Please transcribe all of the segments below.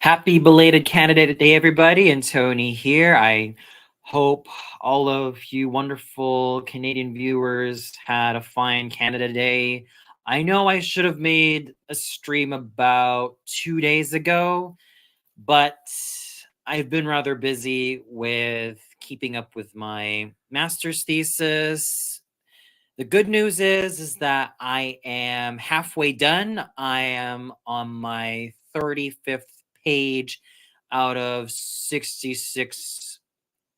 Happy belated candidate day, everybody, and Tony here. I hope all of you wonderful Canadian viewers had a fine Canada Day. I know I should have made a stream about 2 days ago, but I've been rather busy with keeping up with my master's thesis. The good news is that I am halfway done. I am on my 35th page out of 66,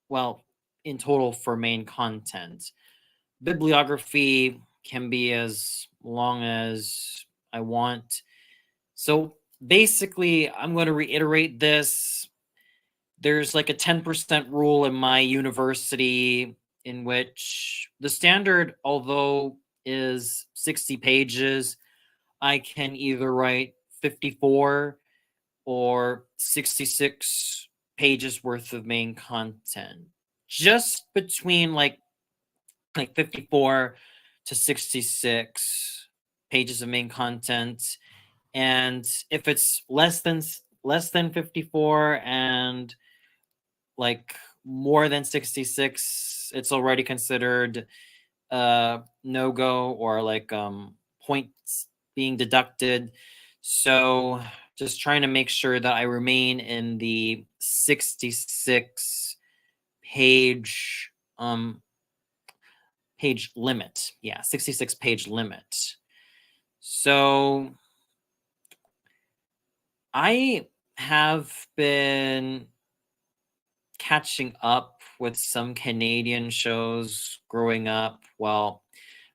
well, in total for main content. Bibliography can be as long as I want. So basically, I'm going to reiterate this. There's like a 10% rule in my university in which the standard, although is 60 pages, I can either write 54 or 66 pages worth of main content. Just between like 54 to 66 pages of main content. And if it's less than 54 and like more than 66, it's already considered no go or like points being deducted. So just trying to make sure that I remain in the 66 page page limit. Yeah, 66 page limit. So I have been catching up with some Canadian shows growing up. Well,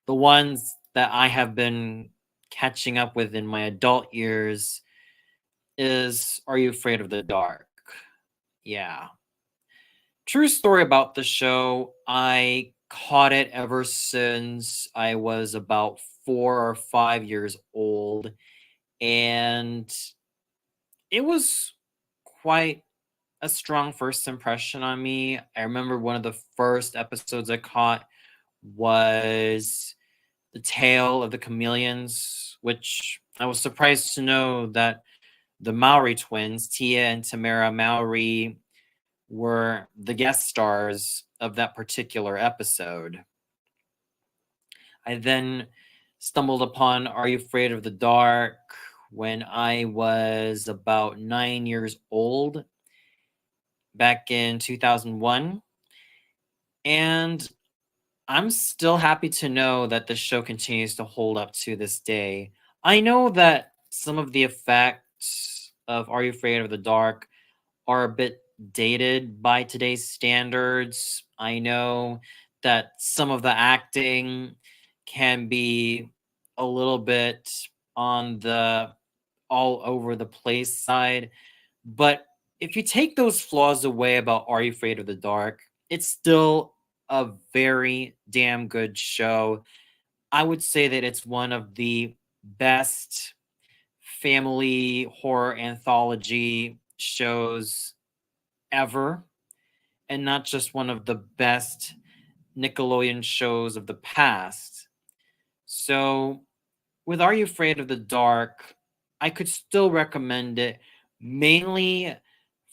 the ones that I have been catching up with in my adult years is Are You Afraid of the Dark? Yeah. True story about the show. I caught it ever since I was about 4 or 5 years old. And it was quite a strong first impression on me. I remember one of the first episodes I caught was The Tale of the Chameleons, which I was surprised to know that the Maori twins, Tia and Tamara Maori, were the guest stars of that particular episode. I then stumbled upon Are You Afraid of the Dark when I was about 9 years old back in 2001. And I'm still happy to know that the show continues to hold up to this day. I know that some of the effects of Are You Afraid of the Dark are a bit dated by today's standards. I know that some of the acting can be a little bit on the all over the place side. But if you take those flaws away about Are You Afraid of the Dark, it's still a very damn good show. I would say that it's one of the best family horror anthology shows ever, and not just one of the best Nickelodeon shows of the past. So, with Are You Afraid of the Dark, I could still recommend it, mainly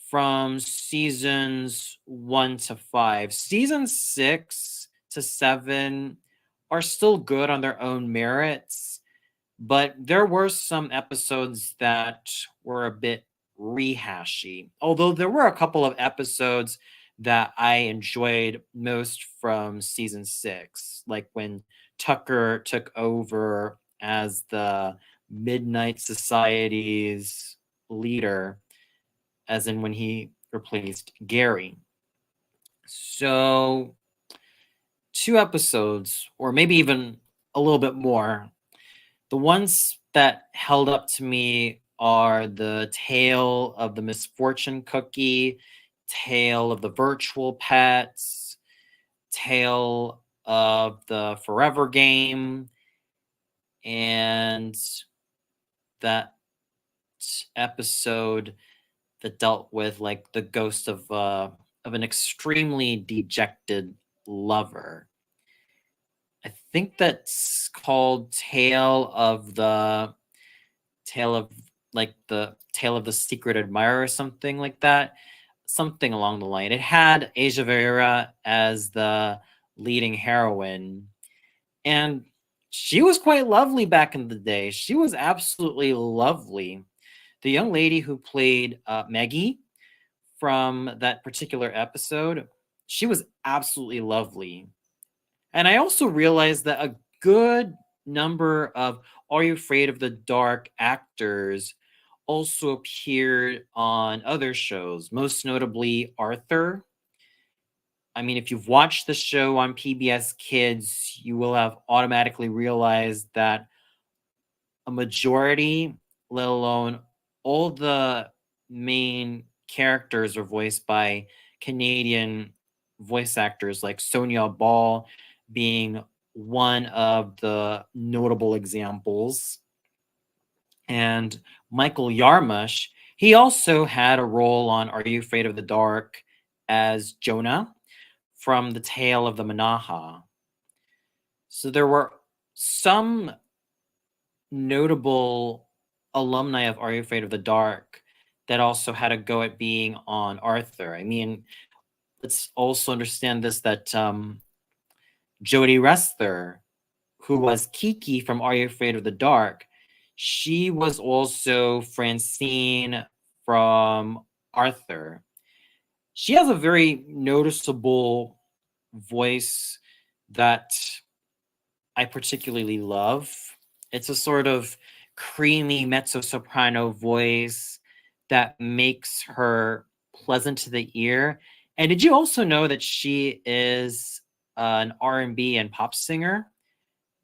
from seasons 1 to 5. Season 6 to 7 are still good on their own merits, but there were some episodes that were a bit rehashy. Although there were a couple of episodes that I enjoyed most from season 6, like when Tucker took over as the Midnight Society's leader, as in when he replaced Gary. So, 2 episodes, or maybe even a little bit more. The ones that held up to me are the Tale of the Misfortune Cookie, Tale of the Virtual Pets, Tale of the Forever Game, and that episode that dealt with like the ghost of an extremely dejected lover. I think that's called Tale of like the Tale of the Secret Admirer or something like that, something along the line. It had Asia Vera as the leading heroine, and she was quite lovely back in the day. She was absolutely lovely. The young lady who played Maggie from that particular episode, she was absolutely lovely. And I also realized that a good number of Are You Afraid of the Dark actors also appeared on other shows, most notably Arthur. I mean, if you've watched the show on PBS Kids, you will have automatically realized that a majority, let alone all the main characters, are voiced by Canadian voice actors, like Sonia Ball being one of the notable examples. And Michael Yarmush, he also had a role on Are You Afraid of the Dark as Jonah from the Tale of the Manaha. So there were some notable alumni of Are You Afraid of the Dark that also had a go at being on Arthur. I mean, let's also understand this, that Jodie Restler, who was Kiki from Are You Afraid of the Dark, she was also Francine from Arthur. She has a very noticeable voice that I particularly love. It's a sort of creamy mezzo soprano voice that makes her pleasant to the ear. And did you also know that she is an R&B and pop singer?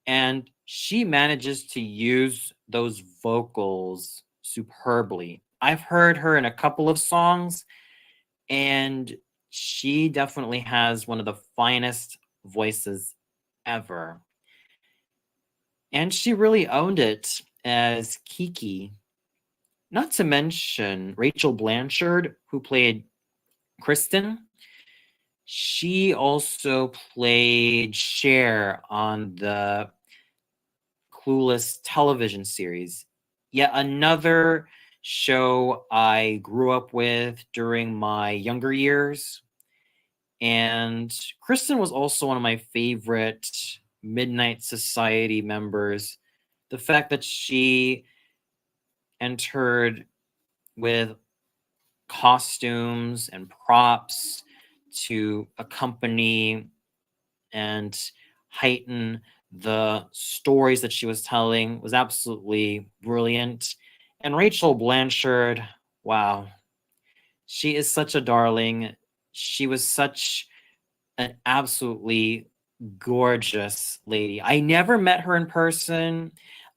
And she manages to use those vocals superbly. I've heard her in a couple of songs, and she definitely has one of the finest voices ever. And she really owned it as Kiki. Not to mention Rachel Blanchard, who played Kristen. She also played Cher on the Clueless television series. Yet another show I grew up with during my younger years. And Kristen was also one of my favorite Midnight Society members. The fact that she entered with costumes and props to accompany and heighten the stories that she was telling was absolutely brilliant. And Rachel Blanchard, wow, she is such a darling. She was such an absolutely gorgeous lady. I never met her in person.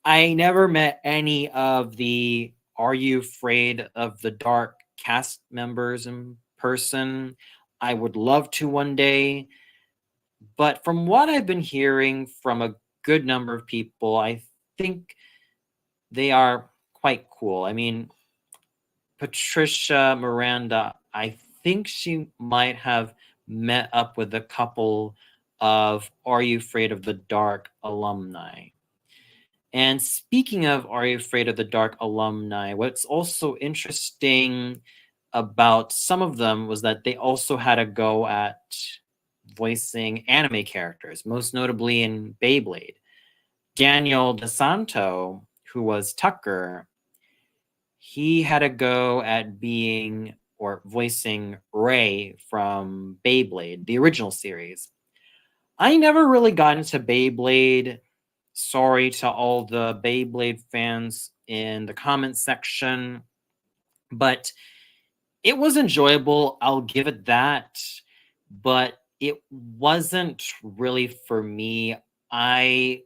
I never met any of the Are You Afraid of the Dark cast members in person. I would love to one day. But from what I've been hearing from a good number of people, I think they are quite cool. I mean, Patricia Miranda, I think she might have met up with a couple of Are You Afraid of the Dark alumni. And speaking of Are You Afraid of the Dark alumni, what's also interesting about some of them was that they also had a go at voicing anime characters, most notably in Beyblade. Daniel DeSanto, who was Tucker, he had a go at being or voicing Ray from Beyblade, the original series. I never really got into Beyblade. Sorry to all the Beyblade fans in the comments section, but it was enjoyable. I'll give it that. But it wasn't really for me. I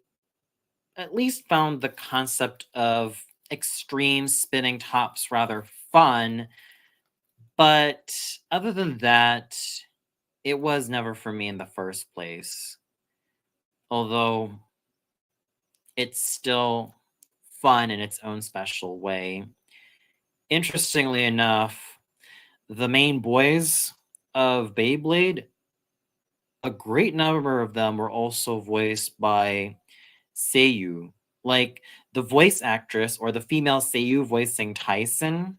at least found the concept of extreme spinning tops rather fun. But other than that, it was never for me in the first place. Although it's still fun in its own special way. Interestingly enough, the main boys of Beyblade, a great number of them were also voiced by Seiyu. Like the voice actress or the female seiyuu voicing Tyson,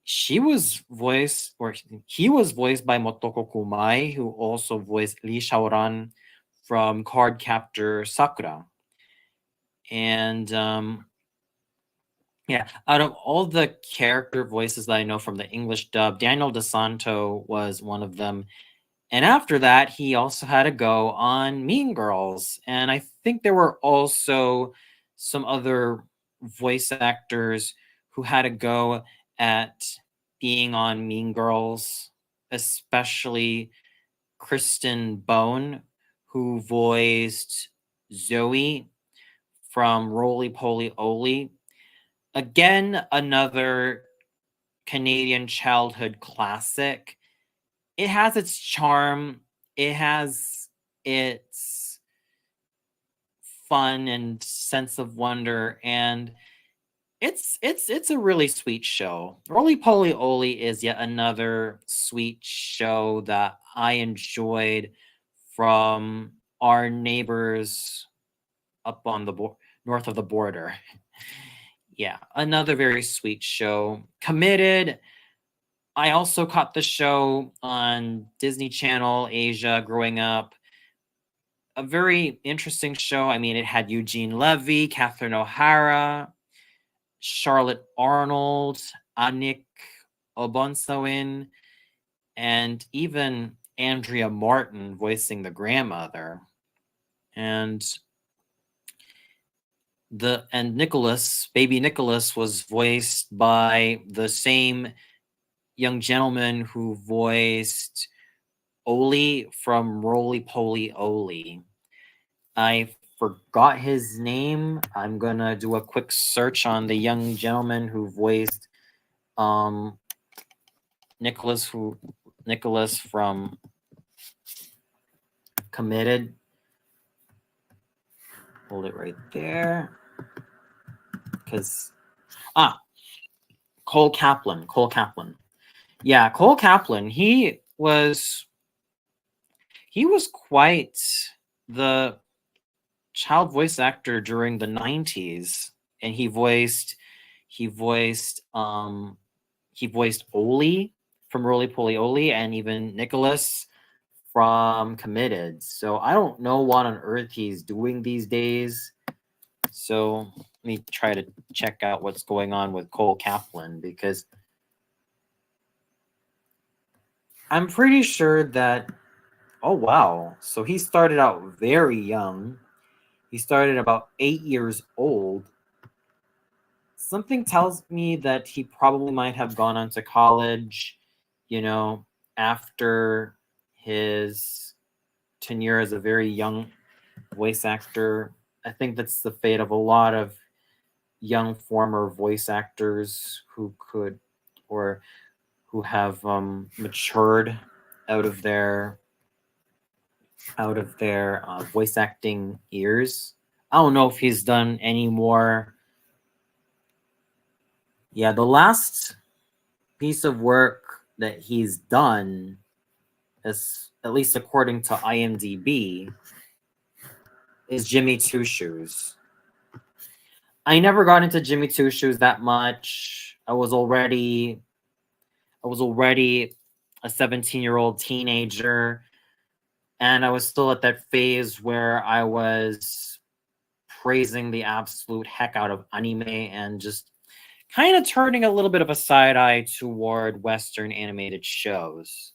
he was voiced by Motoko Kumai, who also voiced Lee Shaoran from Cardcaptor Sakura. And yeah, out of all the character voices that I know from the English dub, Daniel DeSanto was one of them. And after that, he also had a go on Mean Girls. And I think there were also some other voice actors who had a go at being on Mean Girls, especially Kristen Bone, who voiced Zoe from Roly Poly Oly. Again, another Canadian childhood classic. It has its charm. It has its fun and sense of wonder, and it's a really sweet show. Roly Poly Oly is yet another sweet show that I enjoyed from our neighbors up on the north of the border. Yeah, another very sweet show. Committed. I also caught the show on Disney Channel Asia growing up. A very interesting show. I mean, it had Eugene Levy, Catherine O'Hara, Charlotte Arnold, Anik Obonsoin, and even Andrea Martin voicing the grandmother. And Nicholas, baby Nicholas, was voiced by the same young gentleman who voiced Oli from Roly Poly Oly. I forgot his name. I'm gonna do a quick search on the young gentleman who voiced Nicholas from Committed. Hold it right there. Because Cole Kaplan. Yeah, Cole Kaplan. He was quite the child voice actor during the 90s, and he voiced Oli from Roly Poly Oly, and even Nicholas from Committed. So I don't know what on earth he's doing these days. So let me try to check out what's going on with Cole Kaplan, because I'm pretty sure that, oh wow, so he started out very young. He started about 8 years old. Something tells me that he probably might have gone on to college, after his tenure as a very young voice actor. I think that's the fate of a lot of young former voice actors who could, or who have matured out of their voice acting years. I don't know if he's done any more. Yeah, the last piece of work that he's done, as at least according to IMDb, is Jimmy Two Shoes. I never got into Jimmy Two Shoes that much. I was already a 17-year-old teenager, and I was still at that phase where I was praising the absolute heck out of anime and just kind of turning a little bit of a side eye toward Western animated shows.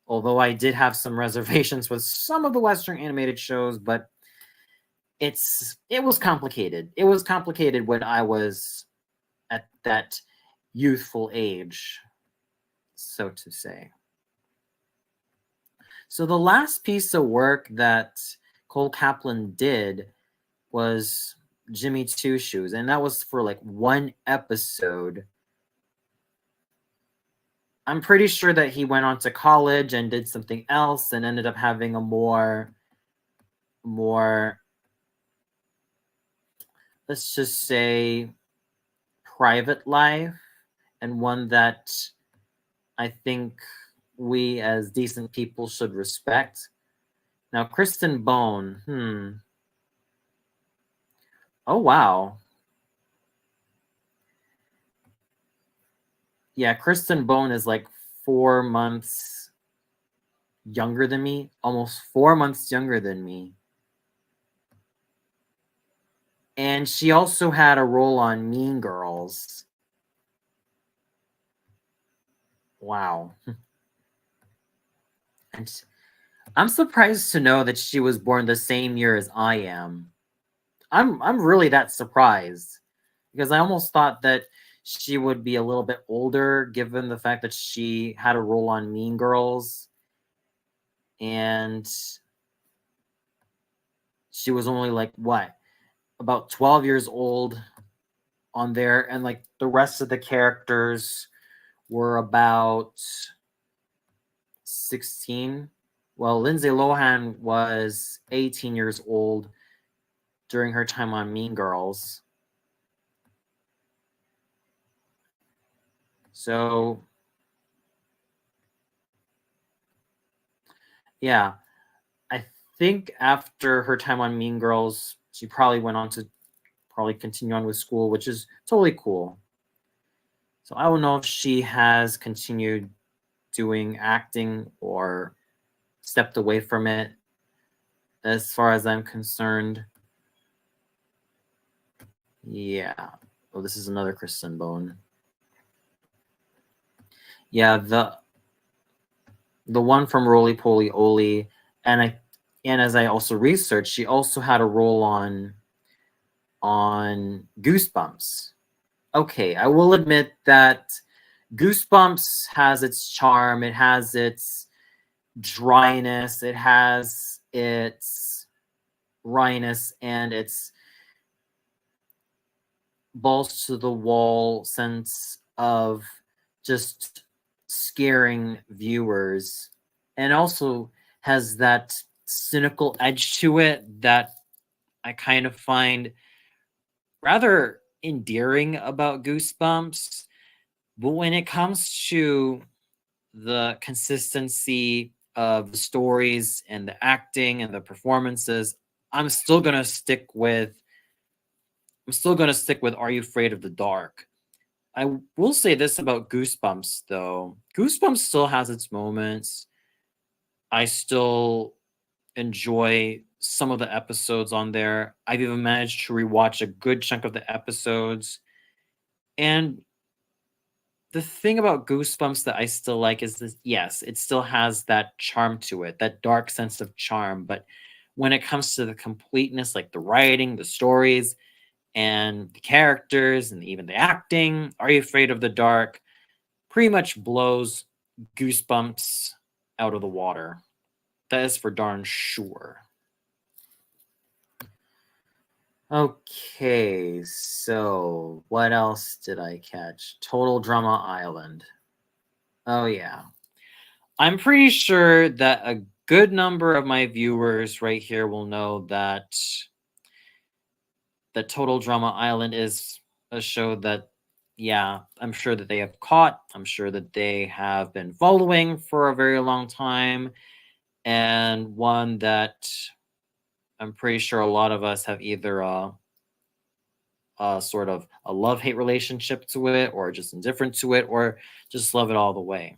Although I did have some reservations with some of the Western animated shows, but it was complicated. It was complicated when I was at that youthful age, so to say. So the last piece of work that Cole Kaplan did was Jimmy Two Shoes, and that was for like one episode. I'm pretty sure that he went on to college and did something else and ended up having a more, let's just say, private life, and one that I think we as decent people should respect. Now, Kristen Bone, Oh, wow. Yeah, Kristen Bone is like 4 months younger than me, almost 4 months younger than me. And she also had a role on Mean Girls. Wow. And I'm surprised to know that she was born the same year as I am. I'm really that surprised because I almost thought that she would be a little bit older given the fact that she had a role on Mean Girls and she was only like what, about 12 years old on there, and like the rest of the characters were about 16. Well, Lindsay Lohan was 18 years old during her time on Mean Girls. So, yeah, I think after her time on Mean Girls, she probably went on to probably continue on with school, which is totally cool. So I don't know if she has continued doing acting or stepped away from it as far as I'm concerned. Yeah. Oh, this is another Kristen Bone. Yeah, the one from Roly Poly Oly, and as I also researched, she also had a role on Goosebumps. Okay, I will admit that Goosebumps has its charm, it has its dryness, it has its wryness, and its balls to the wall sense of just scaring viewers, and also has that cynical edge to it that I kind of find rather endearing about Goosebumps. But when it comes to the consistency of the stories and the acting and the performances, I'm still gonna stick with Are You Afraid of the Dark? I will say this about Goosebumps though. Goosebumps still has its moments. I still enjoy some of the episodes on there. I've even managed to rewatch a good chunk of the episodes. And the thing about Goosebumps that I still like is this, yes, it still has that charm to it, that dark sense of charm. But when it comes to the completeness, like the writing, the stories, and the characters, and even the acting, Are You Afraid of the Dark pretty much blows Goosebumps out of the water. That is for darn sure. Okay, so what else did I catch? Total Drama Island. Oh, yeah. I'm pretty sure that a good number of my viewers right here will know that Total Drama Island is a show that, yeah, I'm sure that they have caught. I'm sure that they have been following for a very long time, and one that I'm pretty sure a lot of us have either sort of a love-hate relationship to it, or just indifferent to it, or just love it all the way.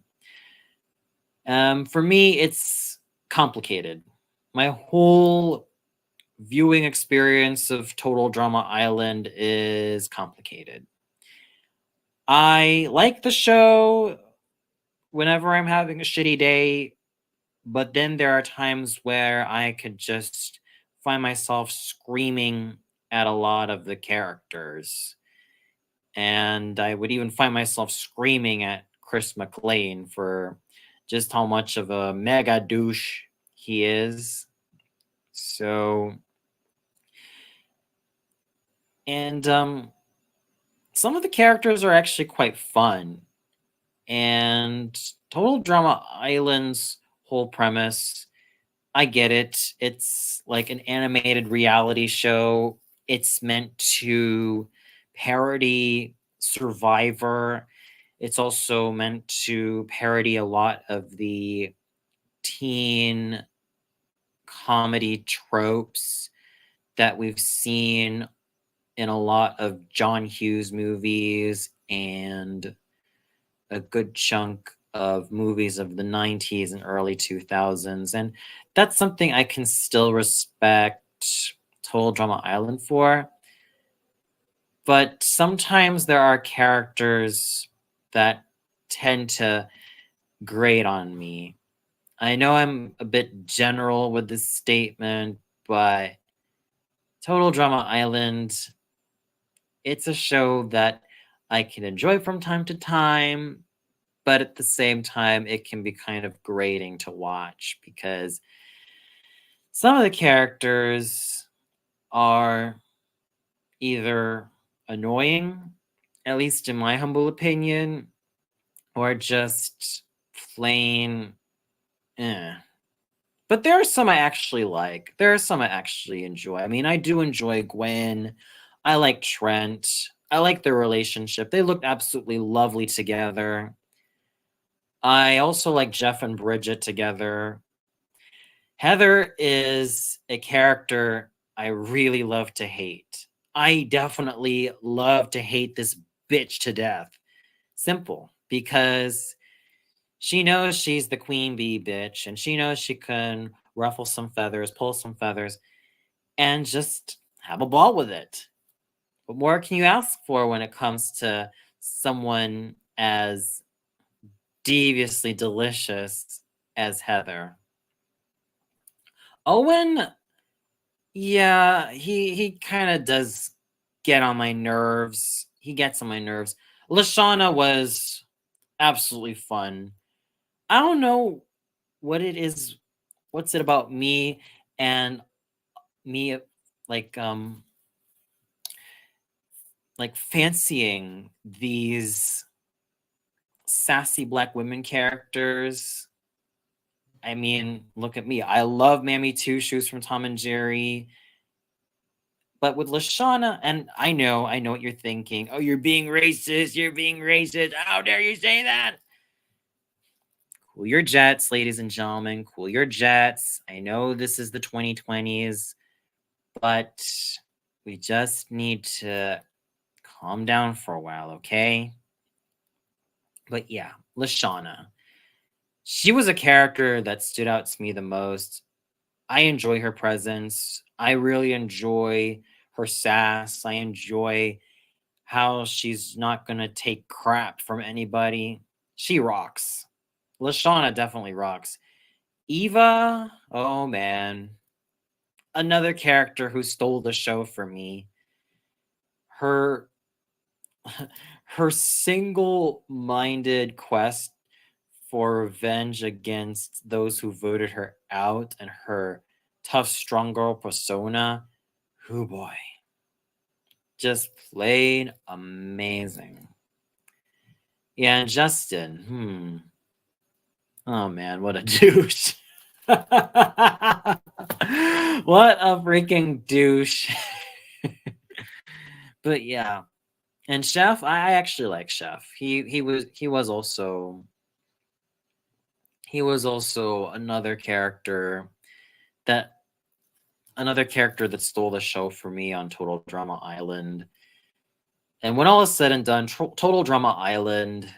For me, it's complicated. My whole viewing experience of Total Drama Island is complicated. I like the show whenever I'm having a shitty day, but then there are times where I could just find myself screaming at a lot of the characters. And I would even find myself screaming at Chris McLean for just how much of a mega douche he is. So, and some of the characters are actually quite fun. And Total Drama Island's whole premise, I get it. It's like an animated reality show. It's meant to parody Survivor. It's also meant to parody a lot of the teen comedy tropes that we've seen in a lot of John Hughes movies and a good chunk of movies of the 90s and early 2000s. And that's something I can still respect Total Drama Island for. But sometimes there are characters that tend to grate on me. I know I'm a bit general with this statement, but Total Drama Island, it's a show that I can enjoy from time to time, but at the same time, it can be kind of grating to watch because some of the characters are either annoying, at least in my humble opinion, or just plain eh. But there are some I actually like. There are some I actually enjoy. I mean, I do enjoy Gwen. I like Trent. I like their relationship. They look absolutely lovely together. I also like Jeff and Bridget together. Heather is a character I really love to hate. I definitely love to hate this bitch to death. Simple. Because she knows she's the queen bee bitch, and she knows she can ruffle some feathers, pull some feathers, and just have a ball with it. What more can you ask for when it comes to someone as deviously delicious as Heather? Owen, yeah, he kind of does get on my nerves. He gets on my nerves. Lashana was absolutely fun. I don't know what it is. What's it about me and me like fancying these sassy black women characters? I mean, look at me. I love Mammy Two Shoes from Tom and Jerry. But with Lashana, and I know what you're thinking. Oh, you're being racist. You're being racist. How dare you say that? Cool your jets, ladies and gentlemen. Cool your jets. I know this is the 2020s, but we just need to calm down for a while, okay? But yeah, Lashana. She was a character that stood out to me the most. I enjoy her presence. I really enjoy her sass. I enjoy how she's not going to take crap from anybody. She rocks. Lashana definitely rocks. Eva, oh man. Another character who stole the show for me. Her her single-minded quest for revenge against those who voted her out and her tough, strong girl persona. Oh boy. Just plain amazing. Yeah, and Justin. Oh man, what a douche. What a freaking douche. But yeah. And Chef, I actually like Chef. He was also another character that stole the show for me on Total Drama Island. And when all is said and done, Total Drama Island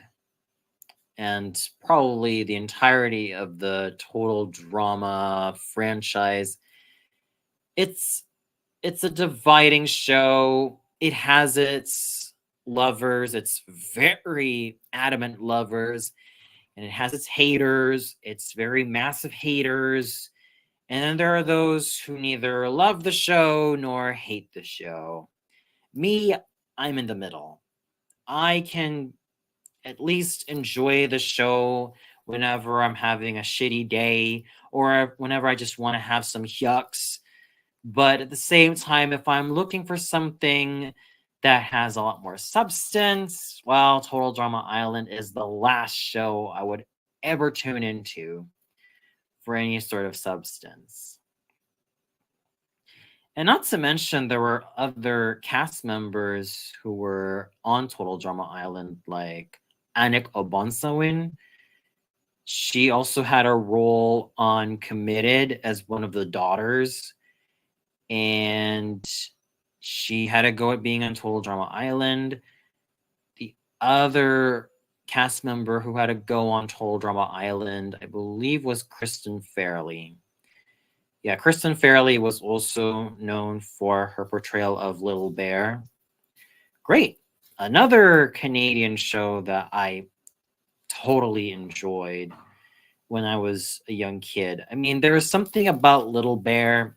and probably the entirety of the Total Drama franchise, it's a dividing show. It has its lovers, its very adamant lovers, and it has its haters, its very massive haters. And then there are those who neither love the show nor hate the show. Me, I'm in the middle. I can at least enjoy the show whenever I'm having a shitty day or whenever I just want to have some yucks. But at the same time, if I'm looking for something that has a lot more substance, well, Total Drama Island is the last show I would ever tune into for any sort of substance. And not to mention, there were other cast members who were on Total Drama Island, like Anik Obonsawin. She also had a role on Committed as one of the daughters. And She had a go at being on Total Drama Island. The other cast member who had a go on Total Drama Island, I believe, was Kristen Fairley. Yeah, Kristen Fairley was also known for her portrayal of Little Bear. Great. Another Canadian show that I totally enjoyed when I was a young kid. I mean, there was something about Little Bear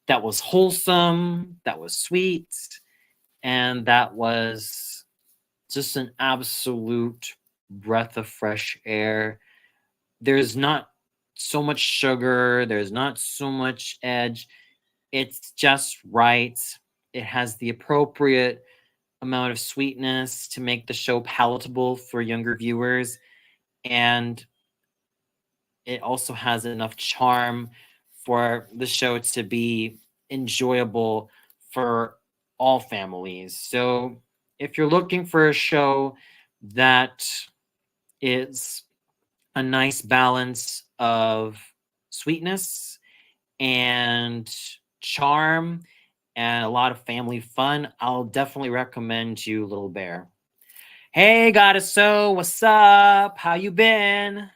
that was wholesome, that was sweet, and that was just an absolute breath of fresh air. There's not so much sugar, there's not so much edge. It's just right. It has the appropriate amount of sweetness to make the show palatable for younger viewers. And it also has enough charm for the show to be enjoyable for all families. So if you're looking for a show that is a nice balance of sweetness and charm and a lot of family fun, I'll definitely recommend you Little Bear. Hey, Goddess, so what's up? How you been?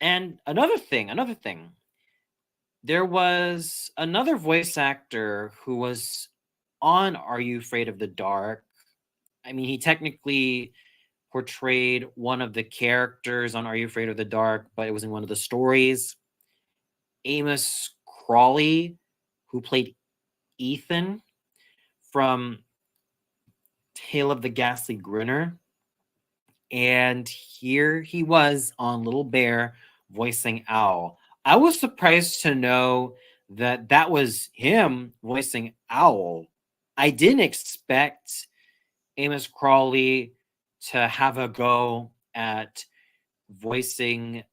And another thing, there was another voice actor who was on Are You Afraid of the Dark? I mean, he technically portrayed one of the characters on Are You Afraid of the Dark, but it was in one of the stories. Amos Crawley, who played Ethan from Tale of the Ghastly Grinner. And here he was on Little Bear voicing Owl. I was surprised to know that that was him voicing Owl. I didn't expect Amos Crawley to have a go at voicing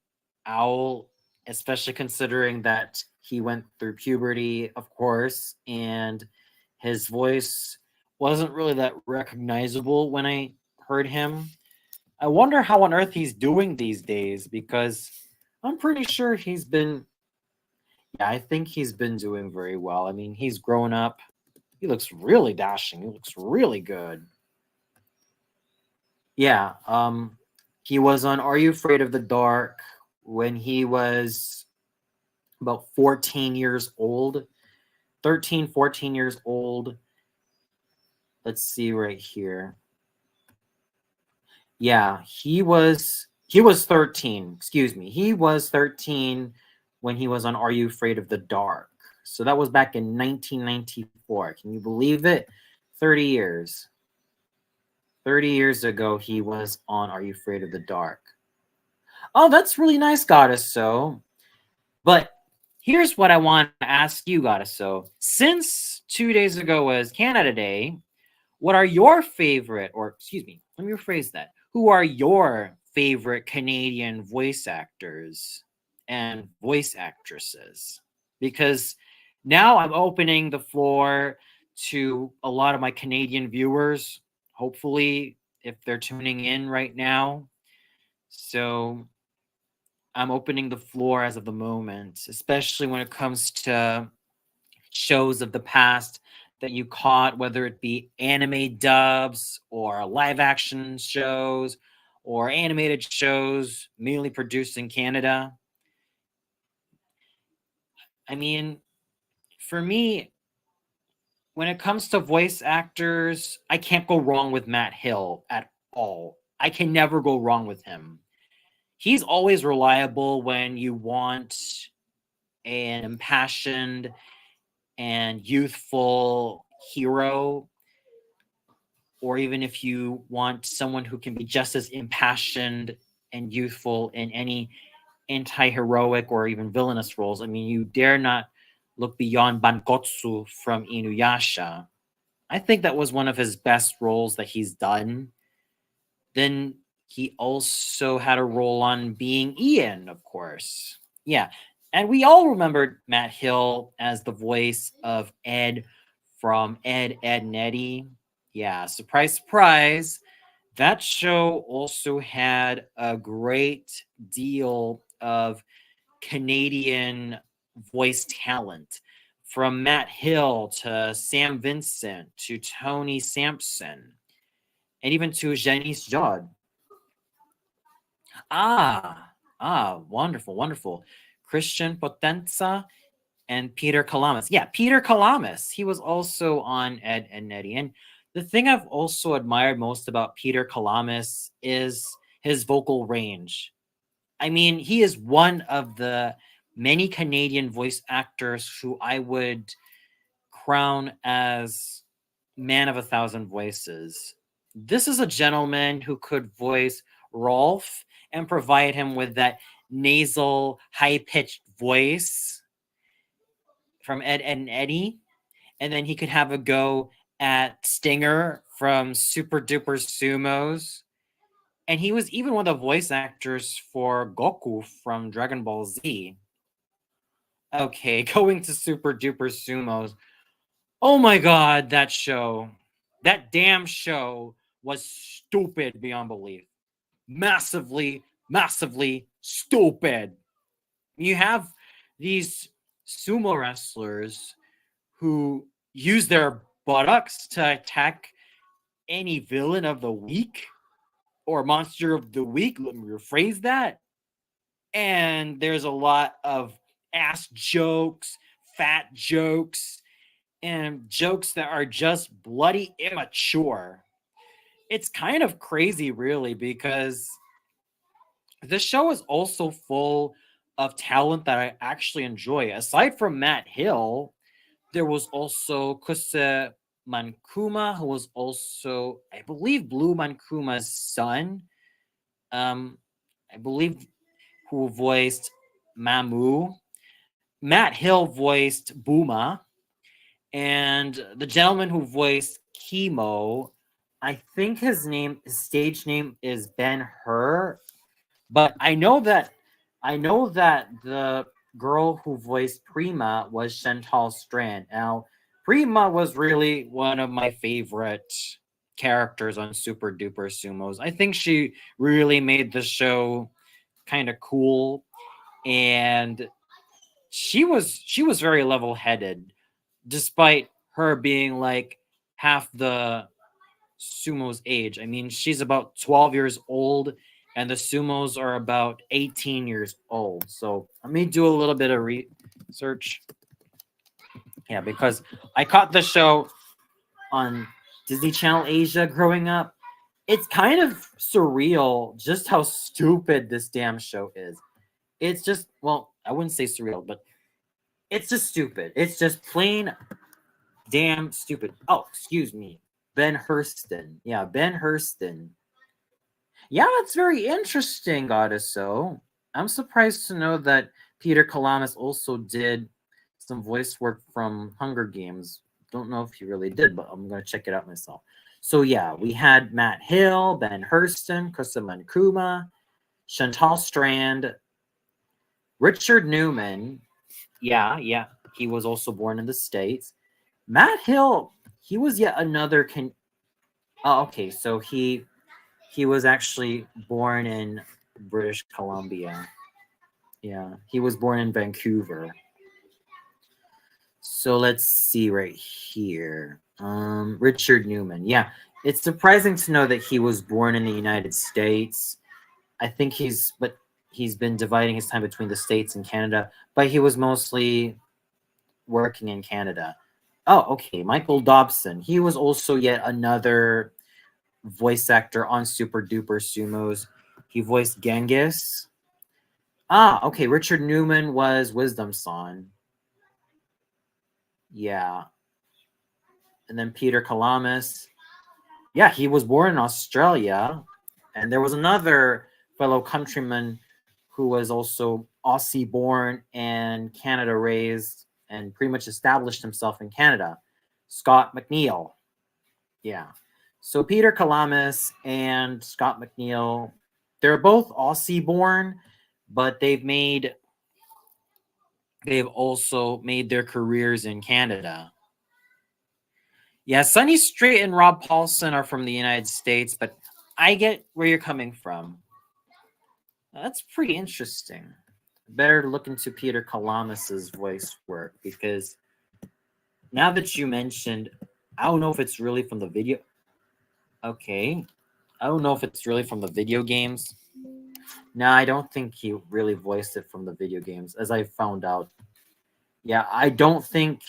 Owl, especially considering that he went through puberty, of course, and his voice wasn't really that recognizable when I heard him. I wonder how on earth he's doing these days because I'm pretty sure yeah, I think he's been doing very well. I mean, he's grown up. He looks really dashing. He looks really good. Yeah, he was on Are You Afraid of the Dark when he was about 14 years old, 13, 14 years old. Let's see right here. Yeah, he was 13, excuse me. He was 13 when he was on Are You Afraid of the Dark? So that was back in 1994. Can you believe it? 30 years. 30 years ago he was on Are You Afraid of the Dark? Oh, that's really nice, Goddess. So, but here's what I want to ask you, Goddess. So, since 2 days ago was Canada Day, what are your favorite, or excuse me, let me rephrase that. Who are your favorite Canadian voice actors and voice actresses? Because now I'm opening the floor to a lot of my Canadian viewers, hopefully, if they're tuning in right now. So I'm opening the floor as of the moment, especially when it comes to shows of the past that you caught, whether it be anime dubs or live action shows or animated shows mainly produced in Canada. I mean, for me, when it comes to voice actors, I can't go wrong with Matt Hill at all. I can never go wrong with him. He's always reliable when you want an impassioned and youthful hero, or even if you want someone who can be just as impassioned and youthful in any anti-heroic or even villainous roles. I mean, you dare not look beyond Bankotsu from Inuyasha. I think that was one of his best roles that he's done. Then he also had a role on Being Ian, of course. Yeah. And we all remembered Matt Hill as the voice of Ed from Ed, Ed, and Eddie. Yeah, surprise, surprise. That show also had a great deal of Canadian voice talent from Matt Hill to Sam Vincent to Tony Sampson, and even to Janice Judd. Wonderful, wonderful. Christian Potenza and Peter Kalamas. Yeah, Peter Kalamas. He was also on Ed and Eddie. And the thing I've also admired most about Peter Kalamas is his vocal range. I mean, he is one of the many Canadian voice actors who I would crown as man of 1,000 voices. This is a gentleman who could voice Rolf and provide him with that nasal, high-pitched voice from Ed, Ed and Eddie. And then he could have a go at Stinger from Super Duper Sumos. And he was even one of the voice actors for Goku from Dragon Ball Z. Okay, going to Super Duper Sumos. Oh my god, that show. That damn show was stupid beyond belief. Massively, massively stupid. You have these sumo wrestlers who use their buttocks to attack any villain of the week or monster of the week. Let me rephrase that. And there's a lot of ass jokes, fat jokes, and jokes that are just bloody immature. It's kind of crazy, really, because the show is also full of talent that I actually enjoy. Aside from Matt Hill, there was also Kusa Mankuma, who was also, I believe, Blue Mankuma's son. I believe who voiced Mamu. Matt Hill voiced Buma. And the gentleman who voiced Chemo, I think his stage name is Ben Hur. But I know that the girl who voiced Prima was Chantal Strand. Now, Prima was really one of my favorite characters on Super Duper Sumos. I think she really made the show kind of cool, and she was very level-headed, despite her being like half the Sumo's age. I mean, she's about 12 years old, and the Sumos are about 18 years old. So let me do a little bit of research. Yeah, because I caught the show on Disney Channel Asia growing up. It's kind of surreal just how stupid this damn show is. It's just, well, I wouldn't say surreal, but it's just stupid. It's just plain damn stupid. Oh, excuse me. Ben Hurston. Yeah, Ben Hurston. Yeah, that's very interesting, Goddess. I'm surprised to know that Peter Kalamas also did some voice work from Hunger Games. Don't know if he really did, but I'm going to check it out myself. So yeah, we had Matt Hill, Ben Hurston, Kusaman Kuma, Chantal Strand, Richard Newman. Yeah, he was also born in the States. Matt Hill, he was yet another okay, so he was actually born in British Columbia. Yeah, he was born in Vancouver. So let's see right here. Richard Newman. Yeah, it's surprising to know that he was born in the United States. I think he's been dividing his time between the States and Canada, but he was mostly working in Canada. Oh, okay. Michael Dobson. He was also yet another voice actor on Super Duper Sumos. He voiced Genghis. Okay. Richard Newman was Wisdom Son. Yeah. And then Peter Kalamas. Yeah, he was born in Australia. And there was another fellow countryman who was also Aussie born and Canada raised and pretty much established himself in Canada. Scott McNeil. Yeah. So Peter Kalamas and Scott McNeil, they're both Aussie born, but they've also made their careers in Canada. Yeah, Sonny Strait and Rob Paulson are from the United States, but I get where you're coming from. That's pretty interesting. Better look into Peter Kalamas's voice work because Now that you mentioned, I don't know if it's really from the video. Okay. I don't know if it's really from the video games. No, I don't think he really voiced it from the video games, as I found out. Yeah, I don't think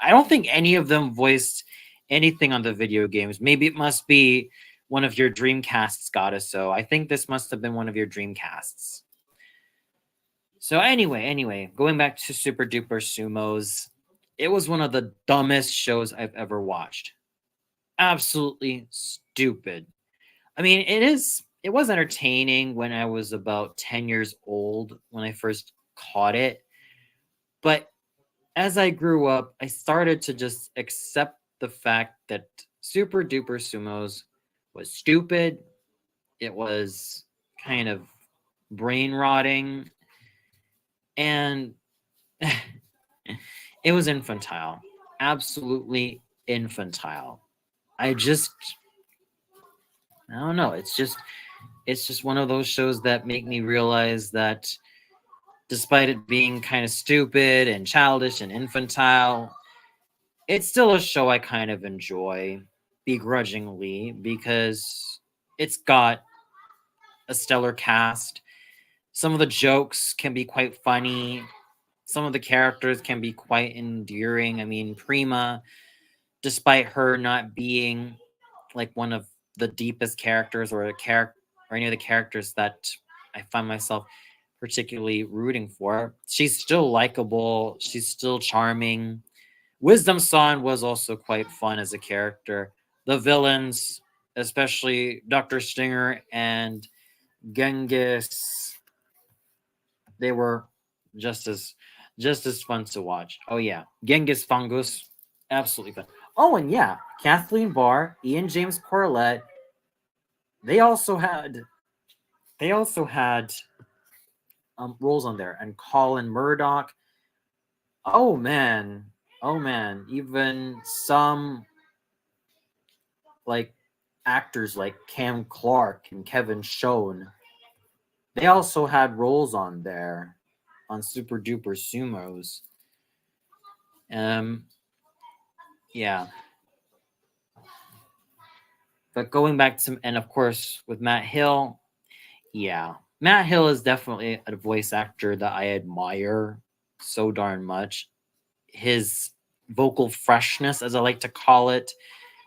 any of them voiced anything on the video games. Maybe it must be one of your Dreamcasts got us so. I think this must have been one of your Dreamcasts. So anyway, going back to Super Duper Sumos, it was one of the dumbest shows I've ever watched. Absolutely stupid. I mean, it was entertaining when I was about 10 years old when I first caught it. But as I grew up, I started to just accept the fact that Super Duper Sumos was stupid. It was kind of brain rotting, and it was infantile. Absolutely infantile. I don't know. It's just one of those shows that make me realize that despite it being kind of stupid and childish and infantile, it's still a show I kind of enjoy begrudgingly because it's got a stellar cast. Some of the jokes can be quite funny. Some of the characters can be quite endearing. I mean, Prima, despite her not being like one of the deepest characters or any of the characters that I find myself particularly rooting for, she's still likable. She's still charming. Wisdom Son was also quite fun as a character. The villains, especially Dr. Stinger and Genghis, they were just as just as fun to watch. Oh yeah, Genghis Fungus, absolutely fun. Oh, and yeah, Kathleen Barr, Ian James Corlett, they also had they also had roles on there, and Colin Murdoch. Oh man, oh man, even some like actors like Cam Clark and Kevin Schoen, they also had roles on there on Super Duper Sumos. Um, yeah. But going back to, and of course with Matt Hill, yeah, Matt Hill is definitely a voice actor that I admire so darn much. His vocal freshness, as I like to call it,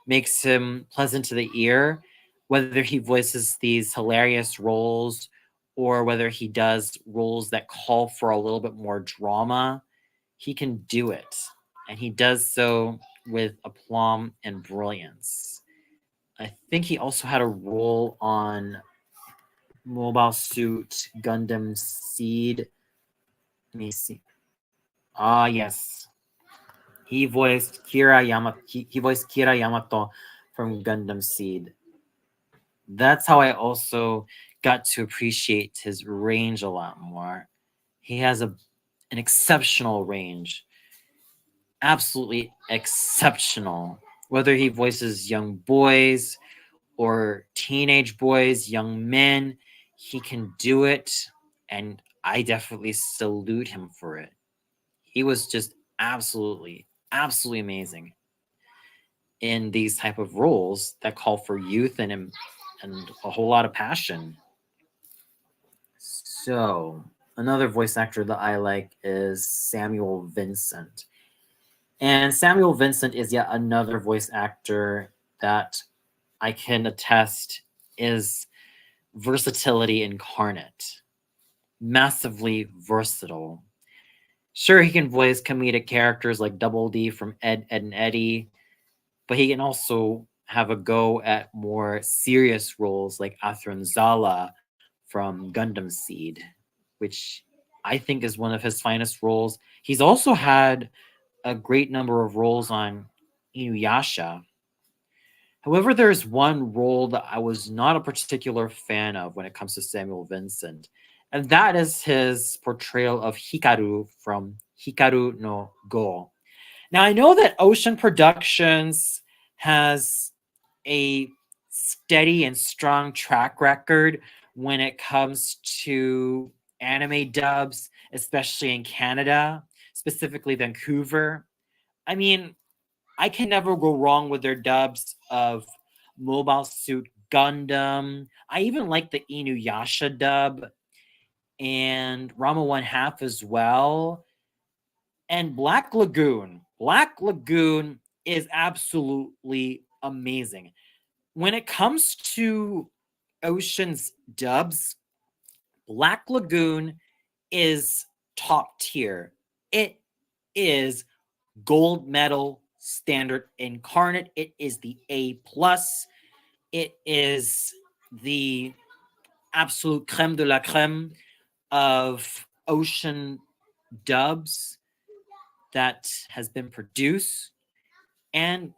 makes him pleasant to the ear, whether he voices these hilarious roles or whether he does roles that call for a little bit more drama. He can do it, and he does so with aplomb and brilliance. I think he also had a role on Mobile Suit Gundam Seed. Let me see. Ah, yes. He voiced Kira Yamato. He voiced Kira Yamato from Gundam Seed. That's how I also got to appreciate his range a lot more. He has an exceptional range. Absolutely exceptional. Whether he voices young boys or teenage boys, young men, he can do it, and I definitely salute him for it. He was just absolutely amazing in these type of roles that call for youth and a whole lot of passion. So, another voice actor that I like is Samuel Vincent. And Samuel Vincent is yet another voice actor that I can attest is versatility incarnate. Massively versatile. Sure, he can voice comedic characters like Double D from Ed, Ed, and Eddie, but he can also have a go at more serious roles like Athran Zala from Gundam Seed, which I think is one of his finest roles. He's also had a great number of roles on Inuyasha. However, there's one role that I was not a particular fan of when it comes to Samuel Vincent, and that is his portrayal of Hikaru from Hikaru no Go. Now, I know that Ocean Productions has a steady and strong track record when it comes to anime dubs, especially in Canada, specifically Vancouver. I mean, I can never go wrong with their dubs of Mobile Suit Gundam. I even like the Inuyasha dub and Rama One Half as well. And Black Lagoon. Black Lagoon is absolutely amazing. When it comes to Ocean's dubs, Black Lagoon is top tier. It is gold medal standard incarnate. It is the A plus. It is the absolute creme de la creme of ocean dubs that has been produced, and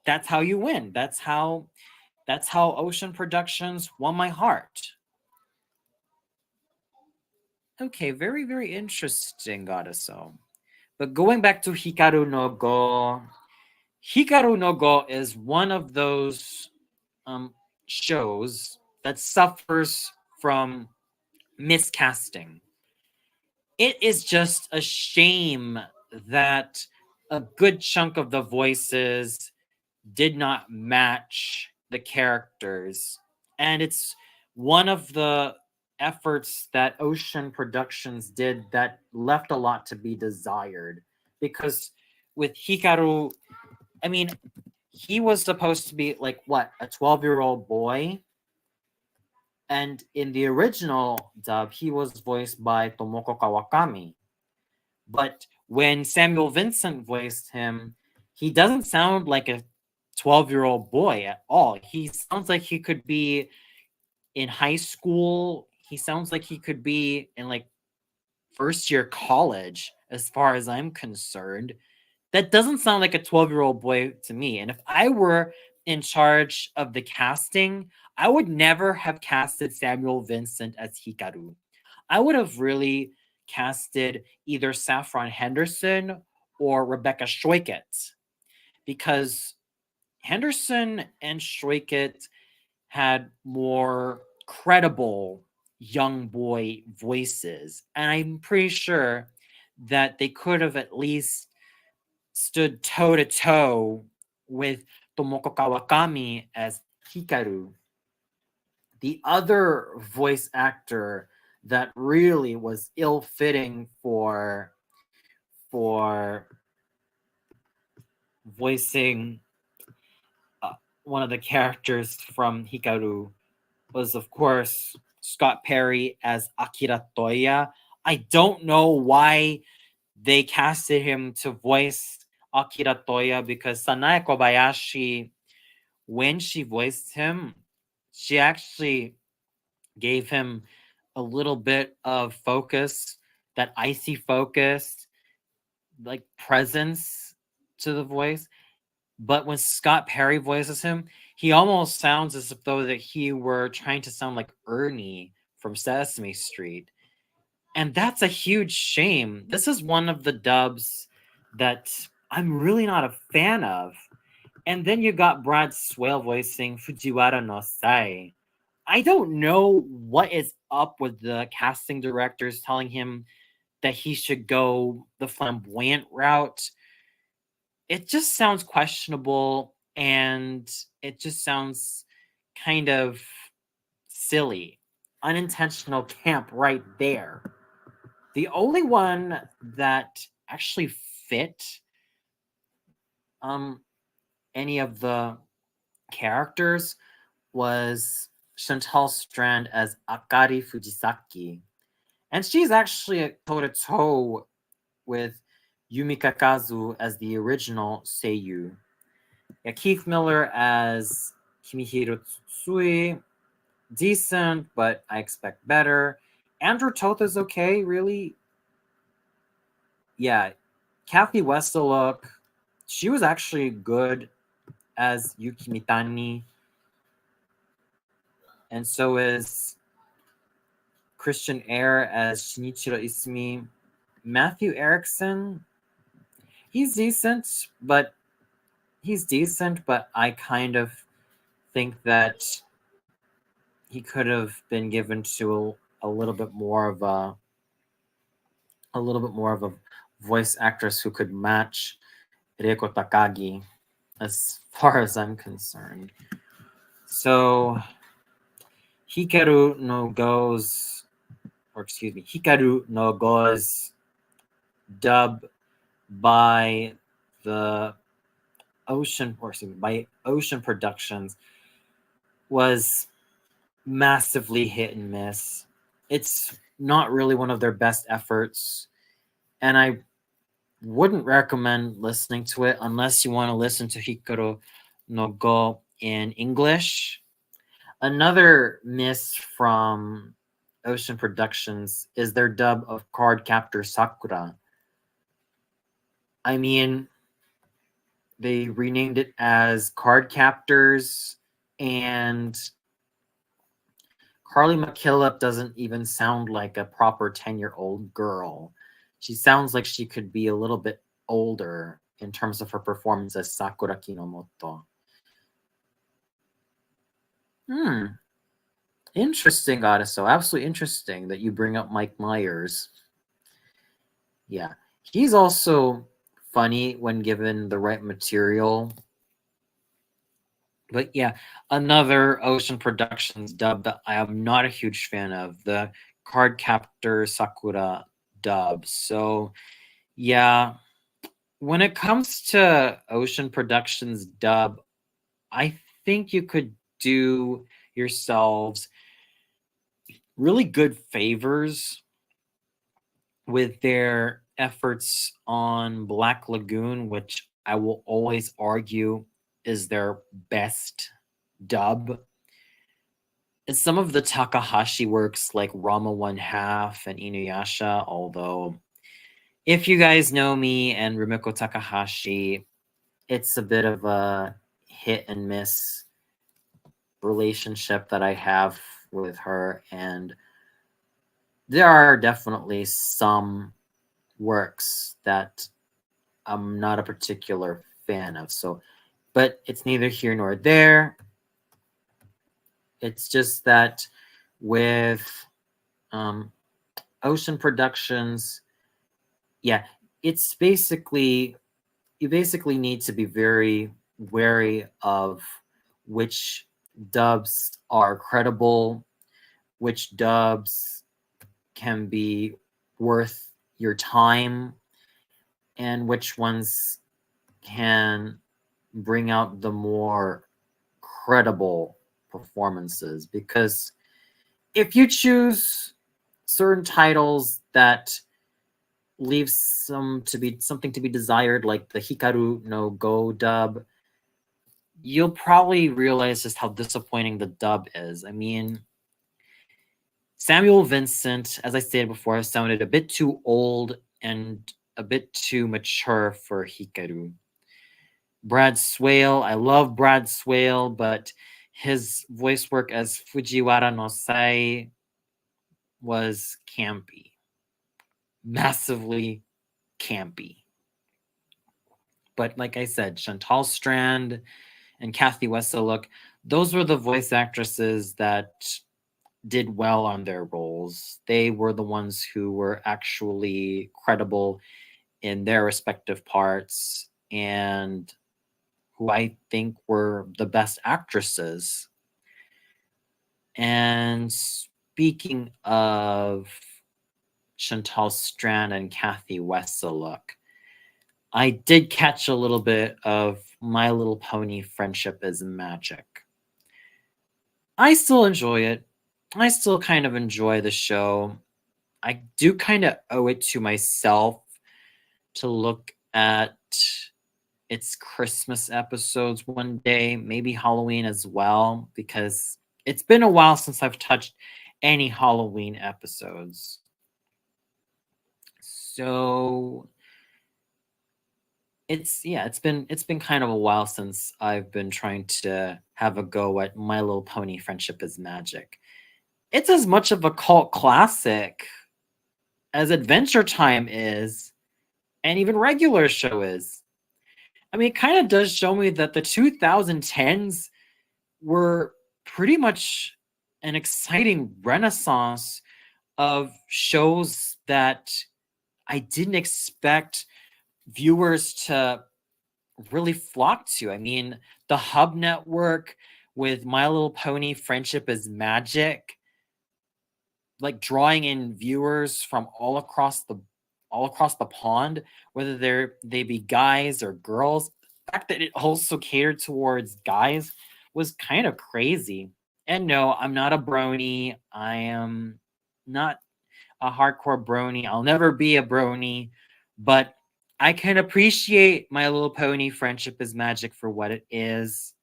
that's how you win. That's how Ocean Productions won my heart. Okay, very very interesting, Goddesso. But going back to Hikaru no Go, Hikaru no Go is one of those shows that suffers from miscasting. It is just a shame that a good chunk of the voices did not match the characters. And it's one of the efforts that Ocean Productions did that left a lot to be desired. Because with Hikaru, I mean, he was supposed to be like what, a 12-year-old boy? And in the original dub, he was voiced by Tomoko Kawakami. But when Samuel Vincent voiced him, he doesn't sound like a 12-year-old boy at all. He sounds like he could be in high school. He sounds like he could be in like first year college, as far as I'm concerned. That doesn't sound like a 12-year-old boy to me. And if I were in charge of the casting, I would never have casted Samuel Vincent as Hikaru. I would have really casted either Saffron Henderson or Rebecca Schweikert, because Henderson and Schweikert had more credible young boy voices. And I'm pretty sure that they could have at least stood toe to toe with Tomoko Kawakami as Hikaru. The other voice actor that really was ill-fitting for voicing one of the characters from Hikaru was, of course, Scott Perry as Akira Toya. I don't know why they casted him to voice Akira Toya, because Sanae Kobayashi, when she voiced him, she actually gave him a little bit of focus, that icy focus, like presence to the voice. But when Scott Perry voices him, he almost sounds as though that he were trying to sound like Ernie from Sesame Street. And that's a huge shame. This is one of the dubs that I'm really not a fan of. And then you got Brad Swale voicing Fujiwara no Sai. I don't know what is up with the casting directors telling him that he should go the flamboyant route. It just sounds questionable, and it just sounds kind of silly. Unintentional camp right there. The only one that actually fit any of the characters was Chantal Strand as Akari Fujisaki. And she's actually a toe to toe with Yumi Kakazu as the original Seiyu. Yeah, Keith Miller as Kimihiro Tsutsui, decent, but I expect better. Andrew Toth is okay, really. Yeah, Kathy Westerlook, she was actually good as Yuki Mitani. And so is Christian Air as Shinichiro Isumi. Matthew Erickson, he's decent, but I kind of think that he could have been given to a little bit more of a voice actress who could match Reiko Takagi, as far as I'm concerned. So Hikaru no Go's dub by the by Ocean Productions was massively hit and miss. It's not really one of their best efforts, and I wouldn't recommend listening to it unless you want to listen to Hikaru no Go in English. Another miss from Ocean Productions is their dub of Card Captor Sakura. I mean, they renamed it as Card Captors, and Carly McKillop doesn't even sound like a proper 10-year-old girl. She sounds like she could be a little bit older in terms of her performance as Sakura Kinomoto. Interesting, Goddess. Absolutely interesting that you bring up Mike Myers. Yeah. He's also funny when given the right material. But yeah, another Ocean Productions dub that I am not a huge fan of, the Card Captor Sakura dub. So yeah, when it comes to Ocean Productions dub, I think you could do yourselves really good favors with their efforts on Black Lagoon, which I will always argue is their best dub. And some of the Takahashi works like Rama One Half and Inuyasha, although if you guys know me and Rumiko Takahashi, it's a bit of a hit and miss relationship that I have with her, and there are definitely some works that I'm not a particular fan of. So, but it's neither here nor there. It's just that with Ocean Productions, yeah, it's basically you basically need to be very wary of which dubs are credible, which dubs can be worth your time, and which ones can bring out the more credible performances. Because if you choose certain titles that leave something to be desired, like the Hikaru no Go dub, you'll probably realize just how disappointing the dub is. I mean, Samuel Vincent, as I stated before, sounded a bit too old and a bit too mature for Hikaru. Brad Swale, I love Brad Swale, but his voice work as Fujiwara no Sai was campy. Massively campy. But like I said, Chantal Strand and Kathy Wesselook, those were the voice actresses that did well on their roles. They were the ones who were actually credible in their respective parts and who I think were the best actresses. And speaking of Chantal Strand and Kathy Wesselook, I did catch a little bit of My Little Pony Friendship is Magic. I still enjoy it. I still kind of enjoy the show. I do kind of owe it to myself to look at its Christmas episodes one day, maybe Halloween as well, because it's been a while since I've touched any Halloween episodes. So it's been kind of a while since I've been trying to have a go at My Little Pony Friendship is Magic. It's as much of a cult classic as Adventure Time is, and even Regular Show is. I mean, it kind of does show me that the 2010s were pretty much an exciting renaissance of shows that I didn't expect viewers to really flocked to. I mean, the Hub Network with My Little Pony Friendship is Magic, like drawing in viewers from all across the pond, whether they be guys or girls. The fact that it also catered towards guys was kind of crazy. And no, I'm not a brony. I am not a hardcore brony. I'll never be a brony, but I can appreciate My Little Pony Friendship is Magic for what it is.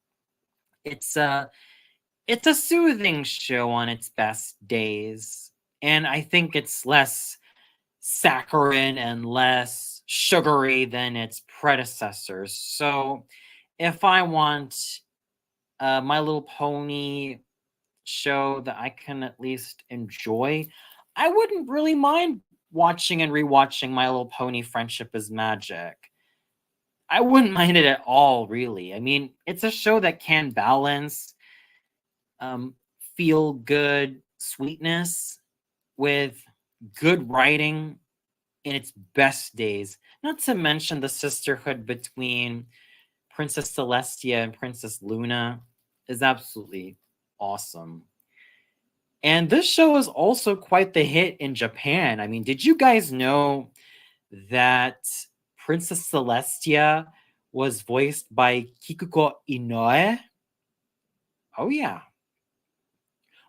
It's a soothing show on its best days, and I think it's less saccharine and less sugary than its predecessors. So if I want a My Little Pony show that I can at least enjoy, I wouldn't really mind watching and rewatching My Little Pony Friendship is Magic. I wouldn't mind it at all, really. I mean, it's a show that can balance um, feel good sweetness with good writing in its best days. Not to mention the sisterhood between Princess Celestia and Princess Luna is absolutely awesome. And this show is also quite the hit in Japan. I mean, did you guys know that Princess Celestia was voiced by Kikuko Inoue? Oh, yeah.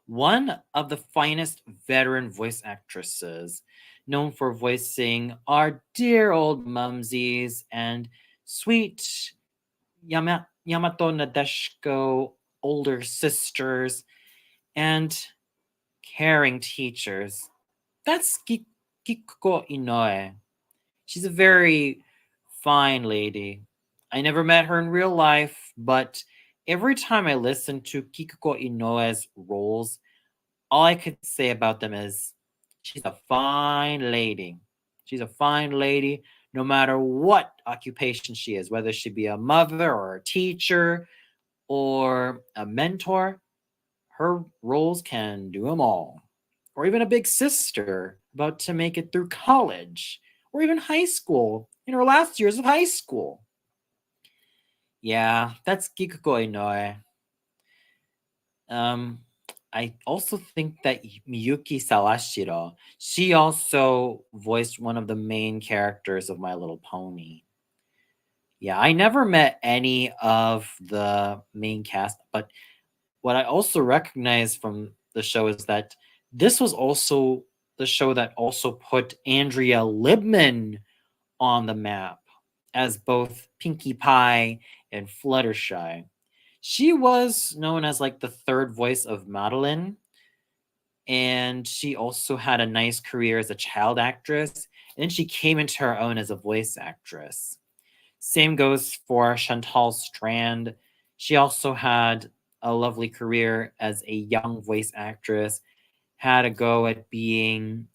One of the finest veteran voice actresses, known for voicing our dear old mumsies and sweet Yamato Nadeshiko older sisters and caring teachers. That's Kikuko Inoue. She's a very fine lady. I never met her in real life, but every time I listen to Kikuko Inoue's roles, all I could say about them is she's a fine lady. She's a fine lady no matter what occupation she is, whether she be a mother or a teacher or a mentor. Her roles can do them all. Or even a big sister about to make it through college or even high school in her last years of high school. Yeah, that's Kikuko Inoue. I also think that Miyuki Sawashiro, she also voiced one of the main characters of My Little Pony. Yeah, I never met any of the main cast, but what I also recognize from the show is that this was also the show that also put Andrea Libman on the map as both Pinkie Pie and Fluttershy. She was known as like the third voice of Madeline, and she also had a nice career as a child actress, and then she came into her own as a voice actress. Same goes for Chantal Strand. She also had a lovely career as a young voice actress, had a go at being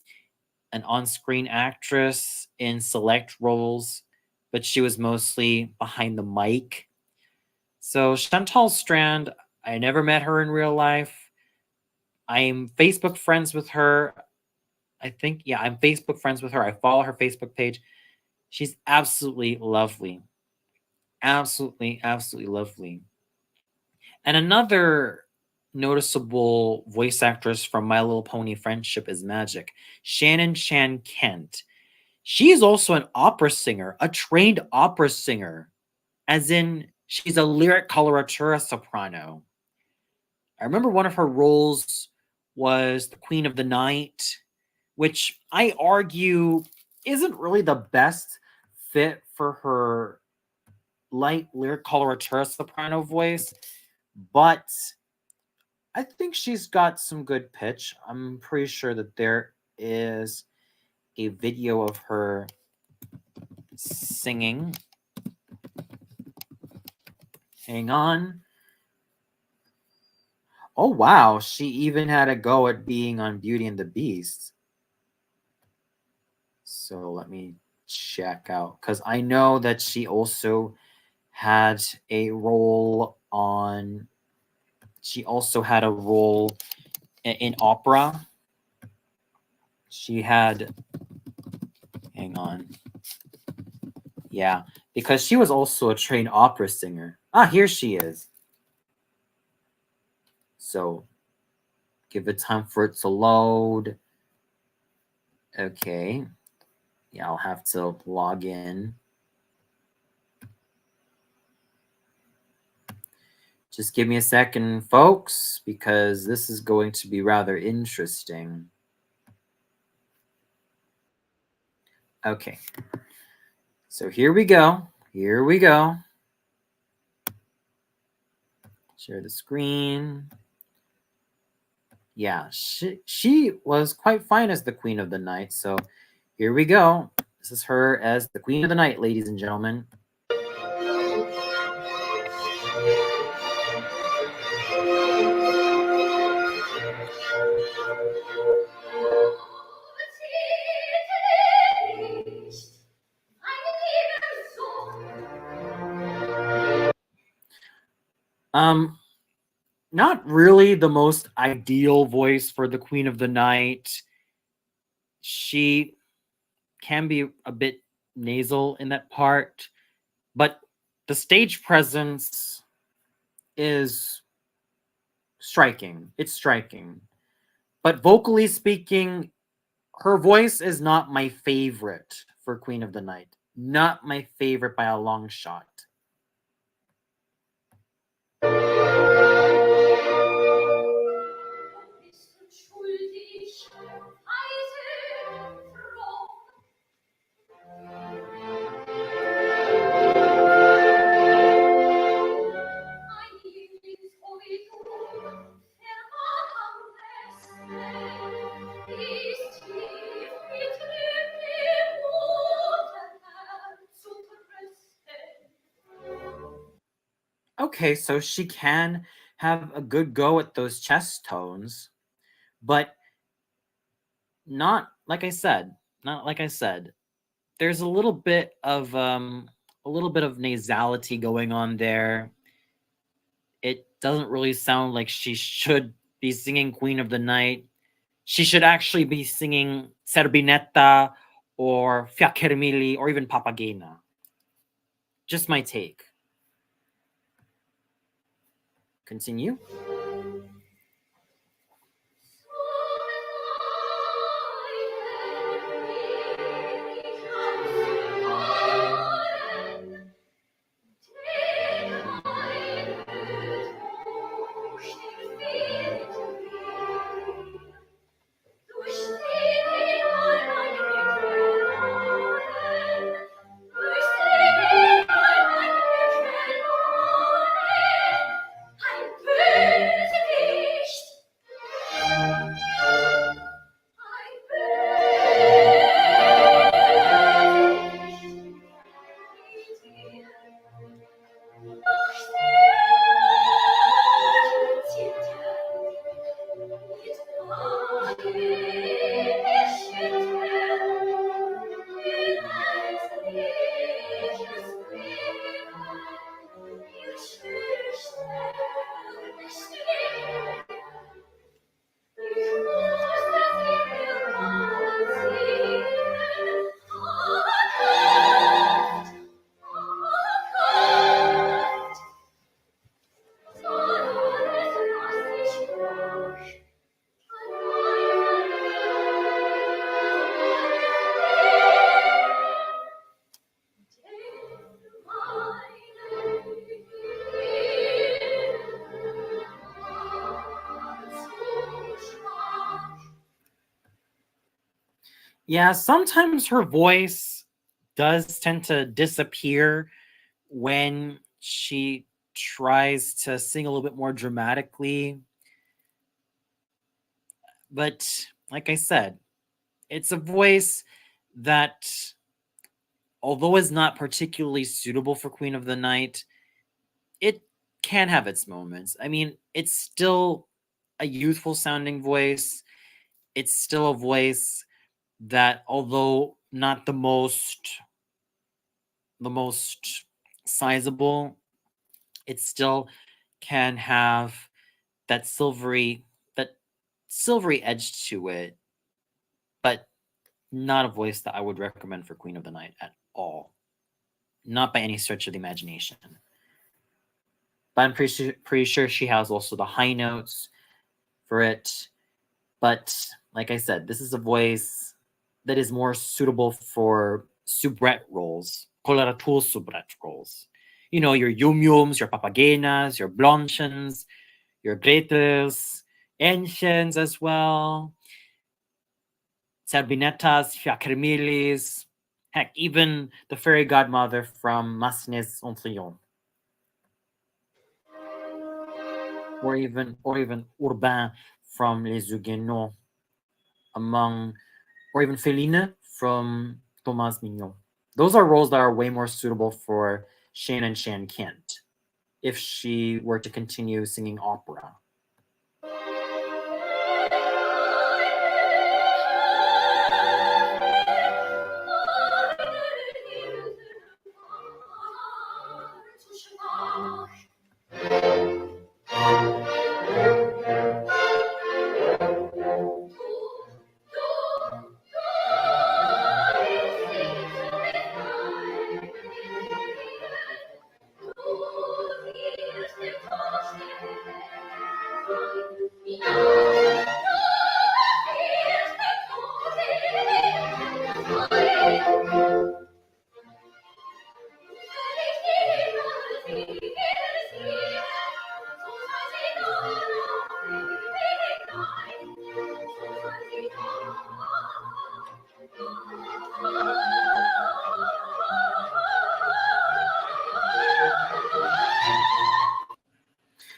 an on-screen actress in select roles, but she was mostly behind the mic. So Chantal Strand, I never met her in real life. I'm Facebook friends with her. I think, yeah, I'm Facebook friends with her. I follow her Facebook page. She's absolutely lovely. Absolutely, absolutely lovely. And another noticeable voice actress from My Little Pony Friendship is Magic, Shannon Chan Kent. She is also an opera singer, a trained opera singer, as in she's a lyric coloratura soprano. I remember one of her roles was the Queen of the Night, which I argue isn't really the best fit for her light lyric coloratura soprano voice, but I think she's got some good pitch. I'm pretty sure that there is a video of her singing. Hang on. Oh, wow. She even had a go at being on Beauty and the Beast. So let me check out, because I know that she also had a role on. She also had a role in opera. She had. Hang on. Yeah. because she was also a trained opera singer. Ah, here she is. So give it time for it to load. Okay. Yeah, I'll have to log in. Just give me a second, folks, because this is going to be rather interesting. Okay. So here we go. Here we go. Share the screen. Yeah, she was quite fine as the Queen of the Night. So here we go. This is her as the Queen of the Night, ladies and gentlemen. Not really the most ideal voice for the Queen of the Night. She can be a bit nasal in that part, but the stage presence is striking. It's striking. But vocally speaking, her voice is not my favorite for Queen of the Night. Not my favorite by a long shot. Okay, so she can have a good go at those chest tones, but not like I said, not like I said. There's a little bit of nasality going on there. It doesn't really sound like she should be singing Queen of the Night. She should actually be singing Serbinetta or Fiacchermili or even Papagena. Just my take. Continue. Yeah, sometimes her voice does tend to disappear when she tries to sing a little bit more dramatically. But like I said, it's a voice that, although is not particularly suitable for Queen of the Night, it can have its moments. I mean, it's still a youthful sounding voice. It's still a voice that, although not the most sizable, it still can have that silvery edge to it, but not a voice that I would recommend for Queen of the Night at all. not by any stretch of the imagination. But I'm pretty sure she has also the high notes for it. But like I said, this is a voice that is more suitable for soubrette roles, coloratura soubrette roles. You know, your Yum Yums, your Papagenas, your Blonchens, your Gretels, Enchens as well, Serbinetas, Fiakermilis, heck, even the fairy godmother from Masnes Onflillon. Or even Urbain from Les Huguenots, or even Féline from Thomas Mignon. Those are roles that are way more suitable for Shannon Shan Kent if she were to continue singing opera.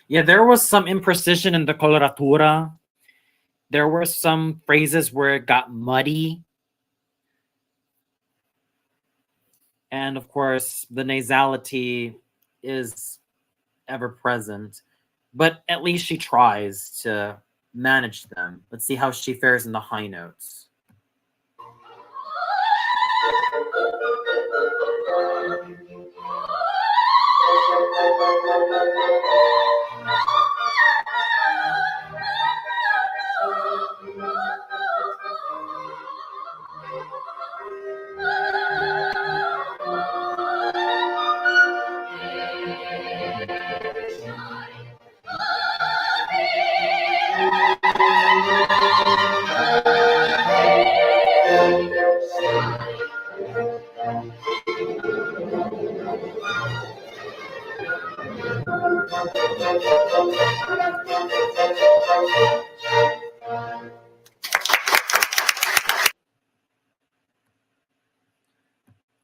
Yeah, there was some imprecision in the coloratura. There were some phrases where it got muddy. And of course, the nasality is ever present. But at least she tries to manage them. Let's see how she fares in the high notes.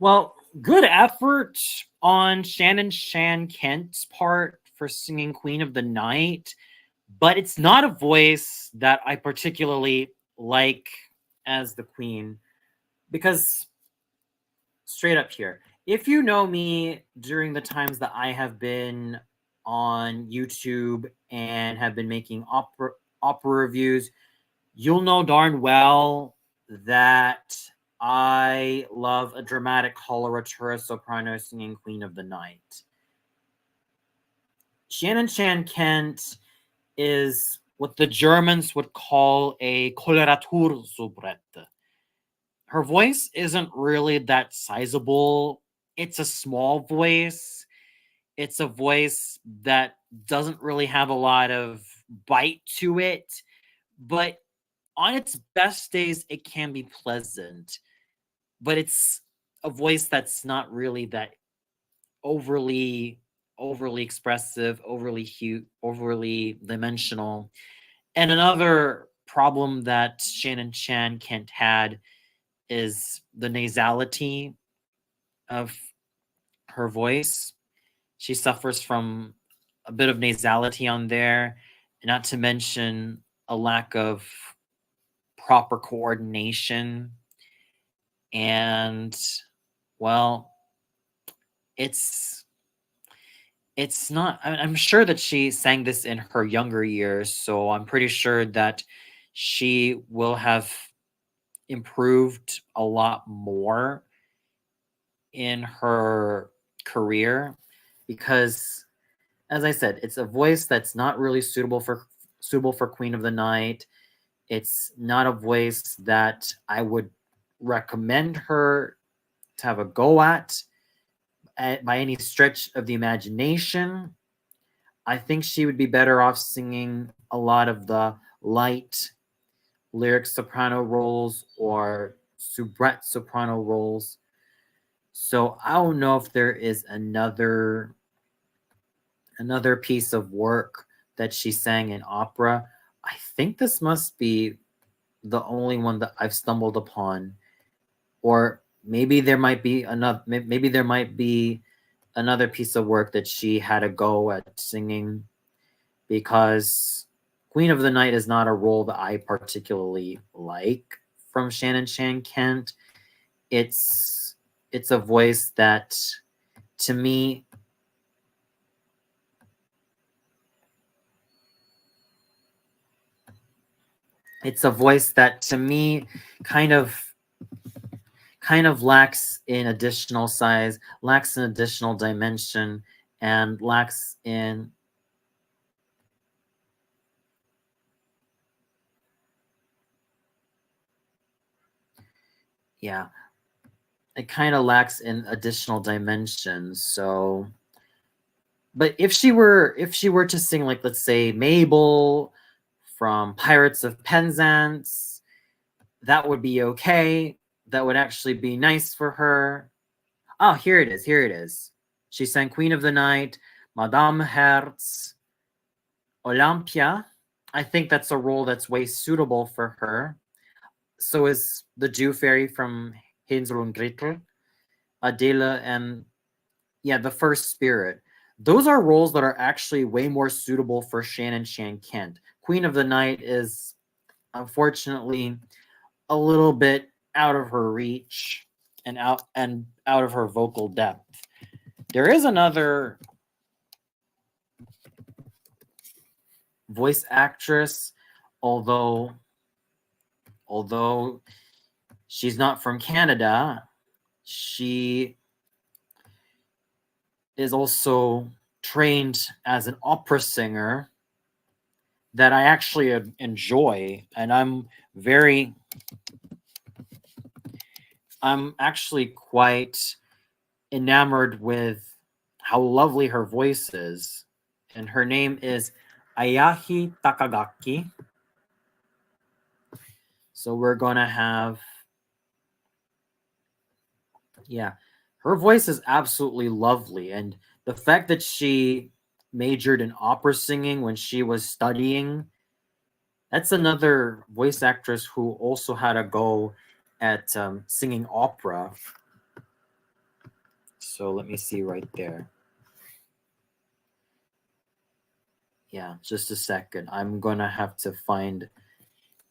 Well, good effort on Shannon Shan Kent's part for singing Queen of the Night, but it's not a voice that I particularly like as the Queen because, straight up here, if you know me during the times that I have been on YouTube and have been making opera reviews, you'll know darn well that I love a dramatic coloratura soprano singing Queen of the Night. Shannon Shan Kent is what the Germans would call a Koloratursoubrette. Her voice isn't really that sizable. It's a small voice. It's a voice that doesn't really have a lot of bite to it, but on its best days, it can be pleasant. But it's a voice that's not really that overly expressive, overly dimensional. And another problem that Shannon Shan Kent had is the nasality of her voice. She suffers from a bit of nasality on there, not to mention a lack of proper coordination. And well, it's not, I'm sure that she sang this in her younger years, so I'm pretty sure that she will have improved a lot more in her career because, as I said, it's a voice that's not really suitable for Queen of the Night. It's not a voice that I would recommend her to have a go at. by any stretch of the imagination. I think she would be better off singing a lot of the light lyric soprano roles or soubrette soprano roles. So I don't know if there is another piece of work that she sang in opera. I think this must be the only one that I've stumbled upon, or maybe there might be another. Maybe there might be another piece of work that she had a go at singing, because Queen of the Night is not a role that I particularly like from Shannon Chan Kent. It's a voice that, to me, kind of lacks in additional size, lacks in additional dimension, and lacks in yeah, it kind of lacks in additional dimensions. So, but if she were to sing, like, let's say Mabel from Pirates of Penzance, that would be okay. That would actually be nice for her. Oh, here it is. Here it is. She sang Queen of the Night, Madame Herz, Olympia. I think that's a role that's way suitable for her. So is the Jew fairy from Hansel and Gretel, Adela, and the First Spirit. Those are roles that are actually way more suitable for Shannon Chan Kent. Queen of the Night is unfortunately a little bit out of her reach and out of her vocal depth. There is another voice actress, although she's not from Canada, she is also trained as an opera singer that I actually enjoy, and I'm actually quite enamored with how lovely her voice is. And her name is Ayahi Takagaki. So we're gonna have, her voice is absolutely lovely. And the fact that she majored in opera singing when she was studying, that's another voice actress who also had a go at singing opera. So let me see right there. Yeah, just a second. I'm gonna have to find.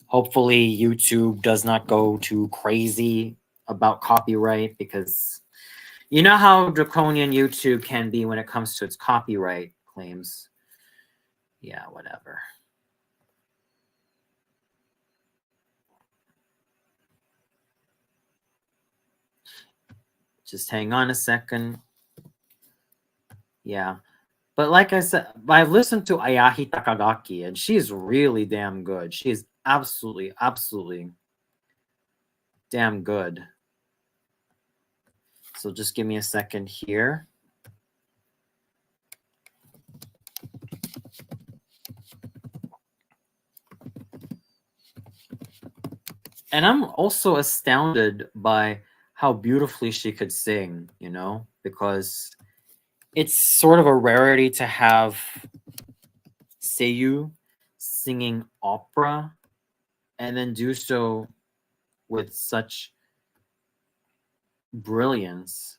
Hopefully, YouTube does not go too crazy about copyright, because you know how draconian YouTube can be when it comes to its copyright claims. Yeah, whatever. Just hang on a second. Yeah. But like I said, I've listened to Ayahi Takagaki, and she's really damn good. She's absolutely, absolutely damn good. So just give me a second here. And I'm also astounded by how beautifully she could sing, because it's sort of a rarity to have Seiyu singing opera and then do so with such brilliance.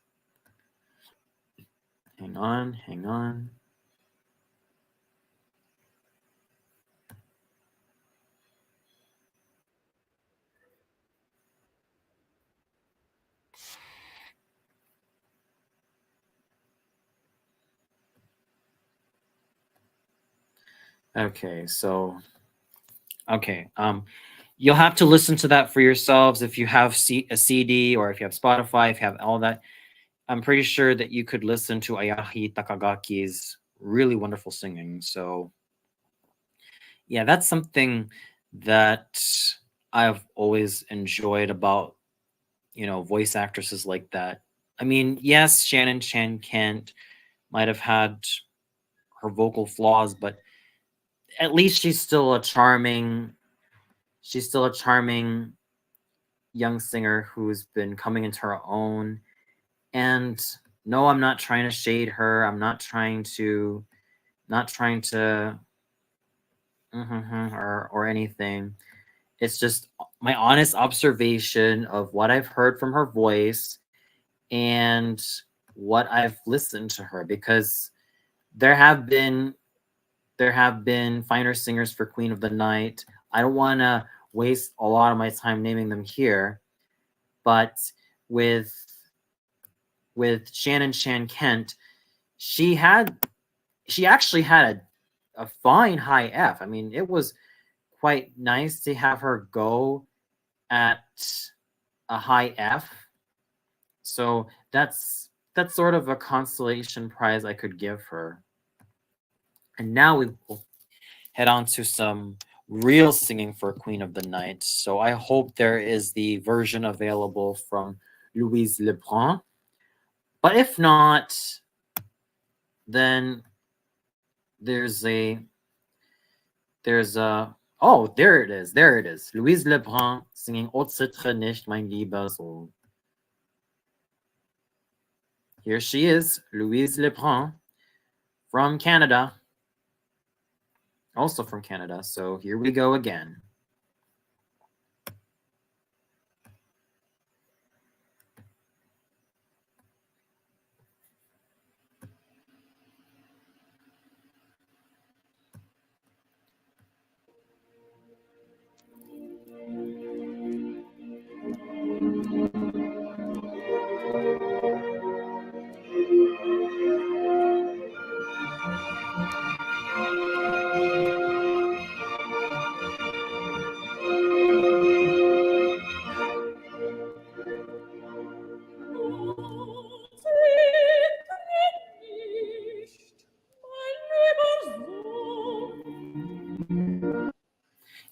Hang on. Okay, so you'll have to listen to that for yourselves if you have a CD, or if you have Spotify, if you have all that. I'm pretty sure that you could listen to Ayahi Takagaki's really wonderful singing. So yeah, that's something that I've always enjoyed about, voice actresses like that. I mean, yes, Shannon Chan Kent might have had her vocal flaws, but at least she's still a charming young singer who's been coming into her own. And no, I'm not trying to shade her. I'm not trying to or anything. It's just my honest observation of what I've heard from her voice and what I've listened to her, because there have been finer singers for Queen of the Night. I don't want to waste a lot of my time naming them here, but with Shannon Chan Kent, she actually had a fine high F. I mean, it was quite nice to have her go at a high F. So that's sort of a consolation prize I could give her. And now we will head on to some real singing for Queen of the Night. So I hope there is the version available from Louise Lebrun. But if not, then there's a oh, there it is. Louise Lebrun singing O Zitre nicht, mein lieber Sohn. Here she is, Louise Lebrun from Canada. Also from Canada. So here we go again.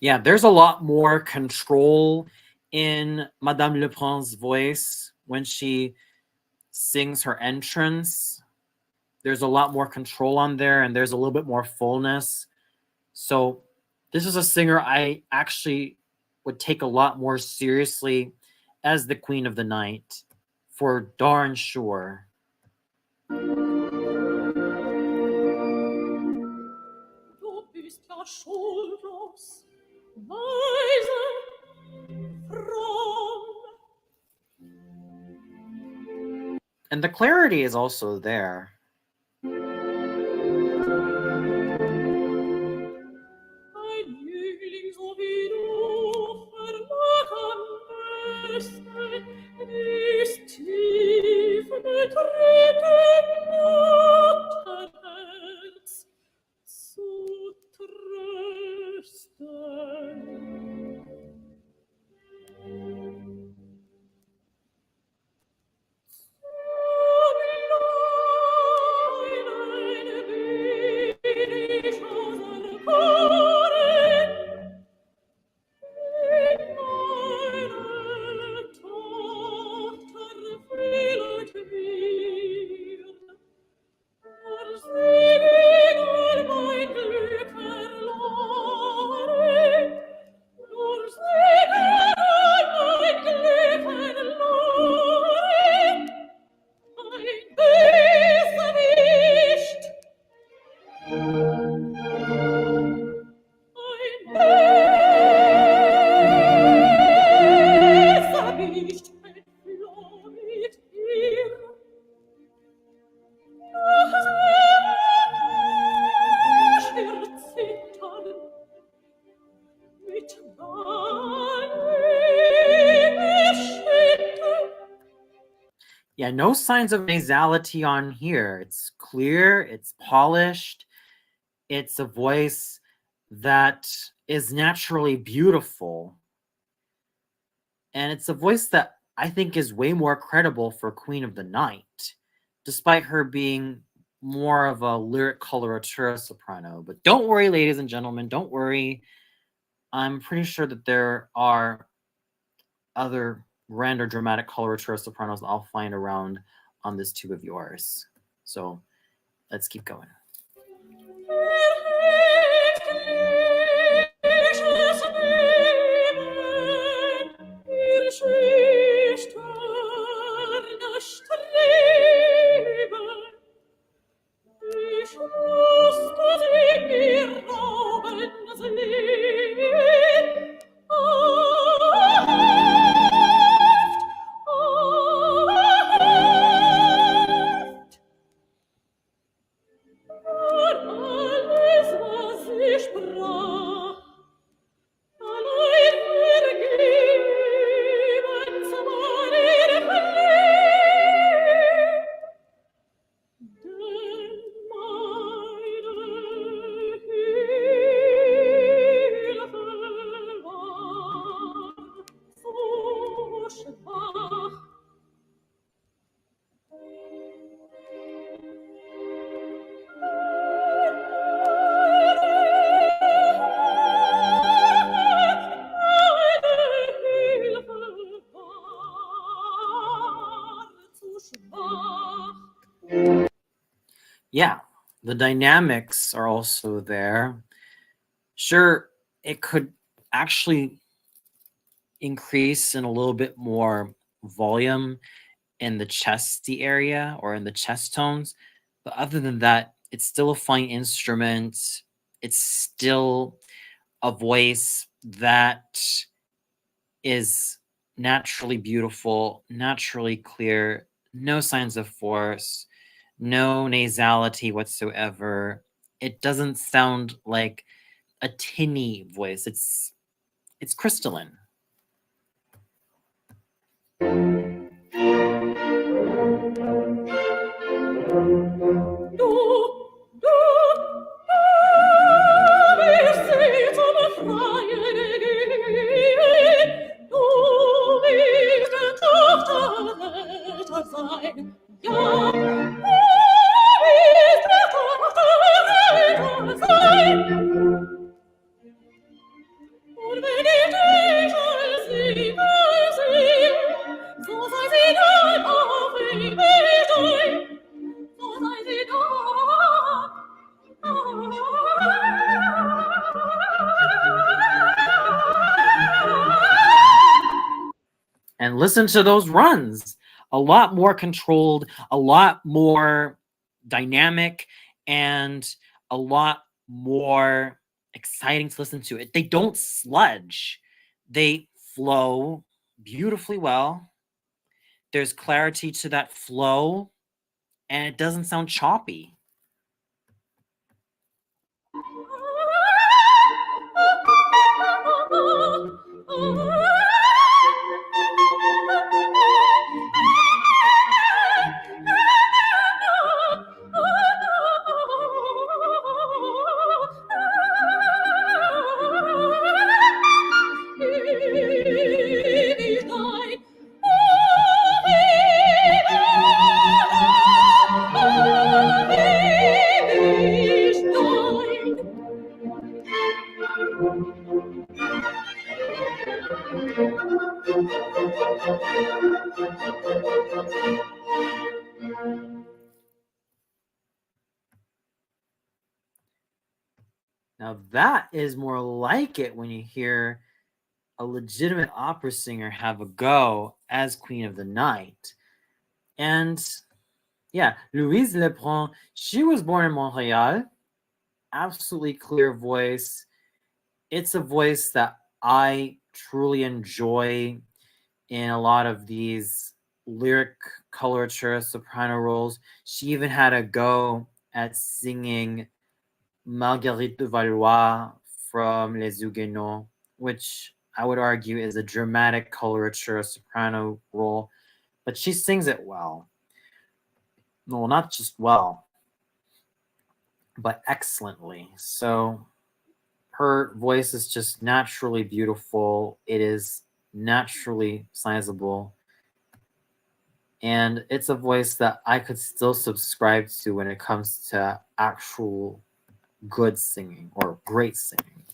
Yeah, there's a lot more control in Madame Lebrun's voice when she sings her entrance. There's a lot more control on there, and there's a little bit more fullness. So this is a singer I actually would take a lot more seriously as the Queen of the Night, for darn sure. And the clarity is also there. Yeah, no signs of nasality on here. It's clear, it's polished, it's a voice that is naturally beautiful. And it's a voice that I think is way more credible for Queen of the Night, despite her being more of a lyric coloratura soprano. But don't worry, ladies and gentlemen, don't worry. I'm pretty sure that there are other grander dramatic coloratura sopranos I'll find around on this tube of yours. So let's keep going. Yeah, the dynamics are also there. Sure, it could actually increase in a little bit more volume in the chesty area or in the chest tones. But other than that, it's still a fine instrument. It's still a voice that is naturally beautiful, naturally clear, no signs of force, no nasality whatsoever. It doesn't sound like a tinny voice. It's crystalline. And listen to those runs. A lot more controlled, a lot more dynamic, and a lot more exciting to listen to. They don't sludge. They flow beautifully well. There's clarity to that flow, and it doesn't sound choppy. Now that is more like it when you hear a legitimate opera singer have a go as Queen of the Night. And yeah, Louise Lebrun, she was born in Montreal. Absolutely clear voice. It's a voice that I truly enjoy in a lot of these lyric coloratura soprano roles. She even had a go at singing Marguerite de Valois from Les Huguenots, which I would argue is a dramatic coloratura soprano role, but she sings it well. No, not just well, but excellently. So her voice is just naturally beautiful. It is naturally sizable. And it's a voice that I could still subscribe to when it comes to actual good singing or great singing.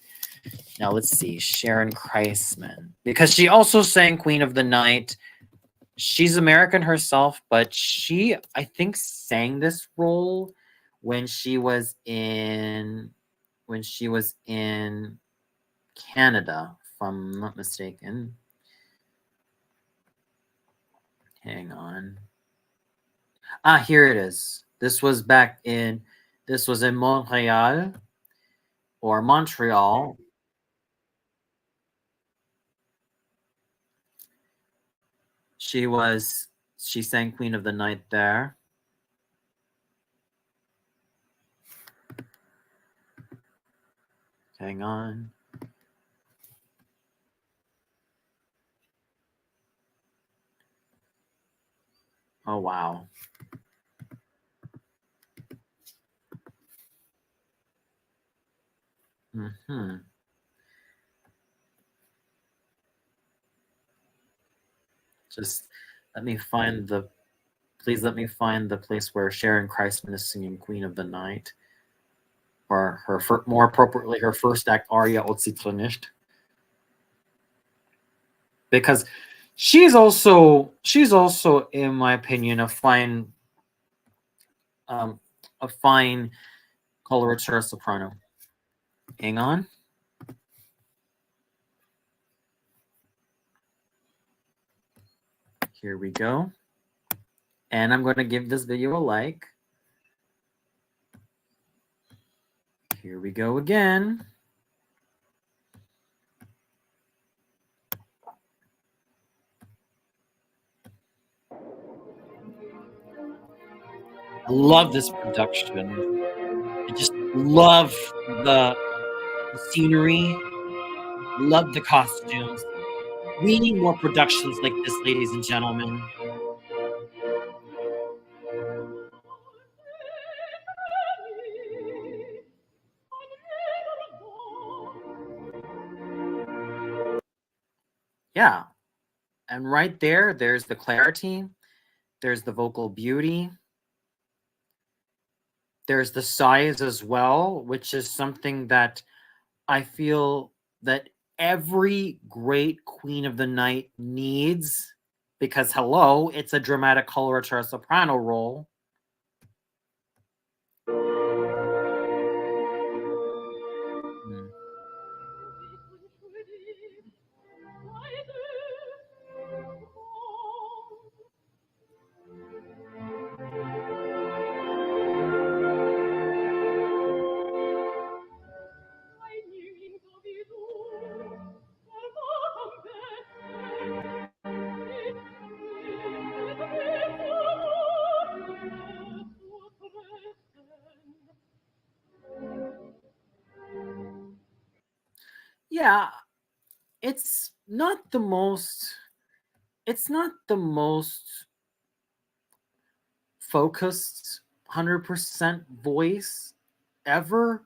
Now let's see, Sharon Kreisman, because she also sang Queen of the Night she's American herself, but she, I think, sang this role when she was in Canada, if I'm not mistaken. Hang on. Here it is. This was in Montreal or Montreal. She sang Queen of the Night there. Hang on. Oh, wow. Mm-hmm. Just please let me find the place where Sharon Christman is singing Queen of the Night. Or more appropriately, her first act aria Od Sitro nicht. Because she's also, in my opinion, a fine coloratura soprano. Hang on. Here we go. And I'm going to give this video a like. Here we go again. I love this production. I just love the scenery. Love the costumes. We need more productions like this, ladies and gentlemen. Yeah. And right there's the clarity. There's the vocal beauty. There's the size as well, which is something that I feel that every great Queen of the Night needs, because hello, it's a dramatic coloratura soprano role. Yeah, it's not the most focused 100% voice ever,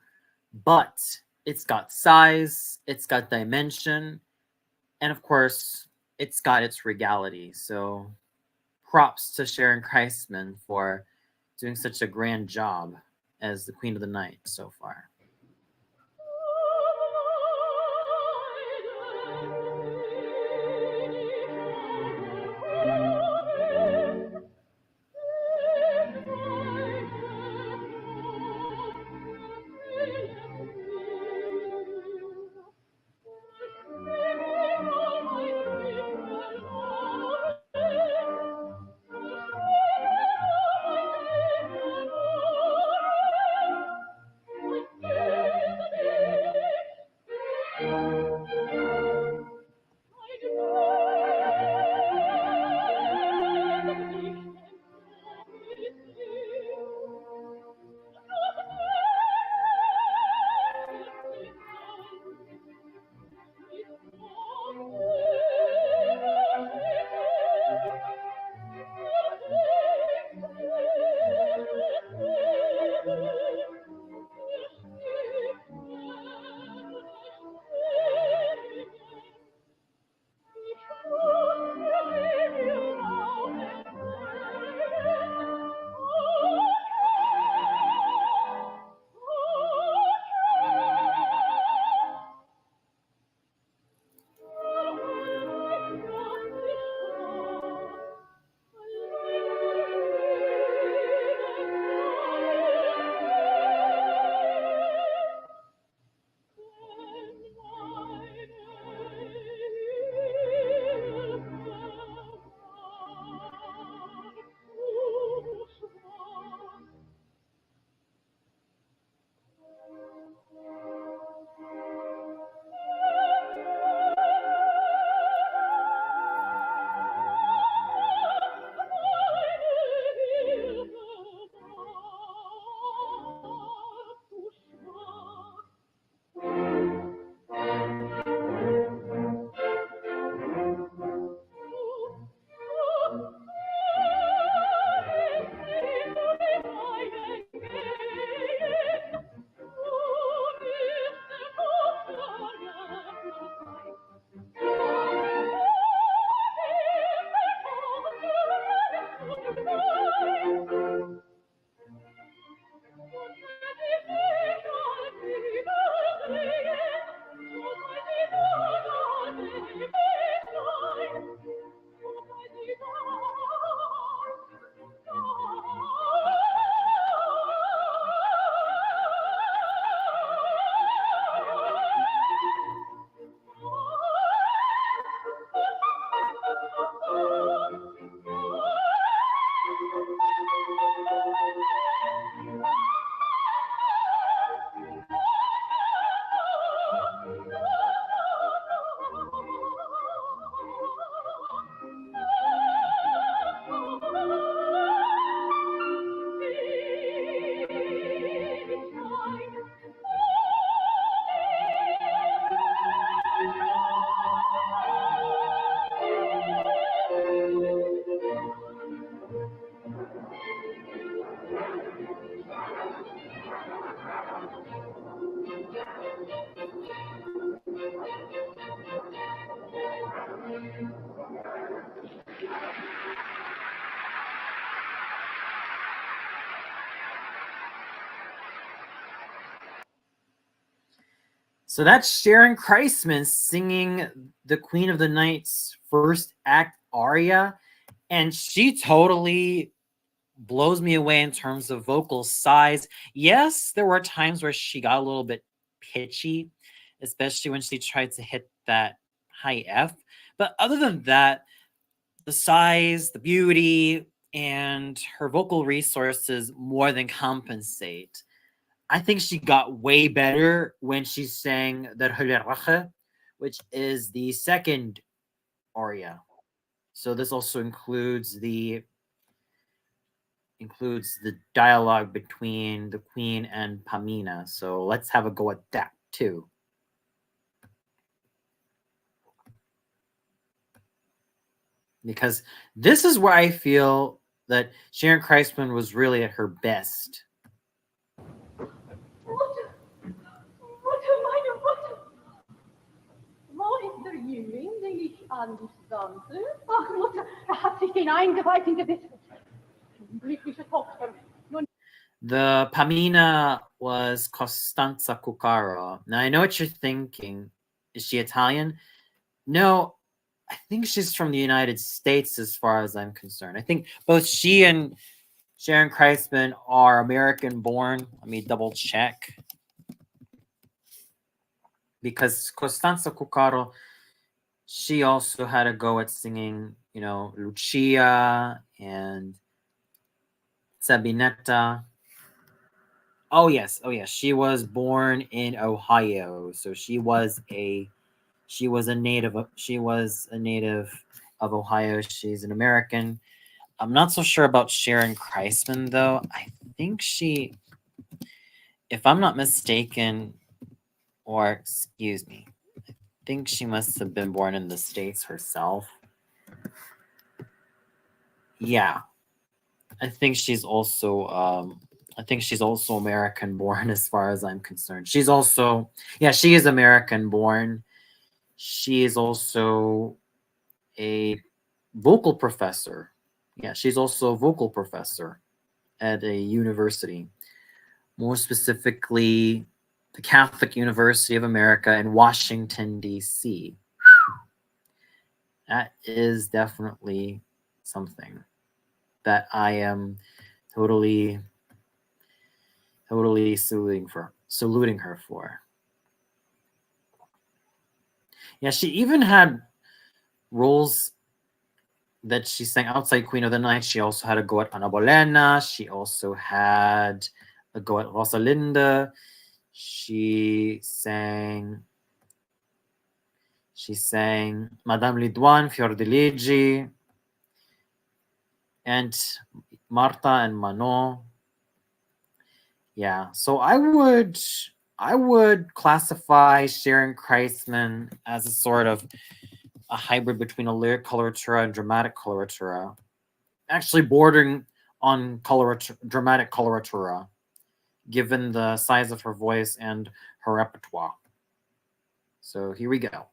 but it's got size, it's got dimension, and of course, it's got its regality. So props to Sharon Kreisman for doing such a grand job as the Queen of the Night so far. So that's Sharon Kreisman singing the Queen of the Night's first act aria, and she totally blows me away in terms of vocal size. Yes, there were times where she got a little bit pitchy, especially when she tried to hit that high F. But other than that, the size, the beauty, and her vocal resources more than compensate. I think she got way better when she sang the Höllerwache, which is the second aria. So this also includes the dialogue between the queen and Pamina. So let's have a go at that too. Because this is where I feel that Sharon Kreisman was really at her best. Wo ist der Jüngling, den ich an dich sandte? Ach, Mutter, hat sich den eingeweiht in Gewissen. Glückliche Tochter. The Pamina was Costanza Cuccaro. Now, I know what you're thinking. Is she Italian? No, I think she's from the United States as far as I'm concerned. I think both she and Sharon Kreisman are American born. Let me double check. Because Costanza Cuccaro, she also had a go at singing, Lucia and Sabinetta. Oh yes. She was born in Ohio, so she was a native of Ohio. She's an American. I'm not so sure about Sharon Kreisman though. I think she, if I'm not mistaken, or excuse me, I think she must have been born in the States herself. Yeah. I think she's also American born as far as I'm concerned. She is American born. She is also a vocal professor. Yeah, she's also a vocal professor at a university. More specifically, the Catholic University of America in Washington, D.C. That is definitely something that I am totally saluting her for. Yeah, she even had roles that she sang outside Queen of the Night. She also had a go at Ana Bolena. She also had a go at Rosalinda. She sang Madame Lidouane, Fior di Leggi, and Marta and Manon. Yeah, so I would classify Sharon Kreisman as a sort of a hybrid between a lyric coloratura and dramatic coloratura, actually bordering on dramatic coloratura, given the size of her voice and her repertoire. So here we go.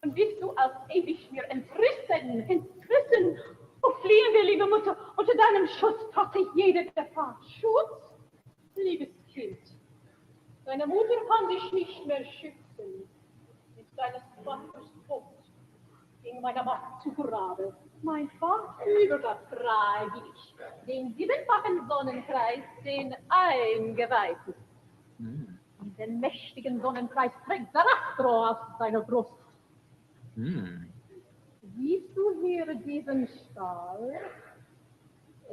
Und bist du als ewig mir entrissen, oh, fliehen wir, liebe Mutter, unter deinem Schutz trotz ich jede Gefahr. Schutz? Liebes Kind, deine Mutter kann dich nicht mehr schützen. Mit deines Vaters Tod ging meiner Macht zu Grabe. Mein Vater übergab freiwillig den siebenfachen Sonnenkreis den Eingeweihten. Diesen mächtigen Sonnenkreis trägt Sarastro aus seiner Brust. Siehst du hier diesen Stahl?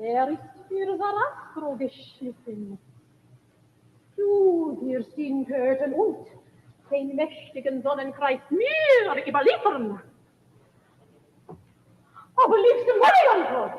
Er ist für Sarastro geschliffen. Du wirst ihn töten und den mächtigen Sonnenkreis mir überliefern. Aber liebste meine Antwort!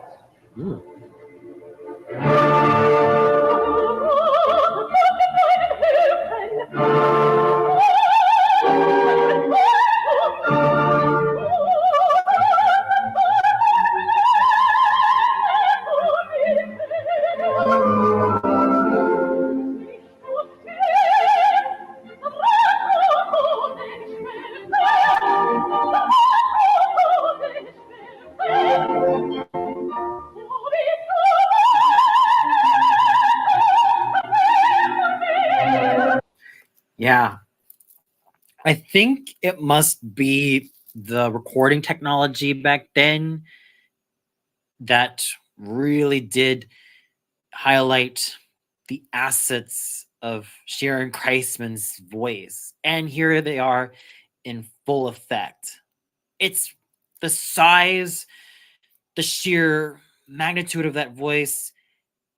Yeah. I think it must be the recording technology back then that really did highlight the assets of Sharon Kreisman's voice. And here they are in full effect. It's the size, the sheer magnitude of that voice,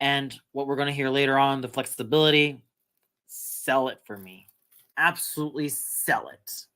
and what we're going to hear later on, the flexibility. Sell it for me. Absolutely sell it.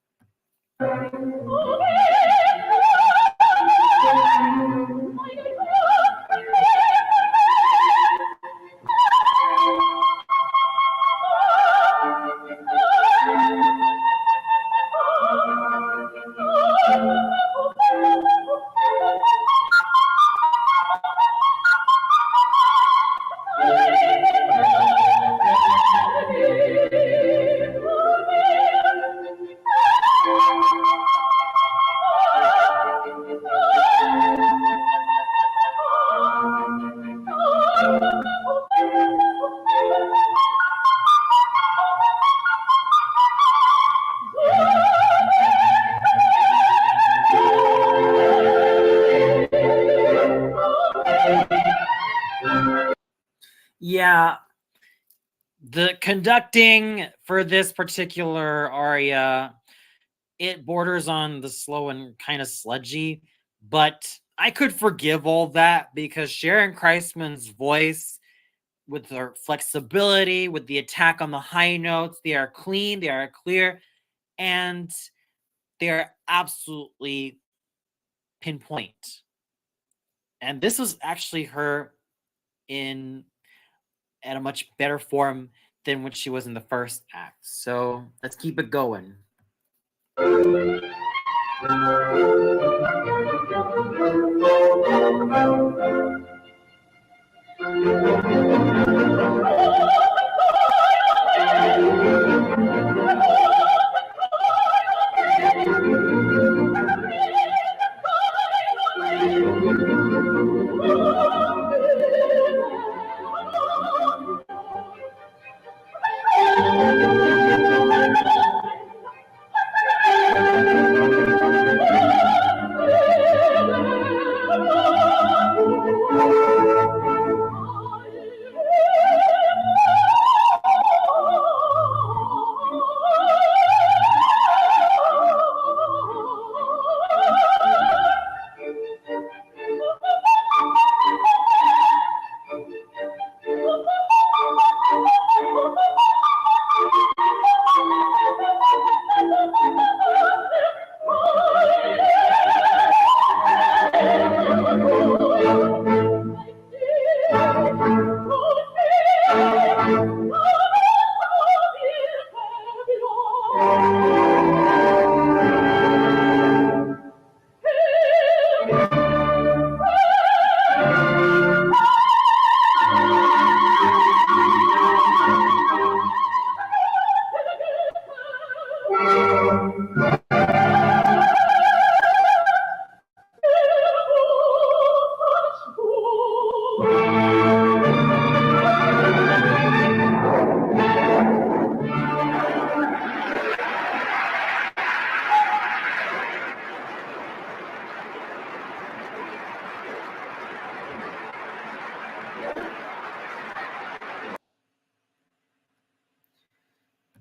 Yeah, the conducting for this particular aria, it borders on the slow and kind of sludgy, but I could forgive all that because Sharon Kreisman's voice, with her flexibility, with the attack on the high notes, they are clean, they are clear, and they are absolutely pinpoint. And this was actually her in at a much better form than when she was in the first act. So let's keep it going.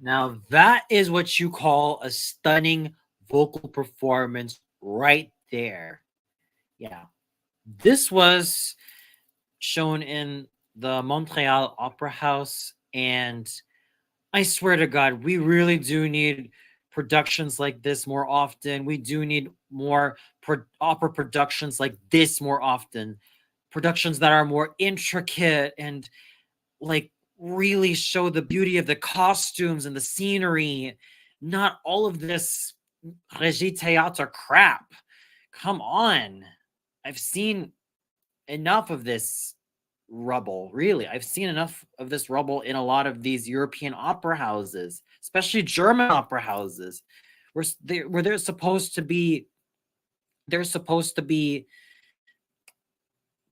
Now, that is what you call a stunning vocal performance right there. Yeah. This was shown in the Montreal Opera House, and I swear to God, we really do need productions like this more often. We do need more opera productions like this more often. Productions that are more intricate and like really show the beauty of the costumes and the scenery, not all of this Régie Théâtre crap. Come on. I've seen enough of this rubble, really. I've seen enough of this rubble in a lot of these European opera houses, especially German opera houses, where they're supposed to be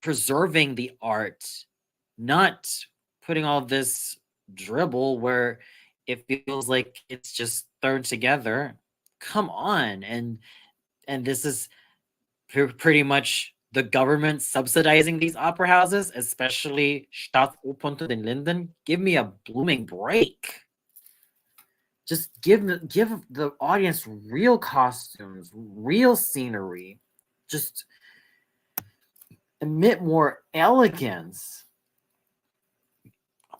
preserving the art, not putting all this dribble where it feels like it's just thrown together. Come on. And this is pretty much the government subsidizing these opera houses, especially Staatsoper unter den Linden. Give me a blooming break. Just give the audience real costumes, real scenery. Just emit more elegance.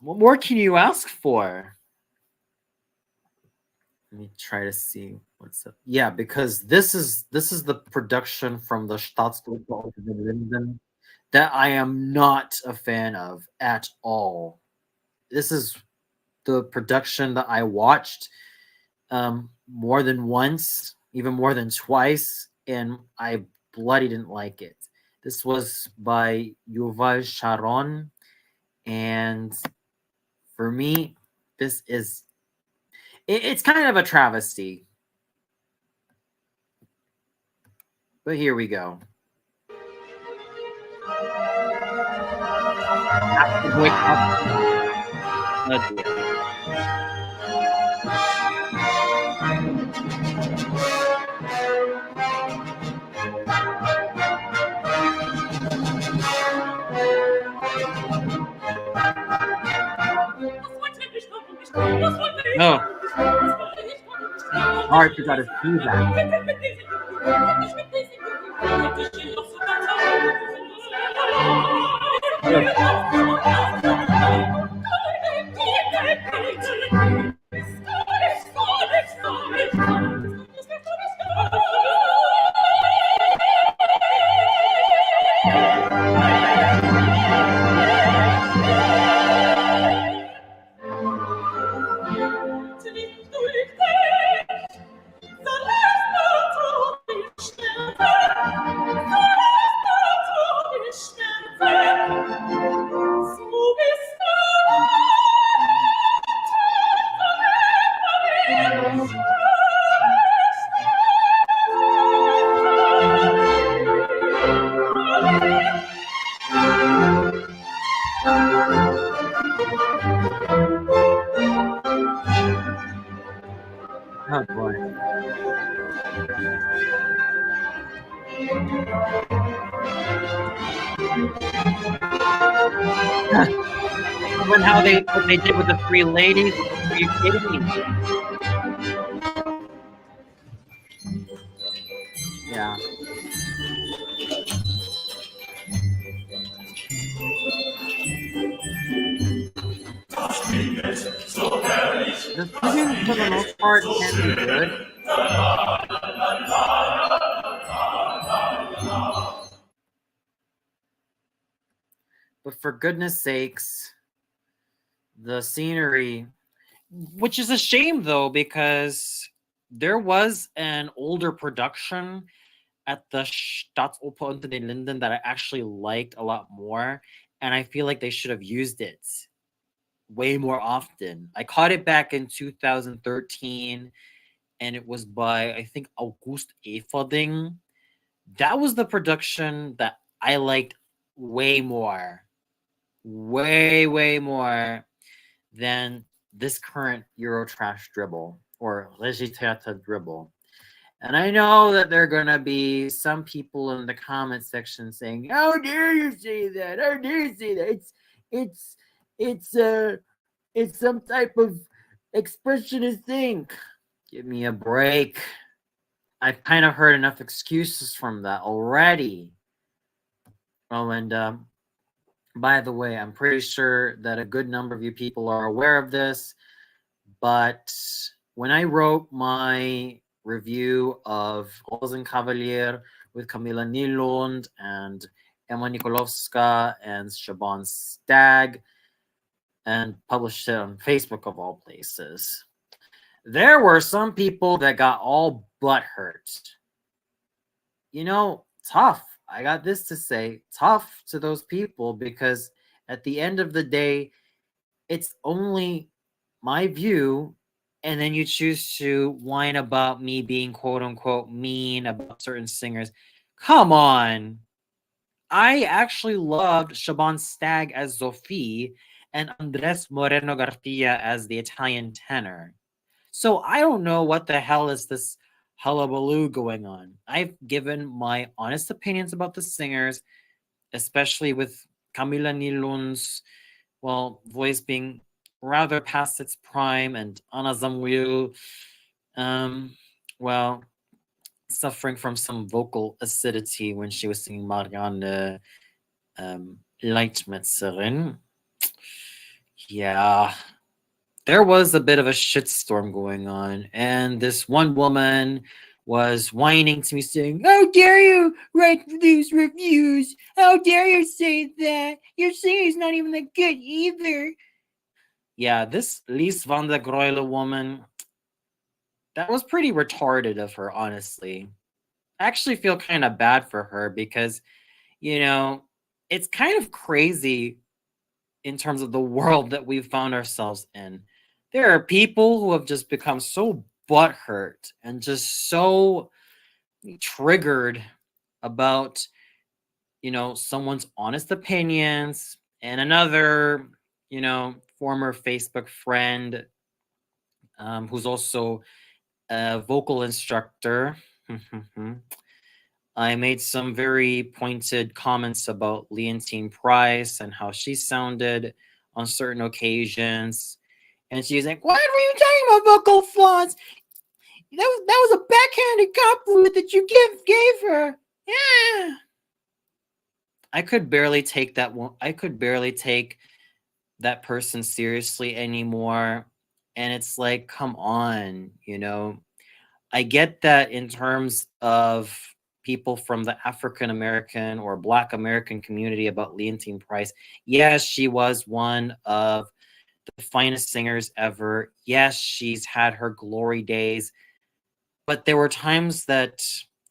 What more can you ask for? Let me try to see what's up. Yeah, because this is the production from the Staatsoper unter den Linden that I am not a fan of at all. This is the production that I watched more than once, even more than twice, and I bloody didn't like it. This was by Yuval Sharon, and for me, this is it's kind of a travesty. But here we go. No. Oh, I forgot to see that. Oh boy. Even how what they did with the three ladies? Are you kidding me? Yeah. The singing, for the most part, can be good. But for goodness sakes, the scenery, which is a shame though, because there was an older production at the Staatsoper unter den Linden that I actually liked a lot more, and I feel like they should have used it way more often. I caught it back in 2013, and it was by, I think, August Eferding. That was the production that I liked way more, way more than this current Eurotrash dribble or Legitata dribble. And I know that there are going to be some people in the comment section saying, "How dare you say that? How dare you say that? It's some type of expressionist thing." Give me a break. I've kind of heard enough excuses from that already. Oh, and by the way, I'm pretty sure that a good number of you people are aware of this, but when I wrote my review of Rosenkavalier with Camilla Nylund and Emma Nikolovska and Shaban Stagg and published it on Facebook of all places, there were some people that got all butthurt. You know, tough. I got this to say, tough to those people, because at the end of the day, it's only my view, and then you choose to whine about me being quote unquote mean about certain singers. Come on. I actually loved Shaban Stagg as Sophie, and Andres Moreno Garcia as the Italian tenor. So I don't know what the hell is this hullabaloo going on. I've given my honest opinions about the singers, especially with Camila Nilun's, well, voice being rather past its prime, and Anna Zamuel, um, well, suffering from some vocal acidity when she was singing Marianne Leitmetzerin. Yeah, there was a bit of a shitstorm going on, and this one woman was whining to me saying, "How dare you write these reviews? How dare you say that? Your singing's not even that good either." Yeah, this Lies van der Groyle woman, that was pretty retarded of her, honestly. I actually feel kind of bad for her because, you know, it's kind of crazy in terms of the world that we've found ourselves in. There are people who have just become so butthurt and just so triggered about, someone's honest opinions. And another, former Facebook friend, who's also a vocal instructor. I made some very pointed comments about Leontine Price and how she sounded on certain occasions. And she's like, "What were you talking about vocal flaws? That was a backhanded compliment that you gave her." Yeah. I could barely take that one. I could barely take that person seriously anymore. And it's like, come on, I get that in terms of people from the African American or Black American community about Leontine Price. Yes, she was one of the finest singers ever. Yes, she's had her glory days, but there were times that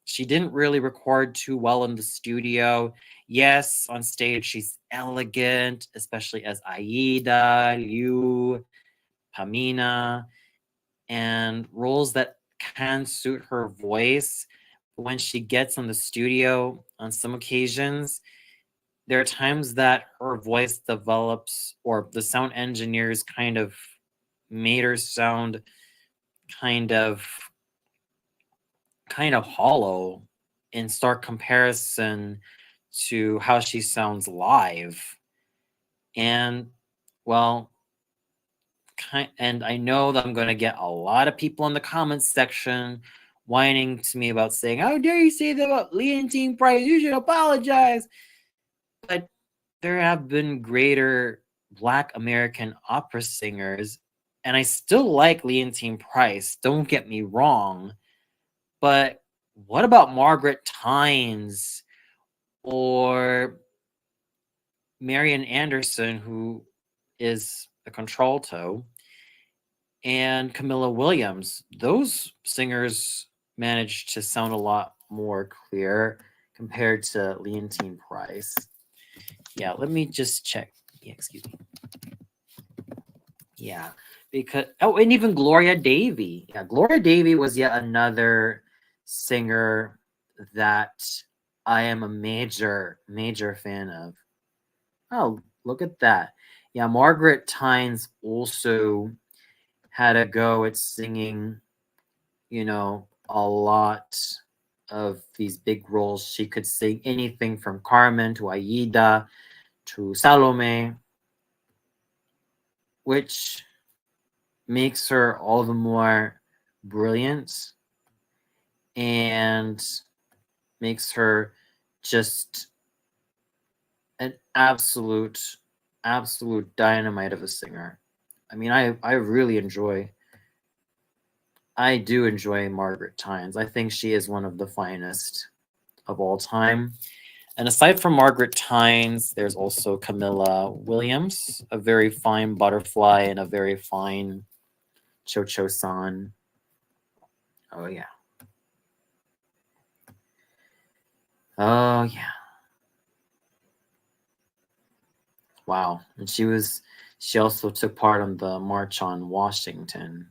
she didn't really record too well in the studio. Yes, on stage she's elegant, especially as Aida, Liu, Pamina, and roles that can suit her voice. But when she gets on the studio on some occasions, there are times that her voice develops, or the sound engineers kind of made her sound kind of hollow in stark comparison to how she sounds live. And well, and I know that I'm going to get a lot of people in the comments section whining to me about saying, "How dare you say that about Leontine Price? You should apologize." But there have been greater Black American opera singers, and I still like Leontine Price, don't get me wrong. But what about Margaret Tynes or Marian Anderson, who is a contralto, and Camilla Williams? Those singers managed to sound a lot more clear compared to Leontine Price. Yeah, let me just check. Yeah, excuse me. Yeah, because and even Gloria Davy. Yeah, Gloria Davy was yet another singer that I am a major fan of. Oh, look at that. Yeah, Margaret Tynes also had a go at singing, a lot of these big roles. She could sing anything from Carmen to Aida to Salome, which makes her all the more brilliant and makes her just an absolute dynamite of a singer. I mean, I really I do enjoy Margaret Tynes. I think she is one of the finest of all time. And aside from Margaret Tynes, there's also Camilla Williams, a very fine butterfly and a very fine Cho-Cho-san. Oh, yeah. Oh, yeah. Wow. And she also took part on the March on Washington.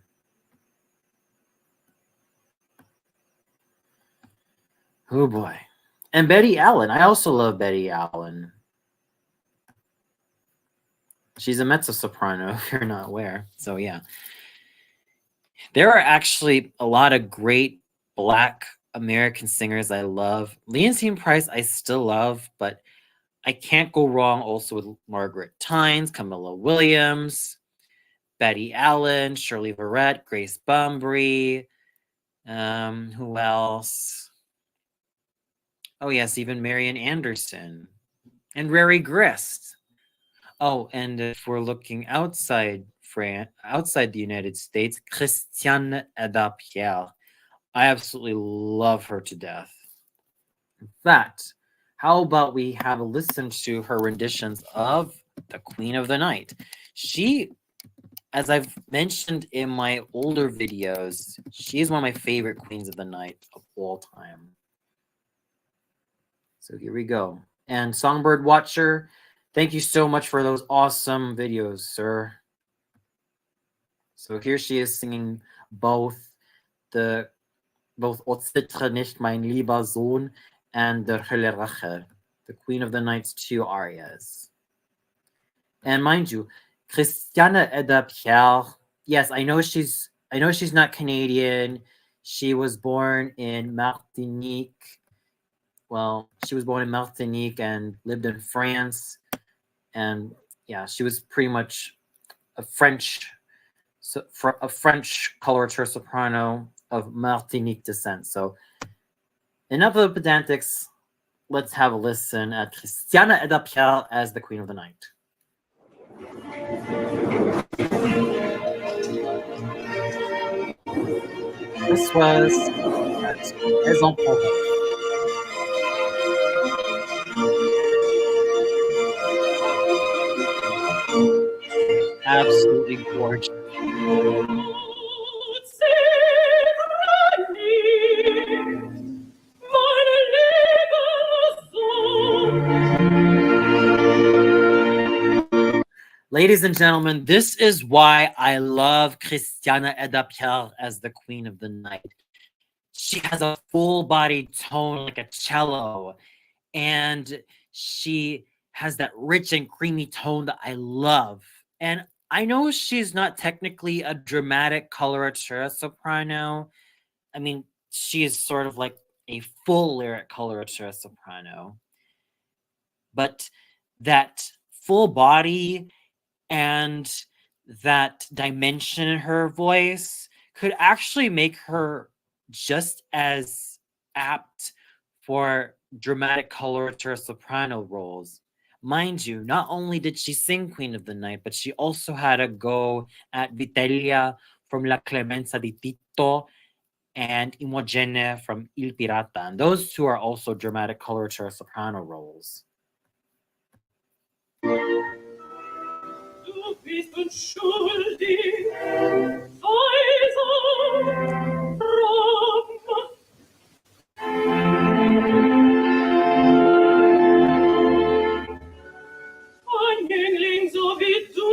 Oh, boy. And Betty Allen. I also love Betty Allen. She's a mezzo soprano, if you're not aware. So yeah. There are actually a lot of great Black American singers I love. Leontine Price I still love, but I can't go wrong also with Margaret Tynes, Camilla Williams, Betty Allen, Shirley Verrett, Grace Bumbry. Who else? Oh yes, even Marian Anderson and Rary Grist. Oh, and if we're looking outside outside the United States, Christiane Adet-Pierre. I absolutely love her to death. In fact, how about we have a listen to her renditions of the Queen of the Night? She, as I've mentioned in my older videos, she is one of my favorite Queens of the Night of all time. So here we go. And Songbird Watcher, thank you so much for those awesome videos, sir. So here she is singing both O Zitre nicht mein lieber Sohn and the Hölle Rache, the Queen of the Night's 2 arias. And mind you, Christiane Adet-Pierre, yes, I know she's not Canadian. She was born in Martinique. Well, she was born in Martinique and lived in France. And yeah, she was pretty much a French coloratura soprano of Martinique descent. So enough of the pedantics. Let's have a listen at Christiane Adet-Pierre as the Queen of the Night. This was at Aix-en-Provence. Absolutely gorgeous. Ladies and gentlemen, this is why I love Christiane Adet-Pierre as the Queen of the Night. She has a full-bodied tone like a cello, and she has that rich and creamy tone that I love. And I know she's not technically a dramatic coloratura soprano. I mean, she is sort of like a full lyric coloratura soprano. But that full body and that dimension in her voice could actually make her just as apt for dramatic coloratura soprano roles. Mind you, not only did she sing Queen of the Night, but she also had a go at Vitellia from La Clemenza di Tito and Imogene from Il Pirata. And those two are also dramatic coloratura soprano roles. Du bist unschuldig, weiser, fromm. Ein Jüngling so wie du,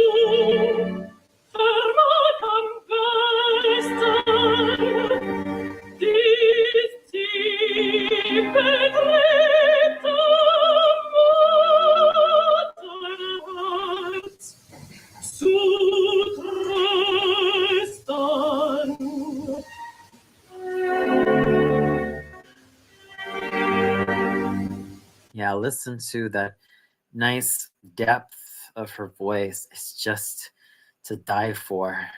vermag am besten, dies tief bedrängte Mutterherz zu trösten. Yeah, listen to that nice depth of her voice. It's just to die for.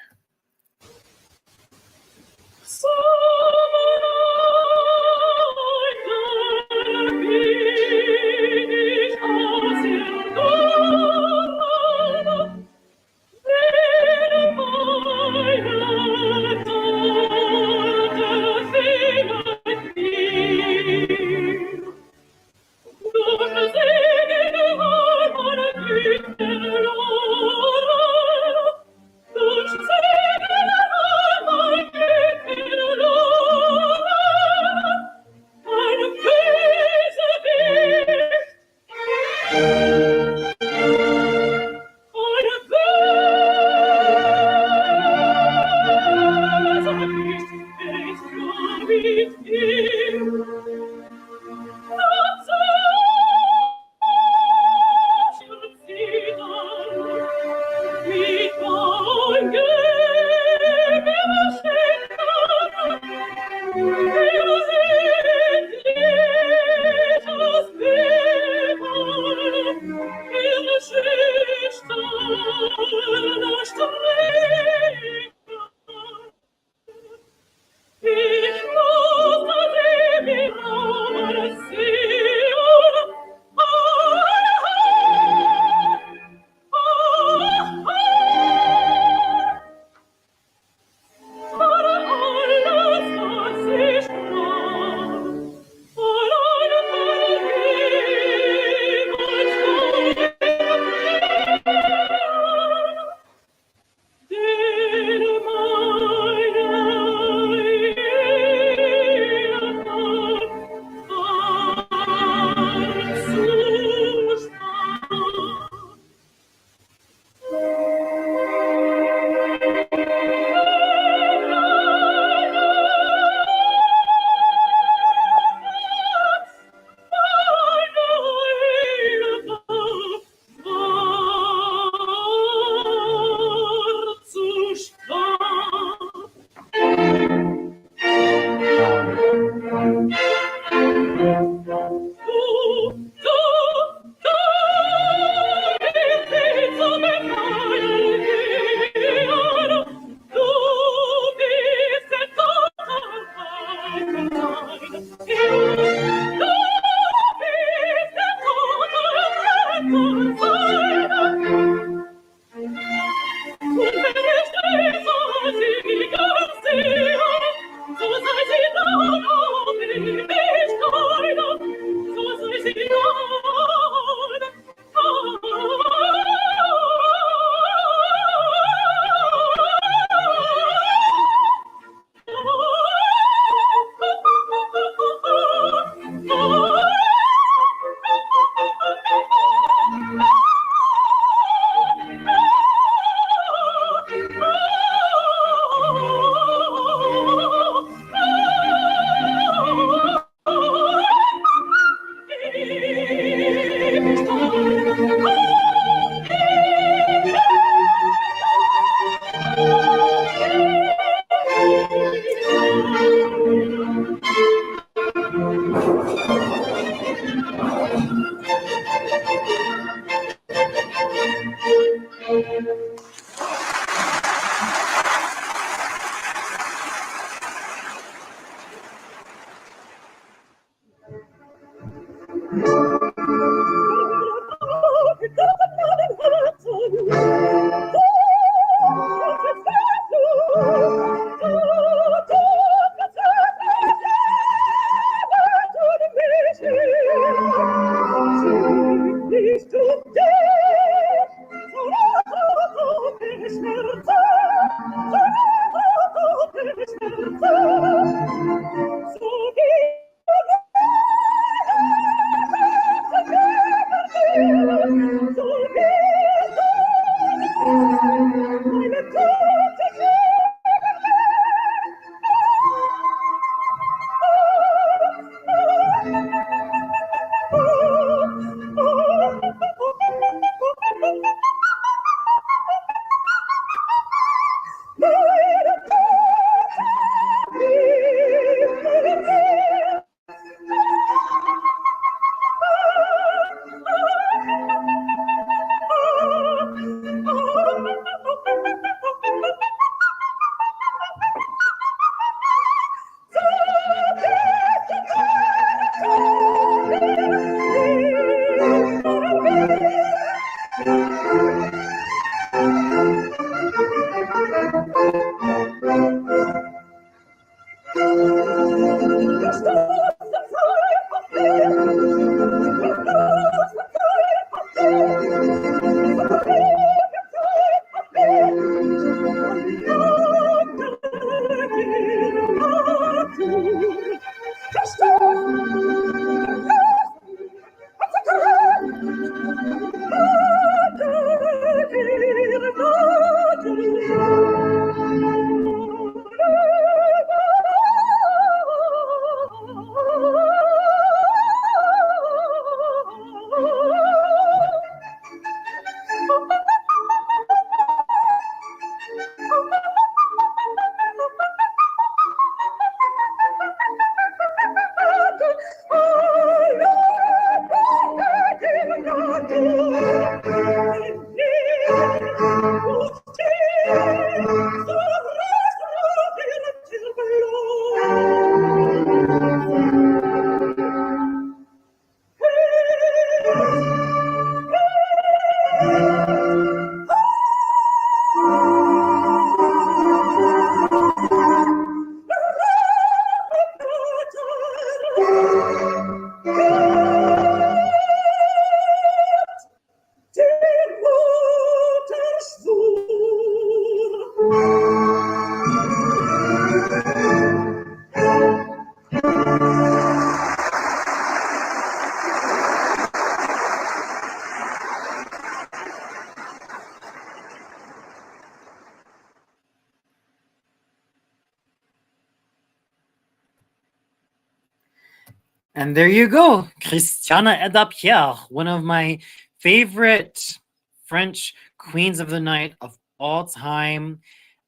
And there you go, Christiana Edda-Pierre, one of my favorite French queens of the night of all time.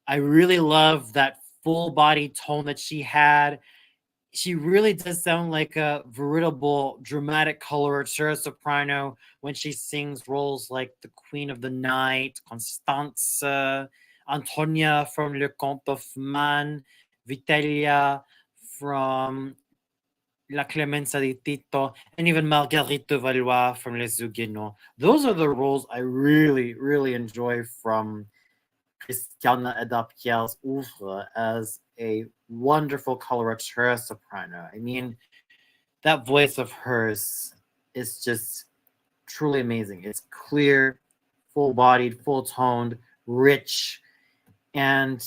I really love that full body tone that she had. She really does sound like a veritable dramatic coloratura soprano when she sings roles like the Queen of the Night, Constance, Antonia from Le Comte of Man, Vitalia from La Clemenza di Tito, and even Marguerite de Valois from Les Huguenots. Those are the roles I really, really enjoy from Christiane Edda-Pierre's oeuvre as a wonderful coloratura soprano. I mean, that voice of hers is just truly amazing. It's clear, full-bodied, full-toned, rich, and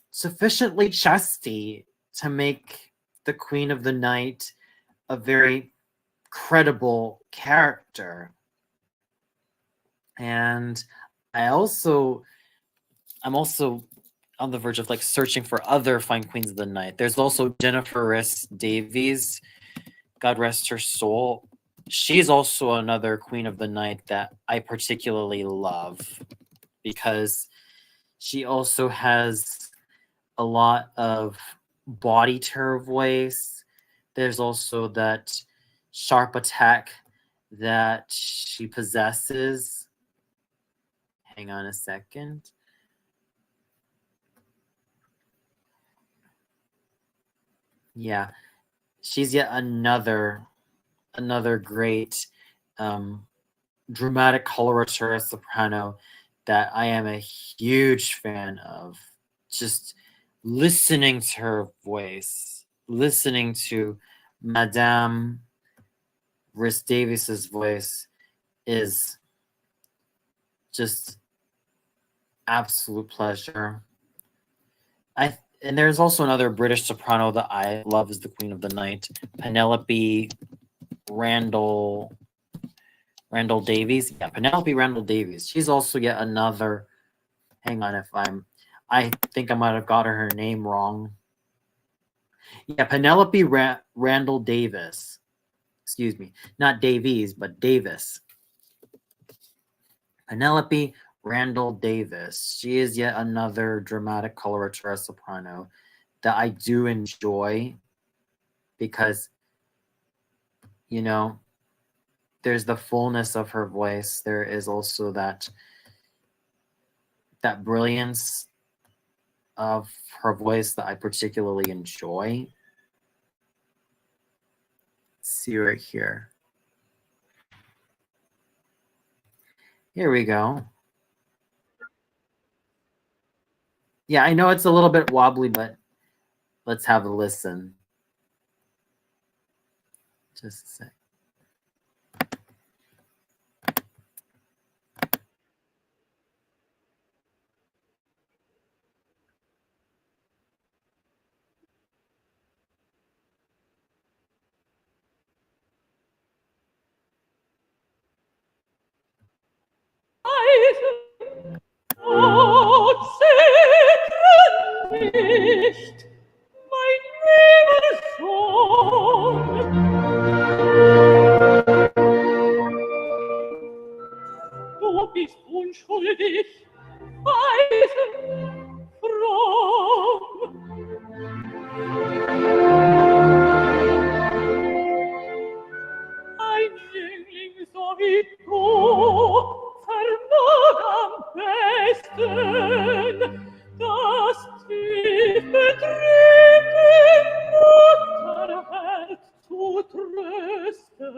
sufficiently chesty to make the Queen of the Night a very credible character. And I'm also on the verge of like searching for other fine queens of the night. There's also Jennifer Rhys Davies, God rest her soul. She's also another queen of the night that I particularly love because she also has a lot of body to her voice. There's also that sharp attack that she possesses. Hang on a second. Yeah, she's yet another great dramatic coloratura soprano that I am a huge fan of. Just listening to her voice, listening to Madame Rhys Davies's voice is just absolute pleasure. And there's also another British soprano that I love as the Queen of the Night, Penelope Randall Davies. Yeah, Penelope Randall Davies. She's also yet another. Hang on, I think I might have got her name wrong. Yeah, Penelope Randall Davis. Excuse me, not Davies, but Davis. Penelope Randall Davis. She is yet another dramatic coloratura soprano that I do enjoy because, you know, there's the fullness of her voice. There is also that brilliance of her voice that I particularly enjoy. Let's see right here. Here we go. Yeah, I know it's a little bit wobbly, but let's have a listen. Just a sec. Nicht, mein lieber Sohn. Du bist unschuldig, weise, fromm. Ein Jüngling so wie du vermag am besten das tief betrübte Mutterherz zu trösten.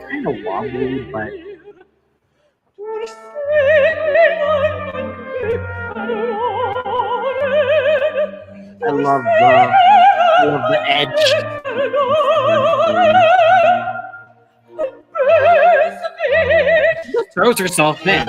Kind of wobbly, but I love the edge. She throws herself in.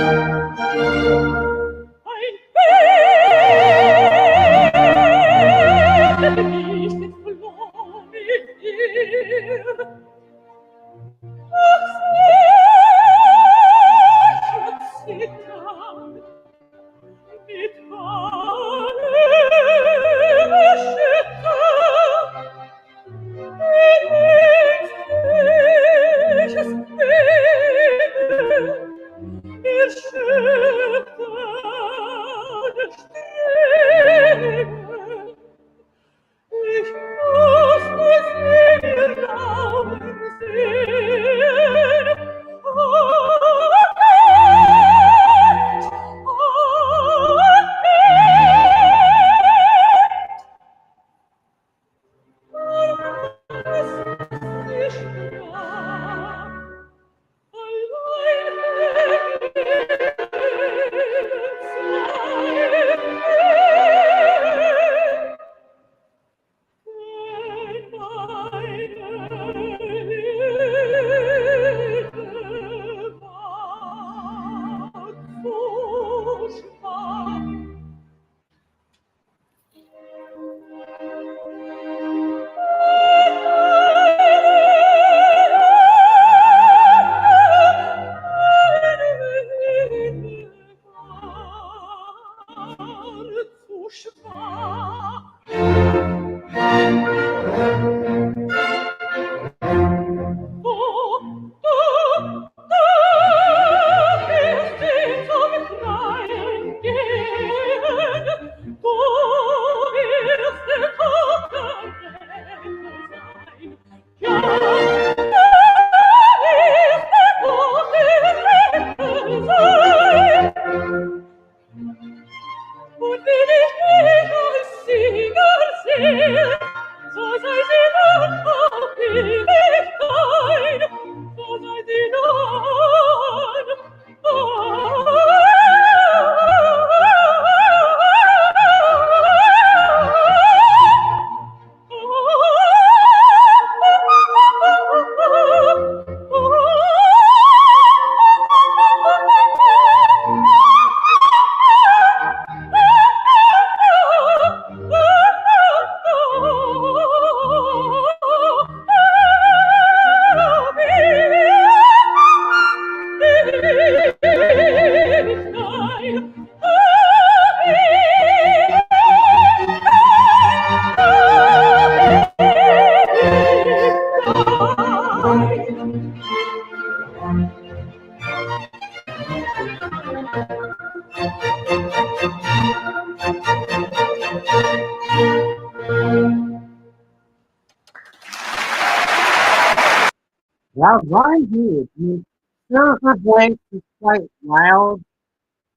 Well, Ron Hughes, I mean, sure, her voice is quite loud,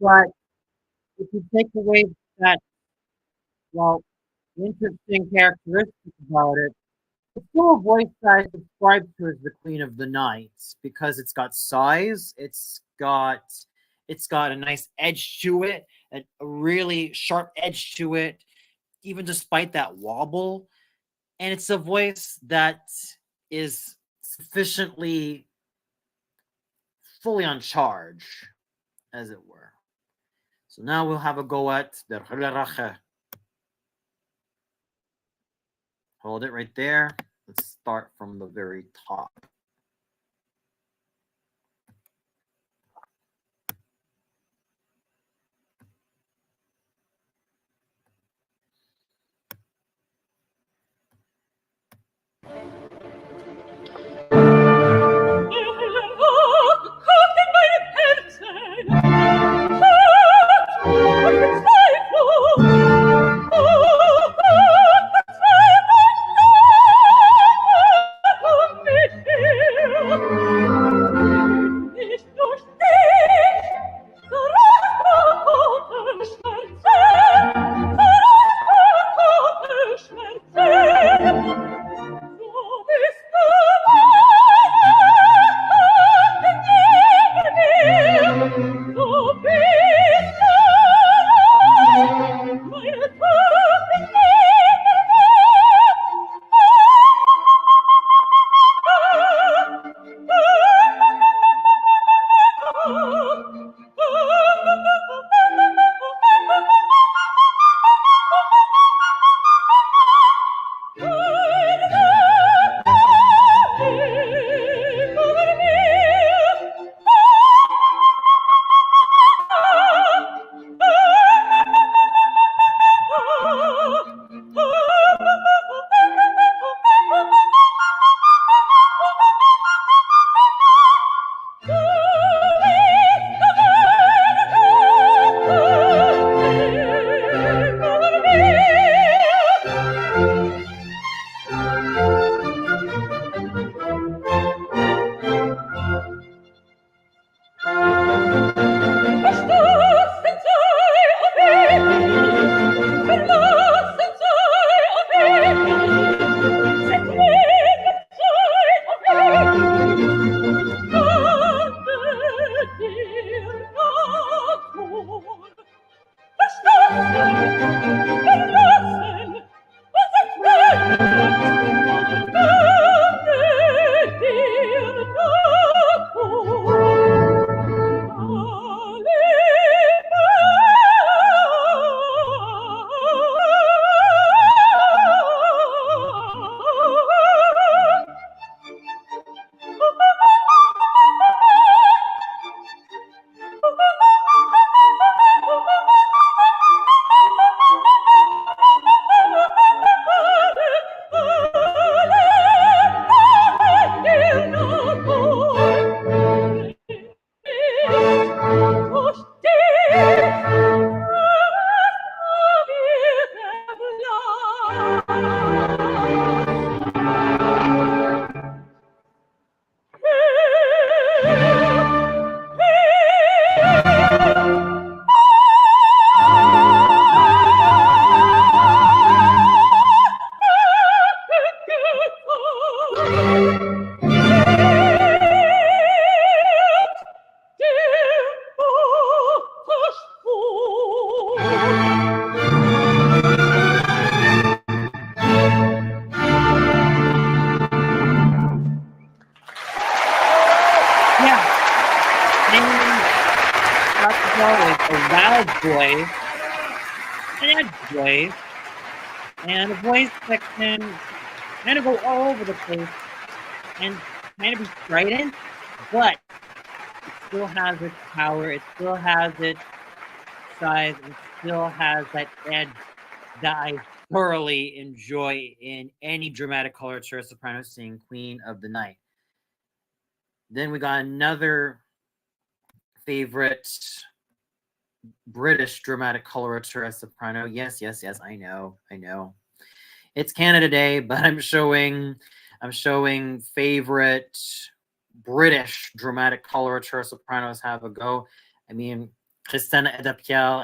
but if you take away that, well, interesting characteristic about it, it's still a voice that I subscribe to as the Queen of the Night because it's got size, it's got a nice edge to it, a really sharp edge to it, even despite that wobble. And it's a voice that is sufficiently fully on charge, as it were. So now we'll have a go at the Rache. Hold it right there. Let's start from the very top. voice. It had voice. And the voice that can kind of go all over the place and kind of be strident, but it still has its power, it still has its size, and still has that edge that I thoroughly enjoy in any dramatic coloratura soprano singing Queen of the Night. Then we got another favorite British dramatic coloratura soprano. Yes, I know. It's Canada Day, but I'm showing favorite British dramatic coloratura sopranos have a go. I mean, Christina Edapiel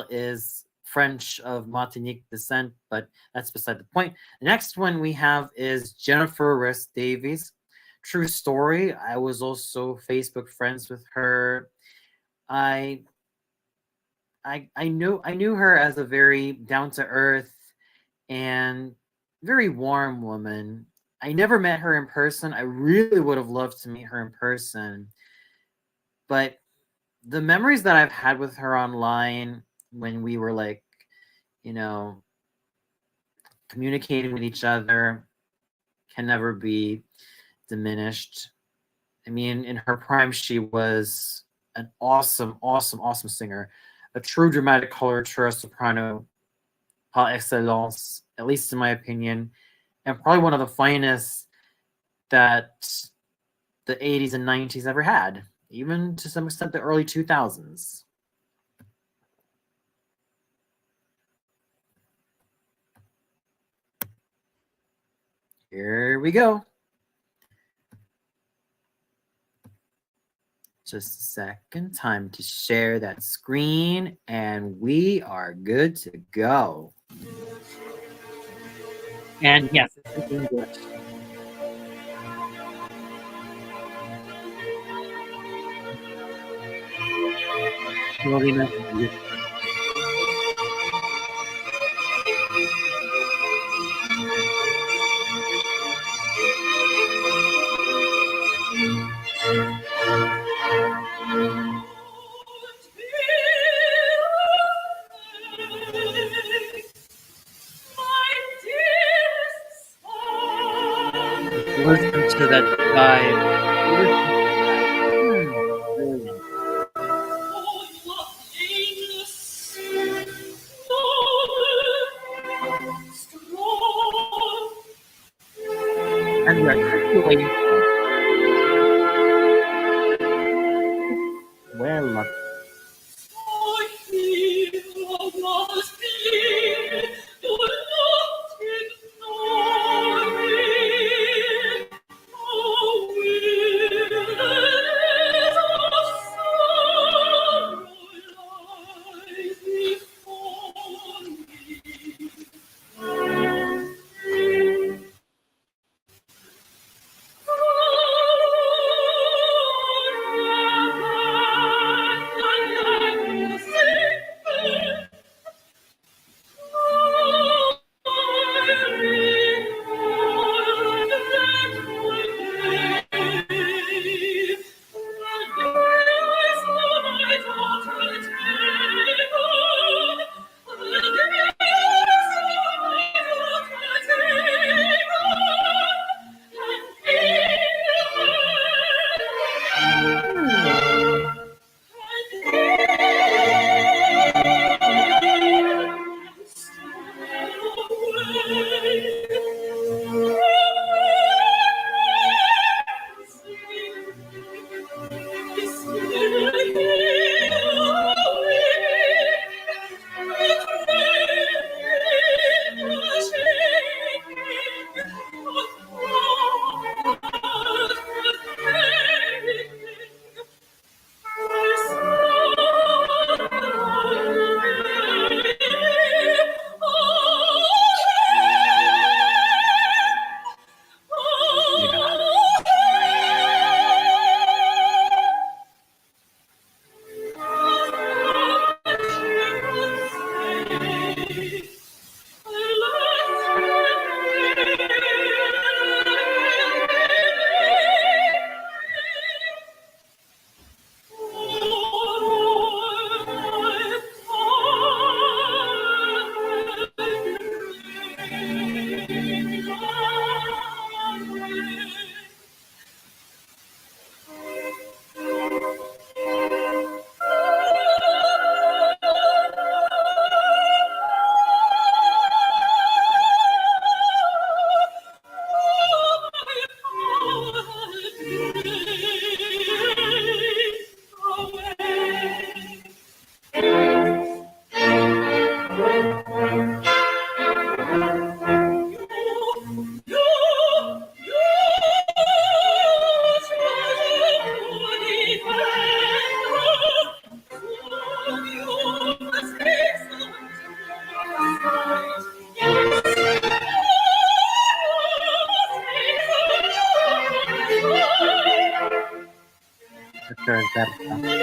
is French of Martinique descent, but that's beside the point. The next one we have is Jennifer Rhys Davies. True story. I was also Facebook friends with her. I knew her as a very down to earth and very warm woman. I never met her in person. I really would have loved to meet her in person. But the memories that I've had with her online when we were like, communicating with each other can never be diminished. I mean, in her prime, she was an awesome singer, a true dramatic coloratura soprano par excellence, at least in my opinion, and probably one of the finest that the 80s and 90s ever had, even to some extent the early 2000s. Here we go. Just a second, time to share that screen, and we are good to go. And yes, it's English. Listen to that vibe. Brilliant. And the articulation. Well, satisfaction.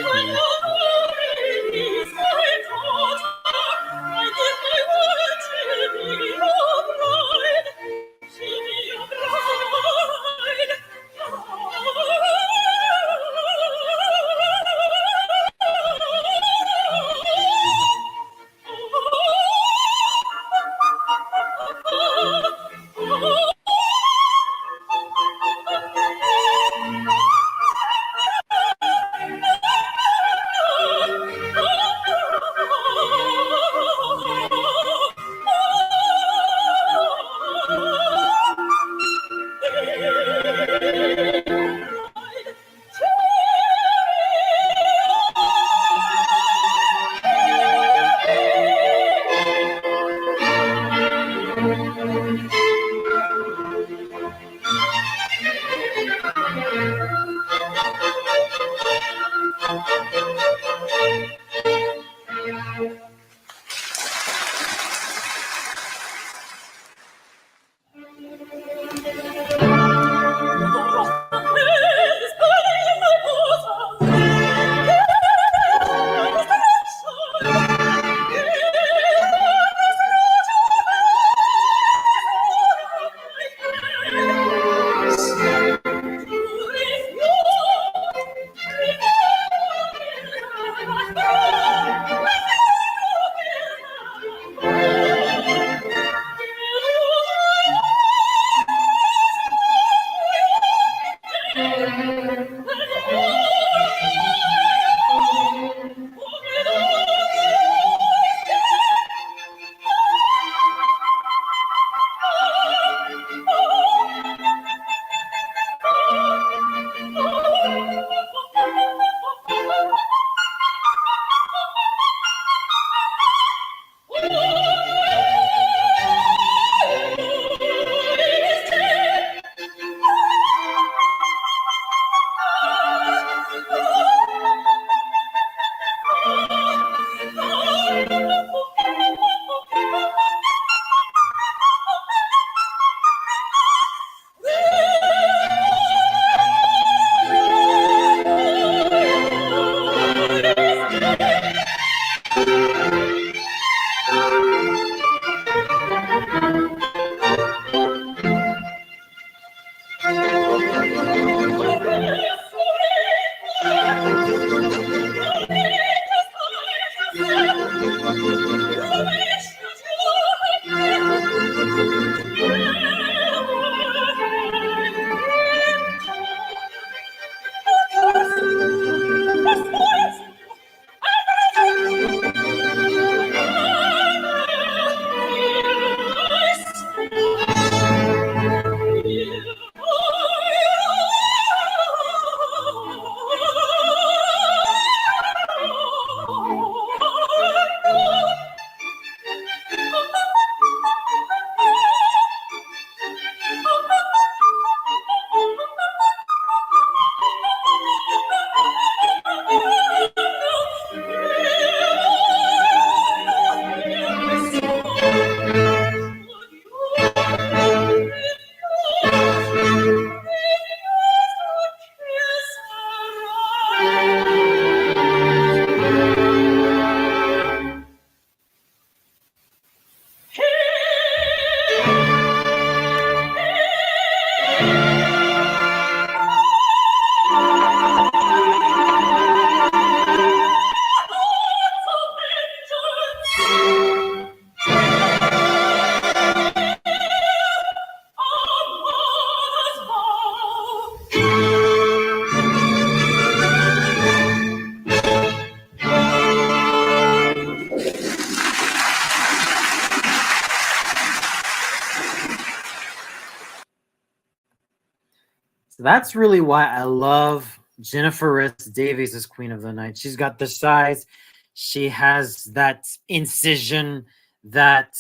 So that's really why I love Jennifer Rhys Davies as Queen of the Night. She's got the size, she has that incision that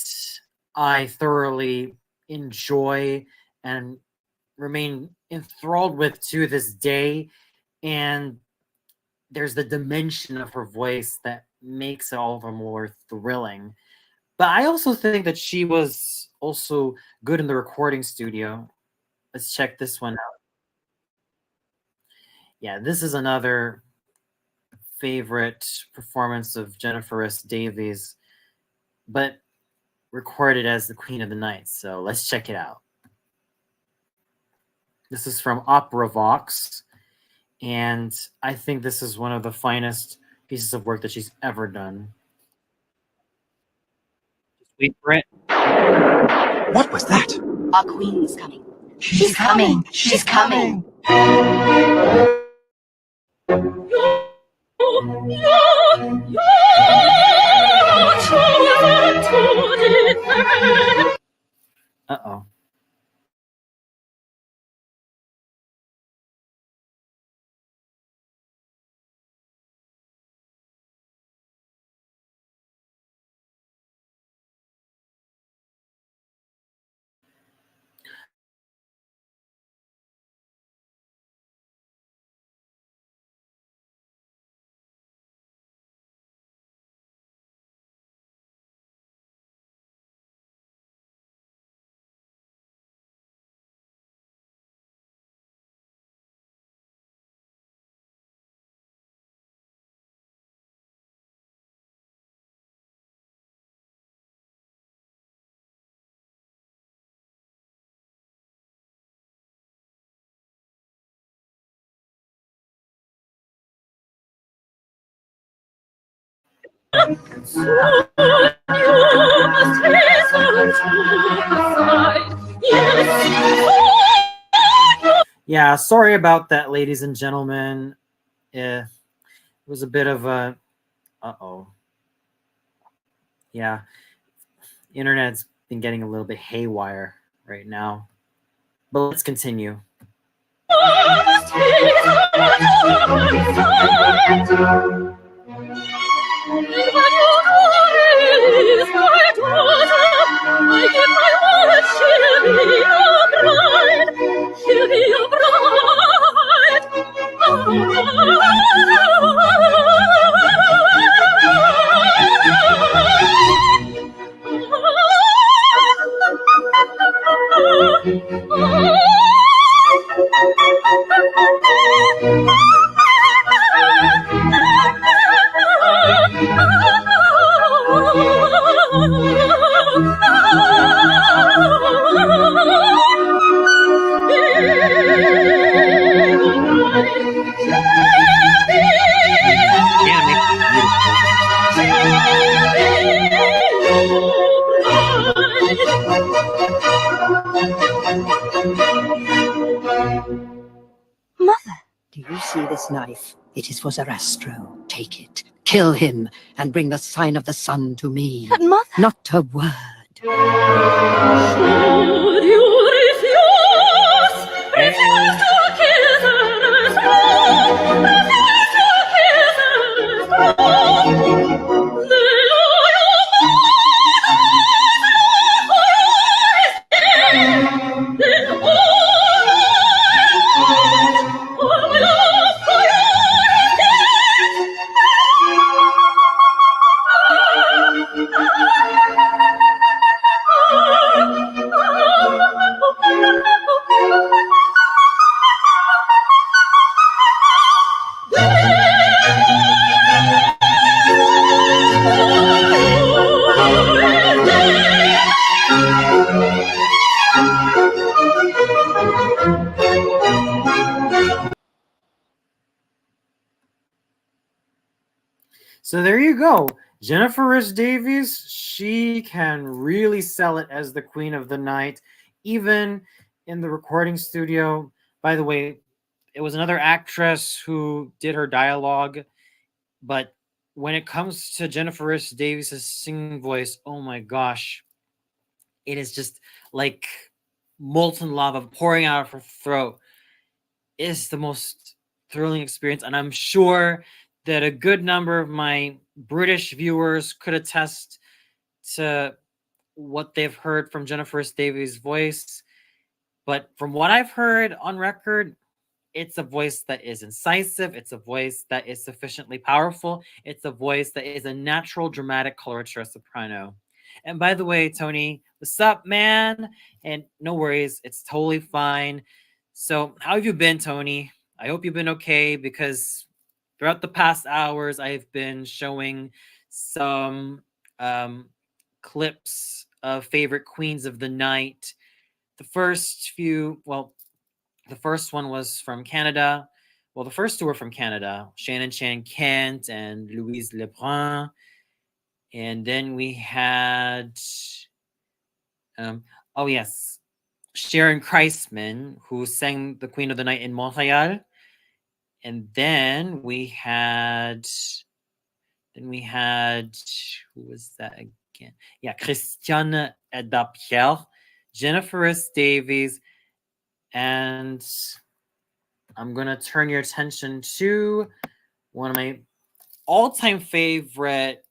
I thoroughly enjoy and remain enthralled with to this day. And there's the dimension of her voice that makes it all the more thrilling. But I also think that she was also good in the recording studio. Let's check this one out. Yeah, this is another favorite performance of Jennifer Rhys Davies, but recorded as the Queen of the Night. So let's check it out. This is from Opera Vox, and I think this is one of the finest pieces of work that she's ever done. Just wait for it. What was that? Our queen is coming. She's coming. She's coming. Uh-oh. Yeah, sorry about that, ladies and gentlemen. It was a bit of a uh-oh. Yeah, internet's been getting a little bit haywire right now. But let's continue. Mother, do you see this knife? It is for Zarastro. Take it, kill him, and bring the sign of the sun to me. But Mother... Not a word. Should you refuse? Refuse to kiss Zarastro! Refuse to kiss Zarastro! So there you go. Jennifer Rhys Davies, she can really sell it as the Queen of the Night, even in the recording studio. By the way, it was another actress who did her dialogue, but when it comes to Jennifer Rhys Davies' singing voice, oh my gosh, it is just like molten lava pouring out of her throat. It's the most thrilling experience, and I'm sure that a good number of my British viewers could attest to what they've heard from Jennifer Rhys Davies' voice. But from what I've heard on record, it's a voice that is incisive. It's a voice that is sufficiently powerful. It's a voice that is a natural dramatic coloratura soprano. And by the way, Tony, what's up, man? And no worries, it's totally fine. So how have you been, Tony? I hope you've been okay, because throughout the past hours, I've been showing some clips of favorite queens of the night. The first one was from Canada. Well, the first two were from Canada, Shannon Chan Kent and Louise Lebrun. And then we had, oh yes, Sharon Kreisman, who sang the Queen of the Night in Montreal. And then we had, who was that again? Yeah, Christiane Edda-Pierre, Jennifer S. Davies, and I'm going to turn your attention to one of my all-time favorite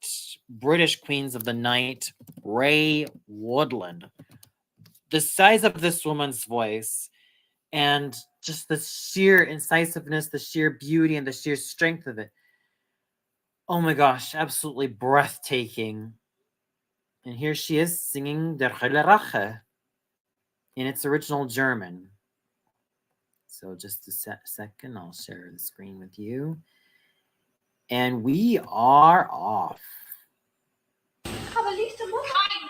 British queens of the night, Ray Woodland. The size of this woman's voice and just the sheer incisiveness, the sheer beauty, and the sheer strength of it. Oh my gosh, absolutely breathtaking. And here she is singing Der Heile Rache in its original German. So just a second, I'll share the screen with you. And we are off. Aber liest du kein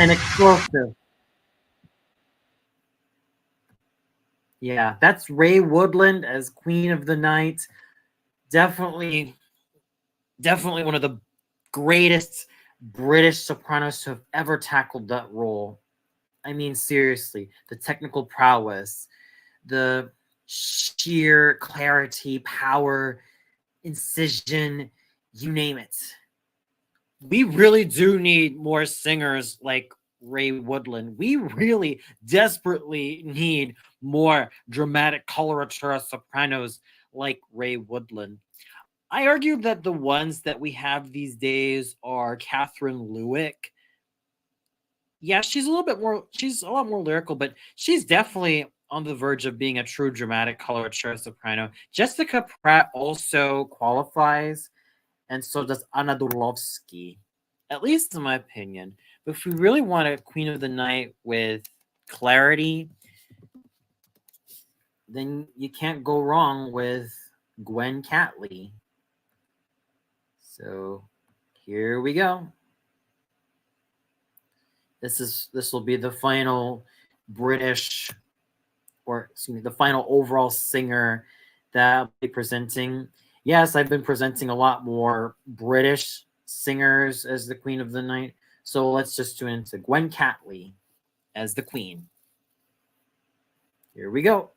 And explosive. Yeah, that's Ray Woodland as Queen of the Night. Definitely one of the greatest British sopranos to have ever tackled that role. I mean, seriously, the technical prowess, the sheer clarity, power, incision, you name it. We really do need more singers like Ray Woodland. We really desperately need more dramatic coloratura sopranos like Ray Woodland. I argue that the ones that we have these days are Catherine Lewick. Yeah, she's a lot more lyrical, but she's definitely on the verge of being a true dramatic coloratura soprano. Jessica Pratt also qualifies, and so does Anna Durlovsky, at least in my opinion. But if we really want a Queen of the Night with clarity, then you can't go wrong with Gwen Catley. So here we go. This will be the final British, or excuse me, the final overall singer that I'll be presenting. Yes, I've been presenting a lot more British singers as the Queen of the Night. So let's just tune into Gwen Catley as the Queen. Here we go.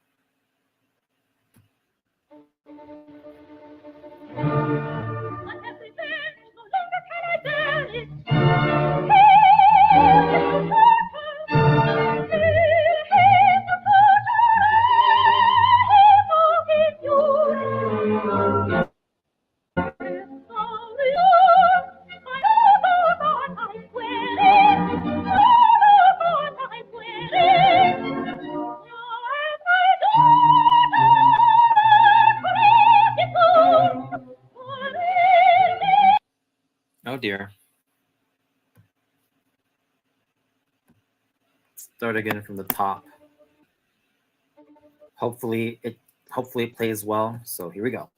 Oh dear. Start again from the top. Hopefully it plays well. So here we go.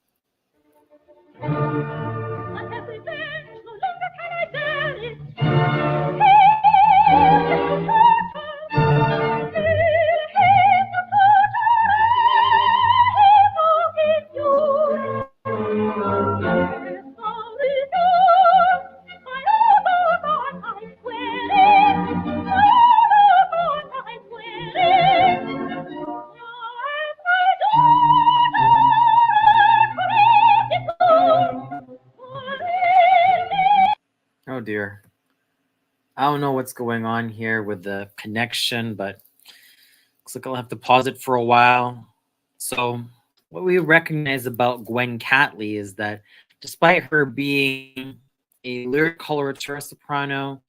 Oh dear. I don't know what's going on here with the connection, but looks like I'll have to pause it for a while. So, what we recognize about Gwen Catley is that despite her being a lyric coloratura soprano,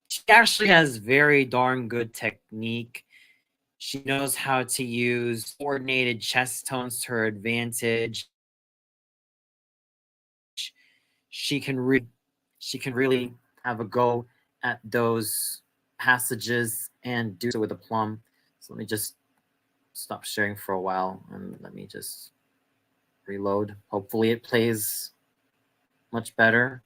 she actually has very darn good technique. She knows how to use coordinated chest tones to her advantage. She can really have a go at those passages and do so with aplomb. So let me just stop sharing for a while and let me just reload. Hopefully it plays much better.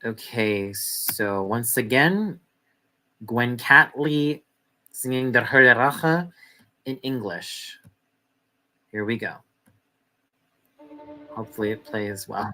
Okay, so once again, Gwen Catley singing Der Hölle Rache in English. Here we go. Hopefully it plays well.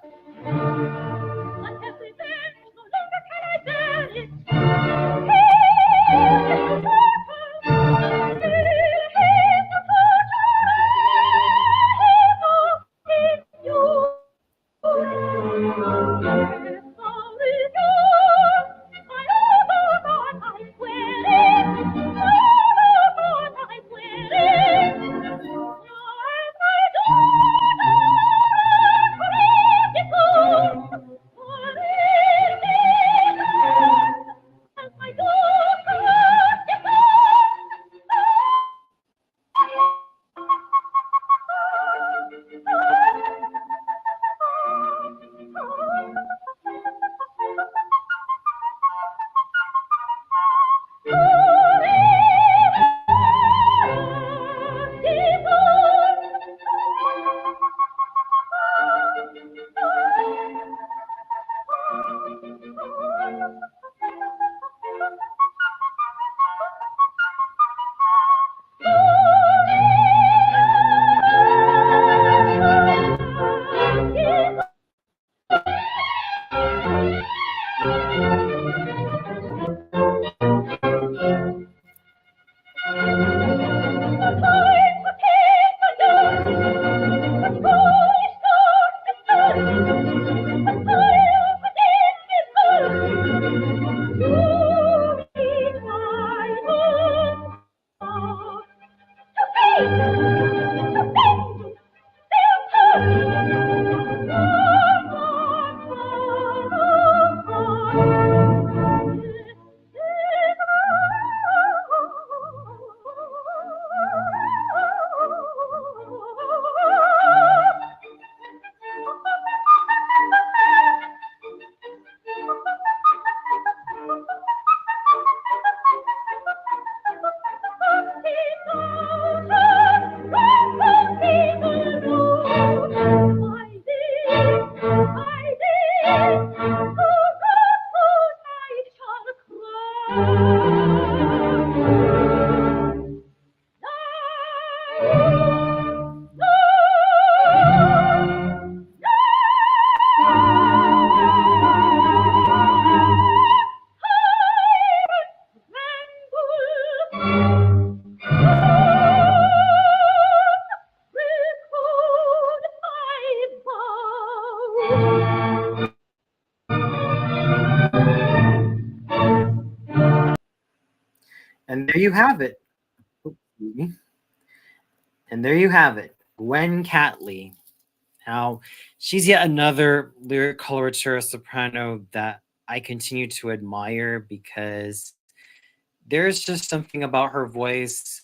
there you have it. And there you have it, Gwen Catley. Now, she's yet another lyric coloratura soprano that I continue to admire because there's just something about her voice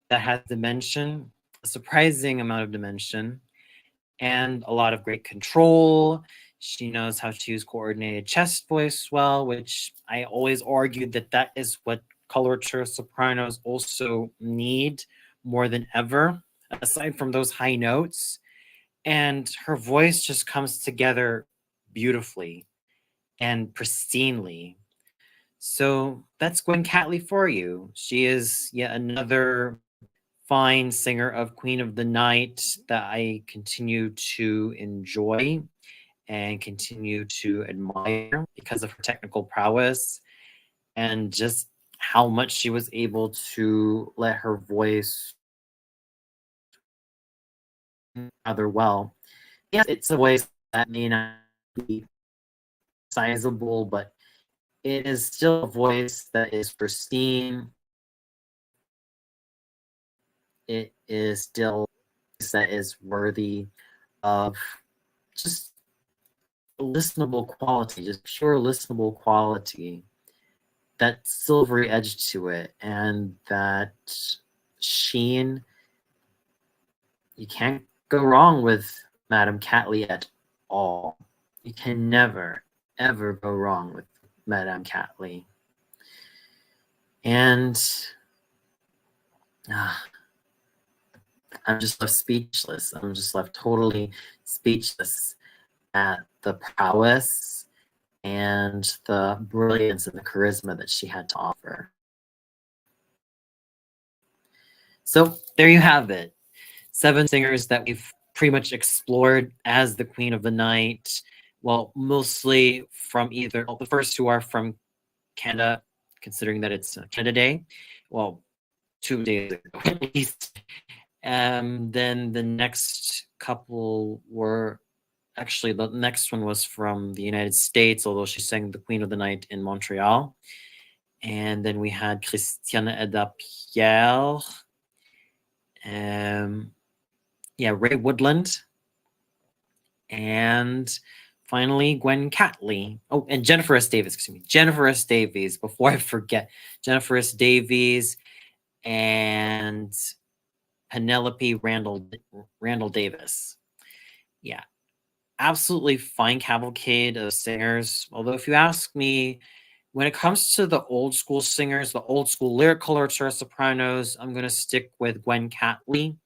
that has dimension, a surprising amount of dimension, and a lot of great control. She knows how to use coordinated chest voice well, which I always argued that that is what coloratura sopranos also need more than ever, aside from those high notes. And her voice just comes together beautifully and pristinely. So that's Gwen Catley for you. She is yet another fine singer of Queen of the Night that I continue to enjoy and continue to admire because of her technical prowess and just how much she was able to let her voice rather well. Yes, it's a voice that may not be sizable, but it is still a voice that is pristine. It is still a voice that is worthy of just listenable quality, just pure listenable quality. That silvery edge to it and that sheen. You can't go wrong with Madame Catley at all. You can never, ever go wrong with Madame Catley. And I'm just left speechless. I'm just left totally speechless at the prowess and the brilliance and the charisma that she had to offer. So there you have it. 7 singers that we've pretty much explored as the Queen of the Night. Well, mostly from either, well, the first 2 are from Canada, considering that it's Canada Day. Well, 2 days ago at least. Then the next couple were actually, the next one was from the United States, although she sang the Queen of the Night in Montreal. And then we had Christiane Eda Pierre. Ray Woodland. And finally, Gwen Catley. Oh, and Jennifer S. Davis, excuse me. Jennifer S. Davies, before I forget. Jennifer S. Davies and Penelope Randall Davis. Yeah. Absolutely fine cavalcade of singers. Although if you ask me, when it comes to the old school singers, the old school lyric coloratura sopranos, I'm going to stick with Gwen Catley.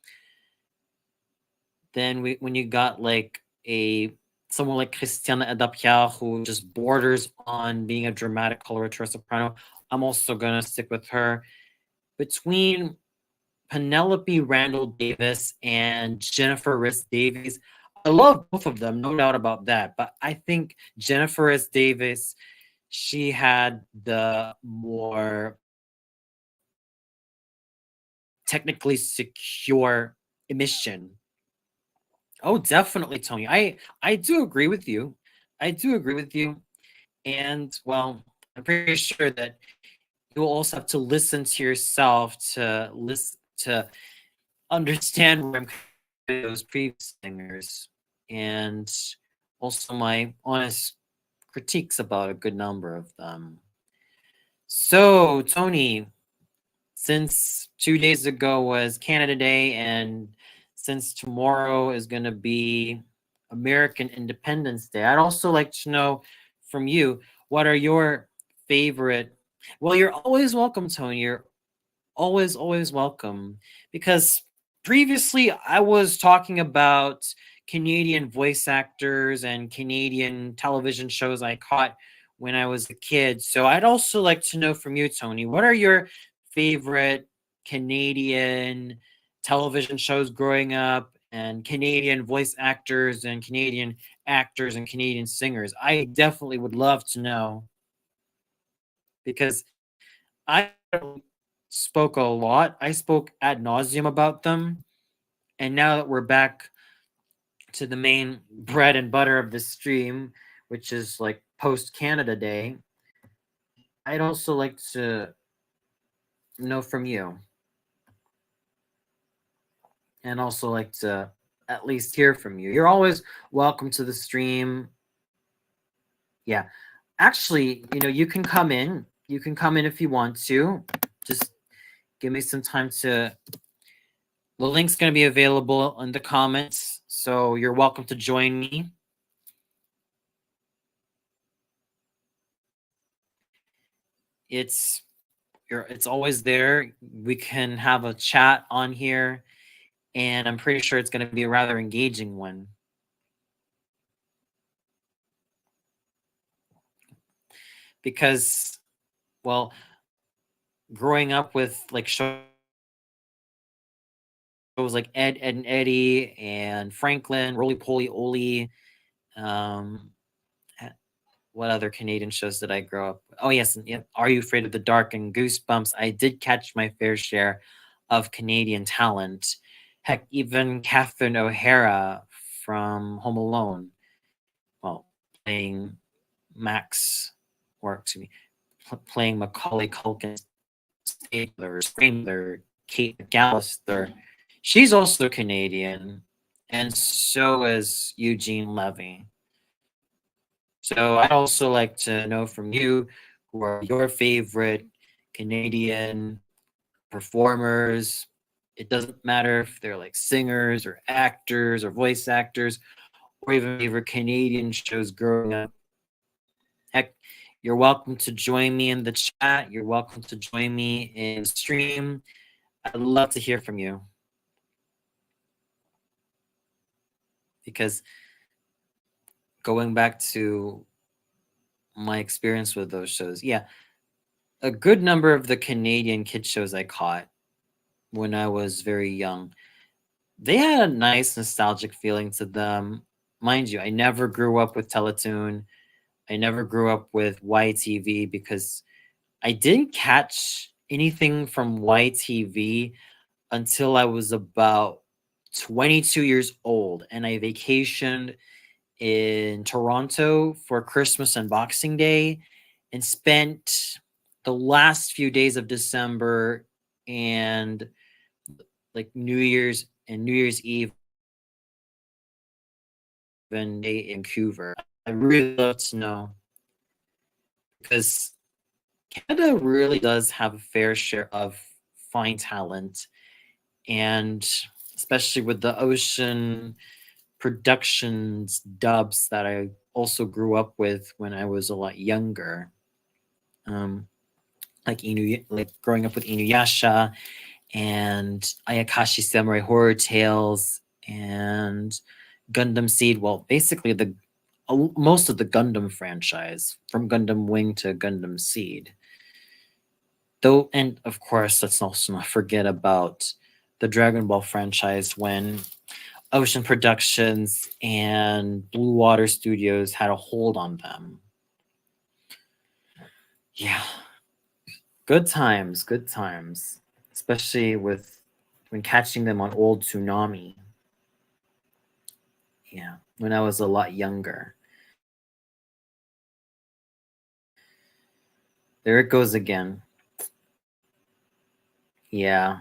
Then when you got like someone like Christiane Eda Pierre, who just borders on being a dramatic coloratura soprano, I'm also going to stick with her. Between Penelope Randall Davis and Jennifer S. Davies, I love both of them, no doubt about that. But I think Jennifer S. Davis, she had the more technically secure emission. Oh, definitely, Tony. I do agree with you. I do agree with you. And well, I'm pretty sure that you will also have to listen to yourself to understand where I'm coming from those previous singers, and also my honest critiques about a good number of them. So, Tony, since 2 days ago was Canada Day, and since tomorrow is going to be American Independence Day, I'd also like to know from you, what are your favorite? Well, you're always welcome, Tony. You're always welcome. Because previously I was talking about Canadian voice actors and Canadian television shows I caught when I was a kid. So I'd also like to know from you, Tony, what are your favorite Canadian television shows growing up, and Canadian voice actors and Canadian actors and Canadian singers? I definitely would love to know, because I spoke a lot. I spoke ad nauseum about them. And now that we're back to the main bread and butter of the stream, which is like post Canada Day, I'd also like to know from you. And also like to at least hear from you. You're always welcome to the stream. Yeah. Actually, you can come in. You can come in if you want to. Just give me some time to. The link's going to be available in the comments, so you're welcome to join me. It's always there. We can have a chat on here, and I'm pretty sure it's going to be a rather engaging one. Because, well, growing up with like shows like Ed, Ed and Eddie and Franklin, Roly Poly Oly, what other Canadian shows did I grow up with? Oh, yes. Yeah. Are You Afraid of the Dark and Goosebumps? I did catch my fair share of Canadian talent. Heck, even Catherine O'Hara from Home Alone, well, playing Max, or excuse me, playing Macaulay Culkin, Stabler, Screamler, Kate McAllister. She's also Canadian, and so is Eugene Levy. So I'd also like to know from you who are your favorite Canadian performers. It doesn't matter if they're like singers or actors or voice actors or even favorite Canadian shows growing up. Heck, you're welcome to join me in the chat. You're welcome to join me in stream. I'd love to hear from you. Because going back to my experience with those shows, yeah, a good number of the Canadian kid shows I caught when I was very young, they had a nice nostalgic feeling to them. Mind you, I never grew up with Teletoon. I never grew up with YTV because I didn't catch anything from YTV until I was about 22 years old and I vacationed in Toronto for Christmas and Boxing Day and spent the last few days of December and like New Year's and New Year's Eve in Vancouver. I really love to know because Canada really does have a fair share of fine talent, and especially with the Ocean Productions dubs that I also grew up with when I was a lot younger. Like growing up with Inuyasha and Ayakashi Samurai Horror Tales and Gundam Seed. Well, basically most of the Gundam franchise, from Gundam Wing to Gundam Seed. Though, and of course, let's also not forget about the Dragon Ball franchise when Ocean Productions and Blue Water Studios had a hold on them. Yeah. Good times, good times. Especially when catching them on old Tsunami. Yeah, when I was a lot younger. There it goes again. Yeah.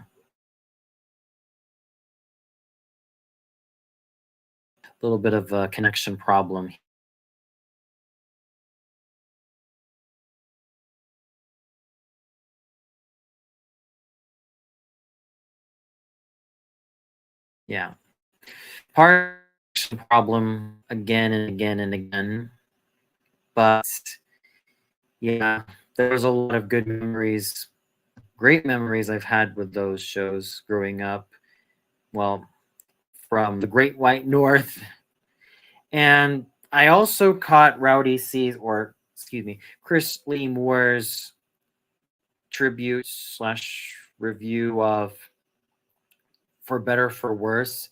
A little bit of a connection problem. Yeah. Part problem again and again and again. But yeah, there's a lot of good memories, great memories I've had with those shows growing up. Well, from the Great White North. And I also caught Rowdy C's, or excuse me, Chris Lee Moore's tribute slash review of For Better for Worse.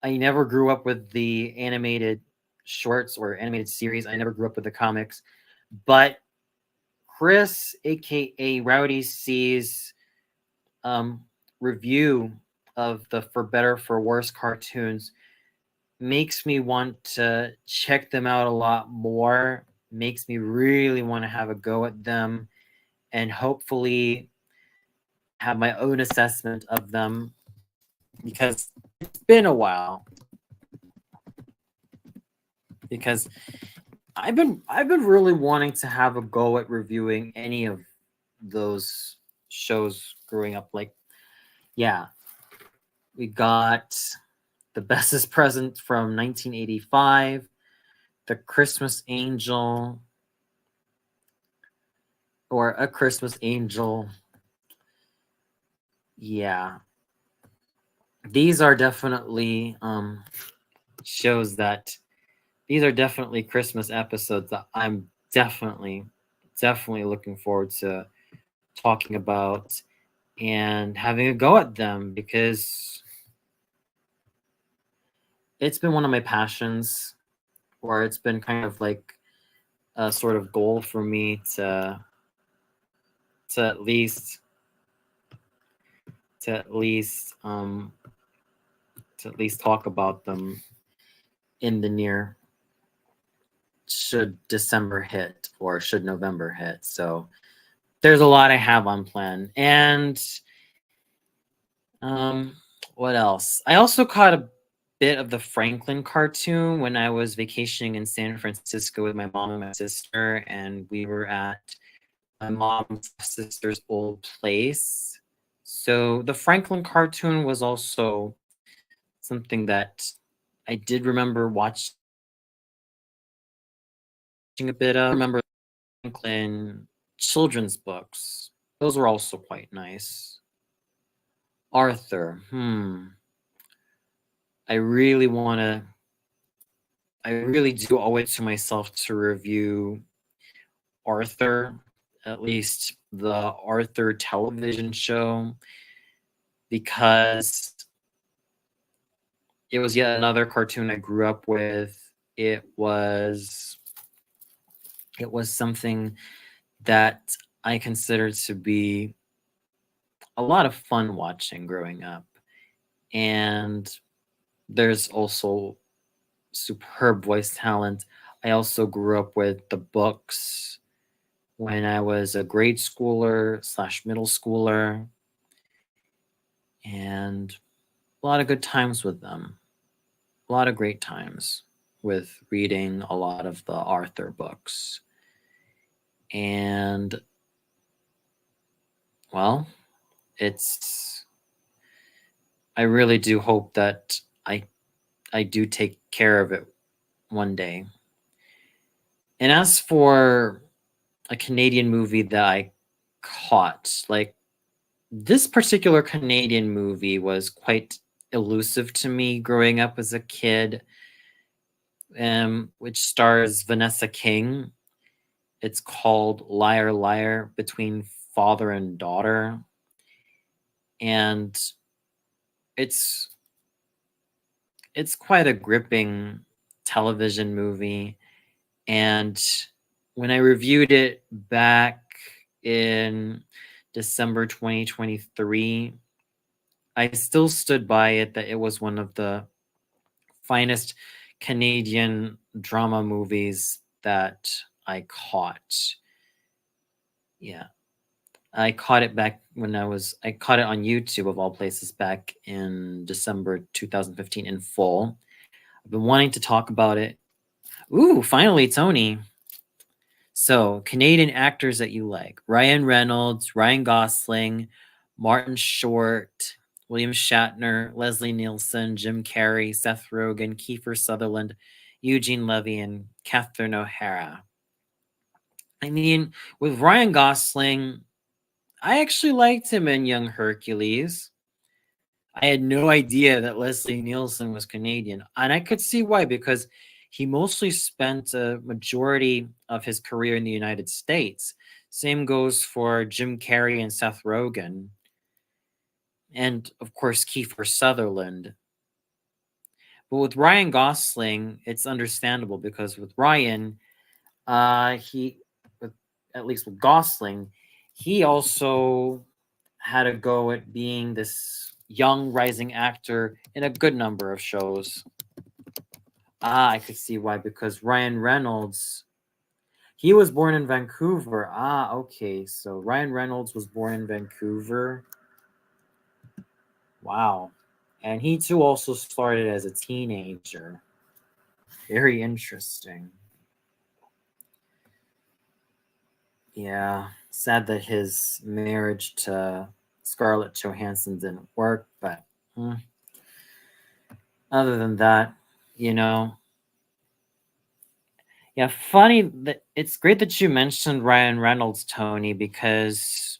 I never grew up with the animated shorts or animated series. I never grew up with the comics. But Chris, aka Rowdy C's review of the For Better for Worse cartoons makes me want to check them out a lot more, makes me really want to have a go at them. and hopefully have my own assessment of them, because it's been a while. Because I've been really wanting to have a go at reviewing any of those shows growing up. Like, yeah, we got The Bestest Present from 1985, The Christmas Angel, or A Christmas Angel. Yeah, these are definitely shows that these are definitely Christmas episodes that I'm definitely looking forward to talking about and having a go at them, because it's been one of my passions, or it's been kind of like a sort of goal for me to at least to at least talk about them in the near, should December hit or should November hit. So there's a lot I have on plan. And what else? I also caught a bit of the Franklin cartoon when I was vacationing in San Francisco with my mom and my sister, and we were at my mom's sister's old place. So the Franklin cartoon was also something that I did remember watching a bit of. I remember Franklin children's books. Those were also quite nice. Arthur. I really do owe it to myself to review Arthur, at least the Arthur television show, because it was yet another cartoon I grew up with. It was something that I considered to be a lot of fun watching growing up. And there's also superb voice talent. I also grew up with the books when I was a grade schooler / middle schooler, and a lot of good times with them. A lot of great times with reading a lot of the Arthur books. And, well, I really do hope that I do take care of it one day. And as for a Canadian movie that I caught, like, this particular Canadian movie was quite elusive to me growing up as a kid, which stars Vanessa King. It's called Liar Liar, Between Father and Daughter. And it's quite a gripping television movie. And when I reviewed it back in December 2023, I still stood by it that it was one of the finest Canadian drama movies that I caught. Yeah. I caught it back when I caught it on YouTube of all places back in December 2015 in full. I've been wanting to talk about it. Ooh, finally, Tony. So, Canadian actors that you like: Ryan Reynolds, Ryan Gosling, Martin Short, William Shatner, Leslie Nielsen, Jim Carrey, Seth Rogen, Kiefer Sutherland, Eugene Levy, and Catherine O'Hara. I mean, with Ryan Gosling, I actually liked him in Young Hercules. I had no idea that Leslie Nielsen was Canadian, and I could see why, because he mostly spent a majority of his career in the United States. Same goes for Jim Carrey and Seth Rogen, and of course Kiefer Sutherland. But with Ryan Gosling, it's understandable, because with Ryan, at least with Gosling, he also had a go at being this young rising actor in a good number of shows. I could see why, because Ryan Reynolds, He was born in Vancouver. Ah, okay. So Ryan Reynolds was born in Vancouver. Wow. And he too also started as a teenager. Very interesting. Yeah. Sad that his marriage to Scarlett Johansson didn't work, but other than that, you know. Yeah, funny that it's great that you mentioned Ryan Reynolds, Tony, because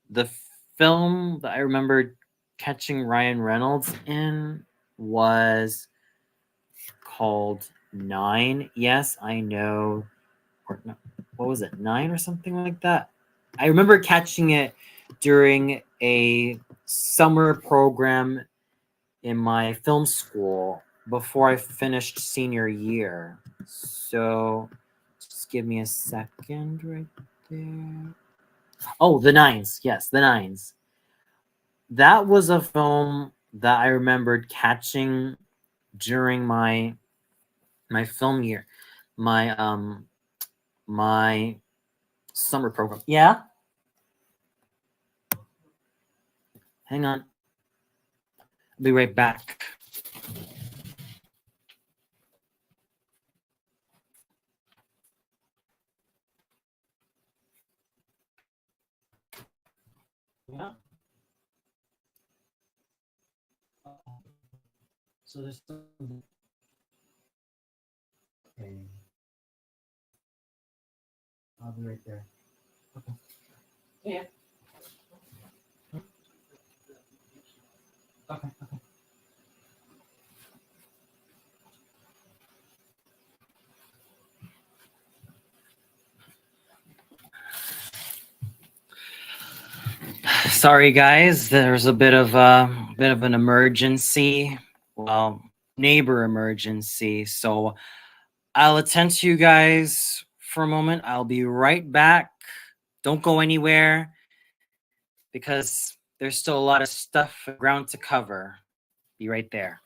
the film that I remember catching Ryan Reynolds in was called Nine. Yes, I know. Or no, what was it? Nine or something like that. I remember catching it during a summer program in my film school before I finished senior year. So just give me a second right there. Oh, The Nines. Yes, The Nines. That was a film that I remembered catching during my film year, my summer program. Yeah, hang on, I'll be right back. Yeah. So there's some. Okay. I'll be right there. Okay. Yeah. Okay. Sorry, guys. There's a bit of an emergency. Well, neighbor emergency. So I'll attend to you guys for a moment. I'll be right back. Don't go anywhere because there's still a lot of stuff ground to cover. Be right there.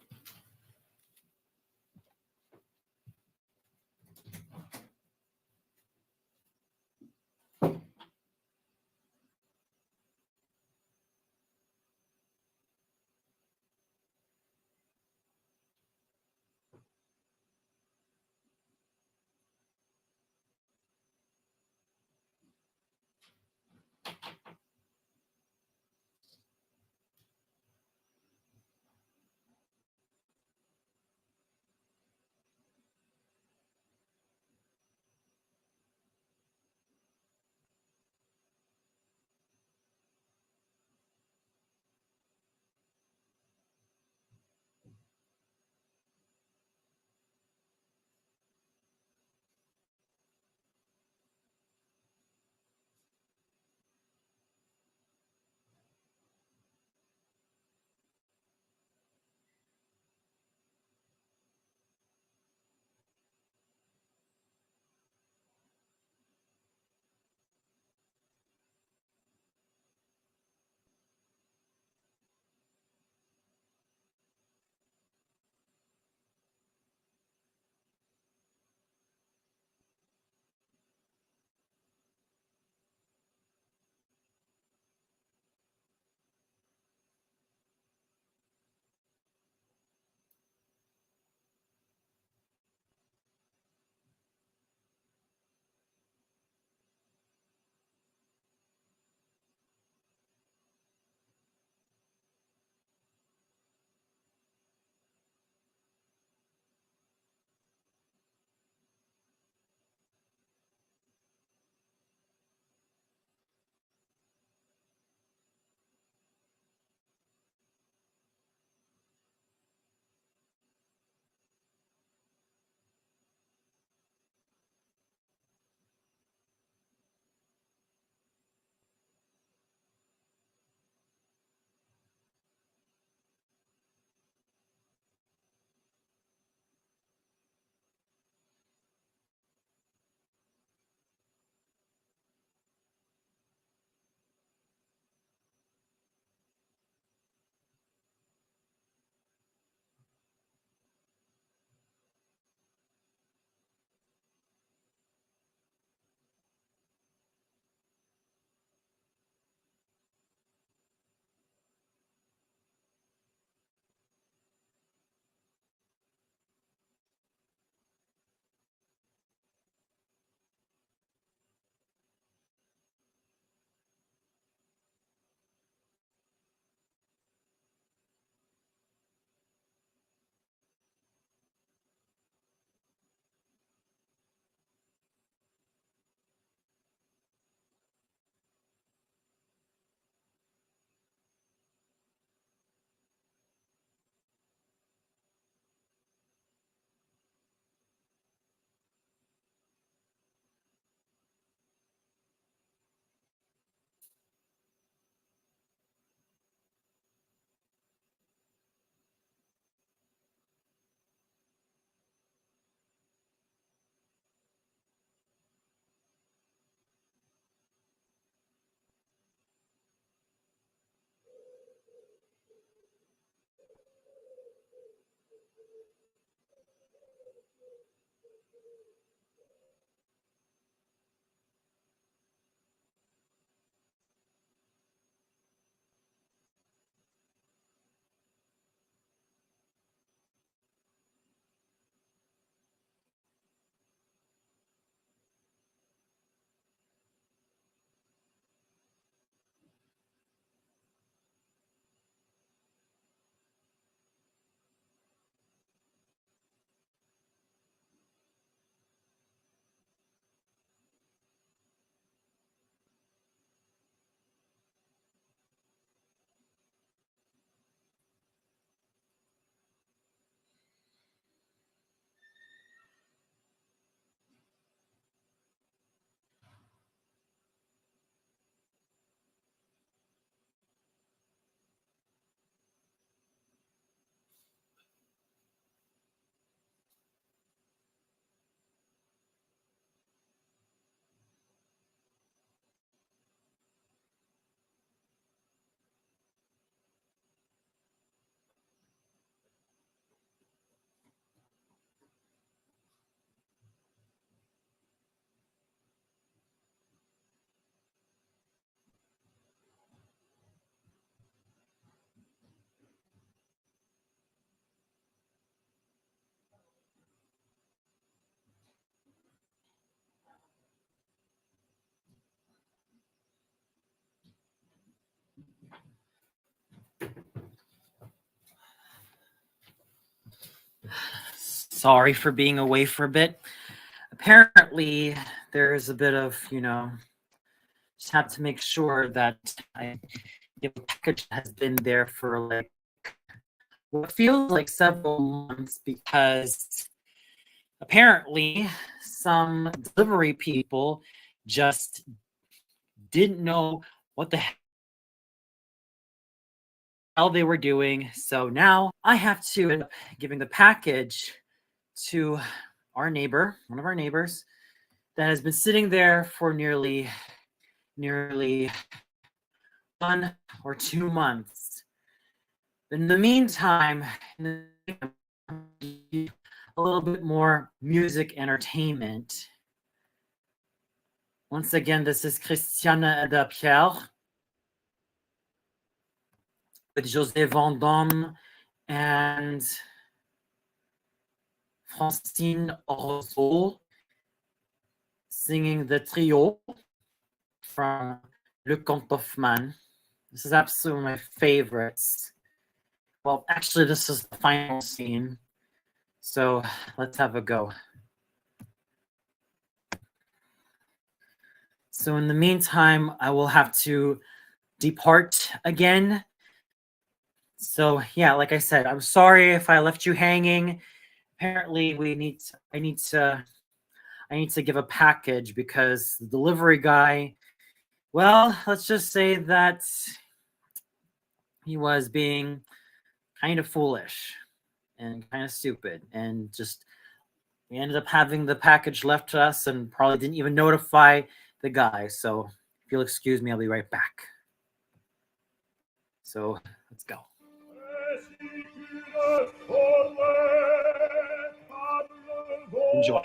sorry for being away for a bit. Apparently, there is a bit of, just have to make sure that the package has been there for like what feels like several months, because apparently some delivery people just didn't know what the hell they were doing. So now I have to end up giving the package to our neighbor, one of our neighbors, that has been sitting there for nearly 1 or 2 months. In the meantime, a little bit more music entertainment. Once again, this is Christiane Adapierre with José Vendôme and Francine Orozco singing the trio from Le Conte of Man. This is absolutely my favorites. Well, actually, this is the final scene. So let's have a go. So in the meantime, I will have to depart again. So yeah, like I said, I'm sorry if I left you hanging. Apparently, I need to give a package because the delivery guy, well, let's just say that he was being kind of foolish and kind of stupid, and just we ended up having the package left to us and probably didn't even notify the guy. So if you'll excuse me, I'll be right back. So let's go. Enjoy.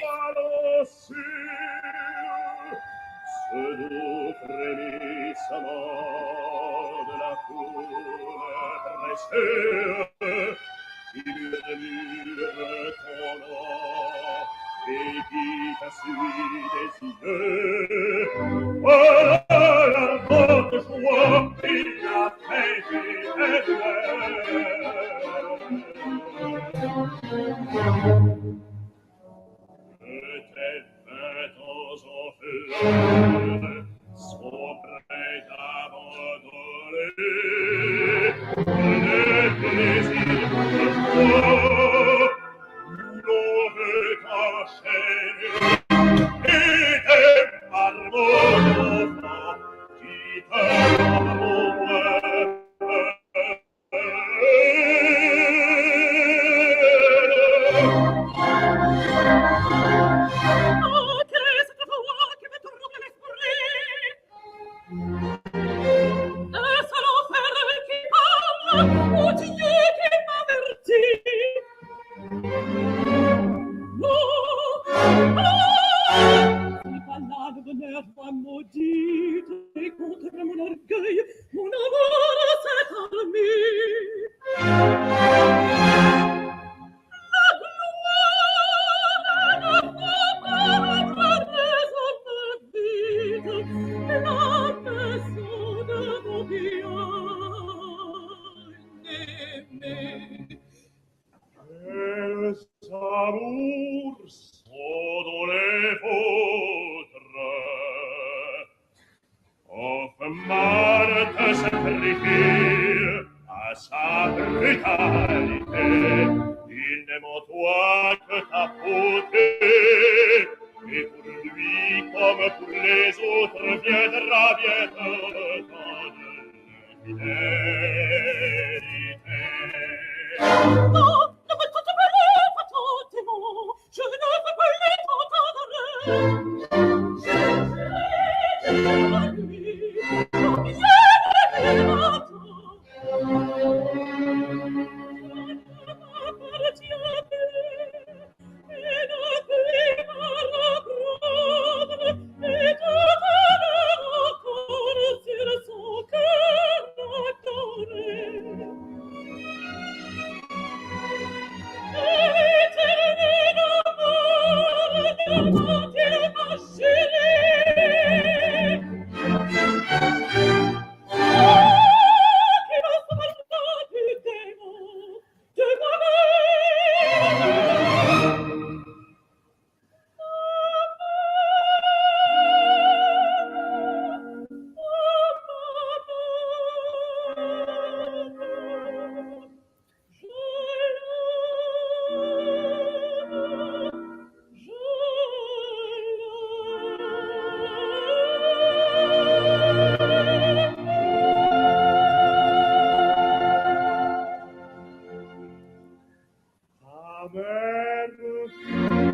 Amen. Oh,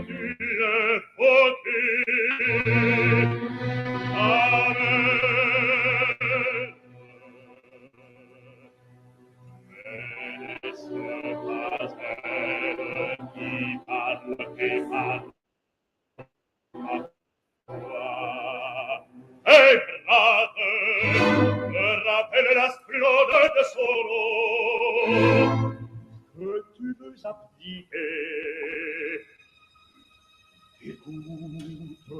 Dieu, faut-il. Amen. Mais ce pas elle qui parle et parle à toi. Et grave, me rappelle la splendeur de son nom. Que tu veux abdiquer. Écoute.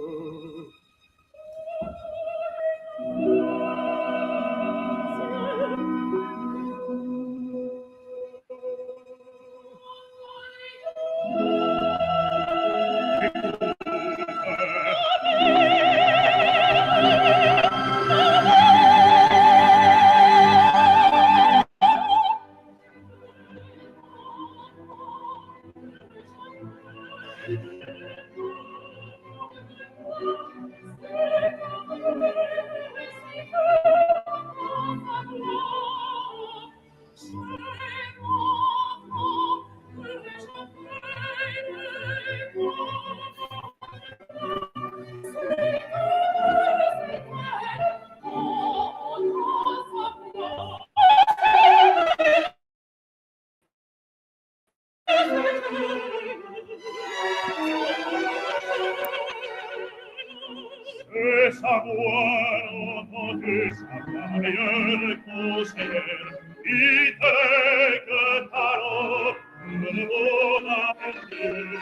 Et savoir entendre sa meilleure conseillère, dit-elle que talent ne vaut la peine.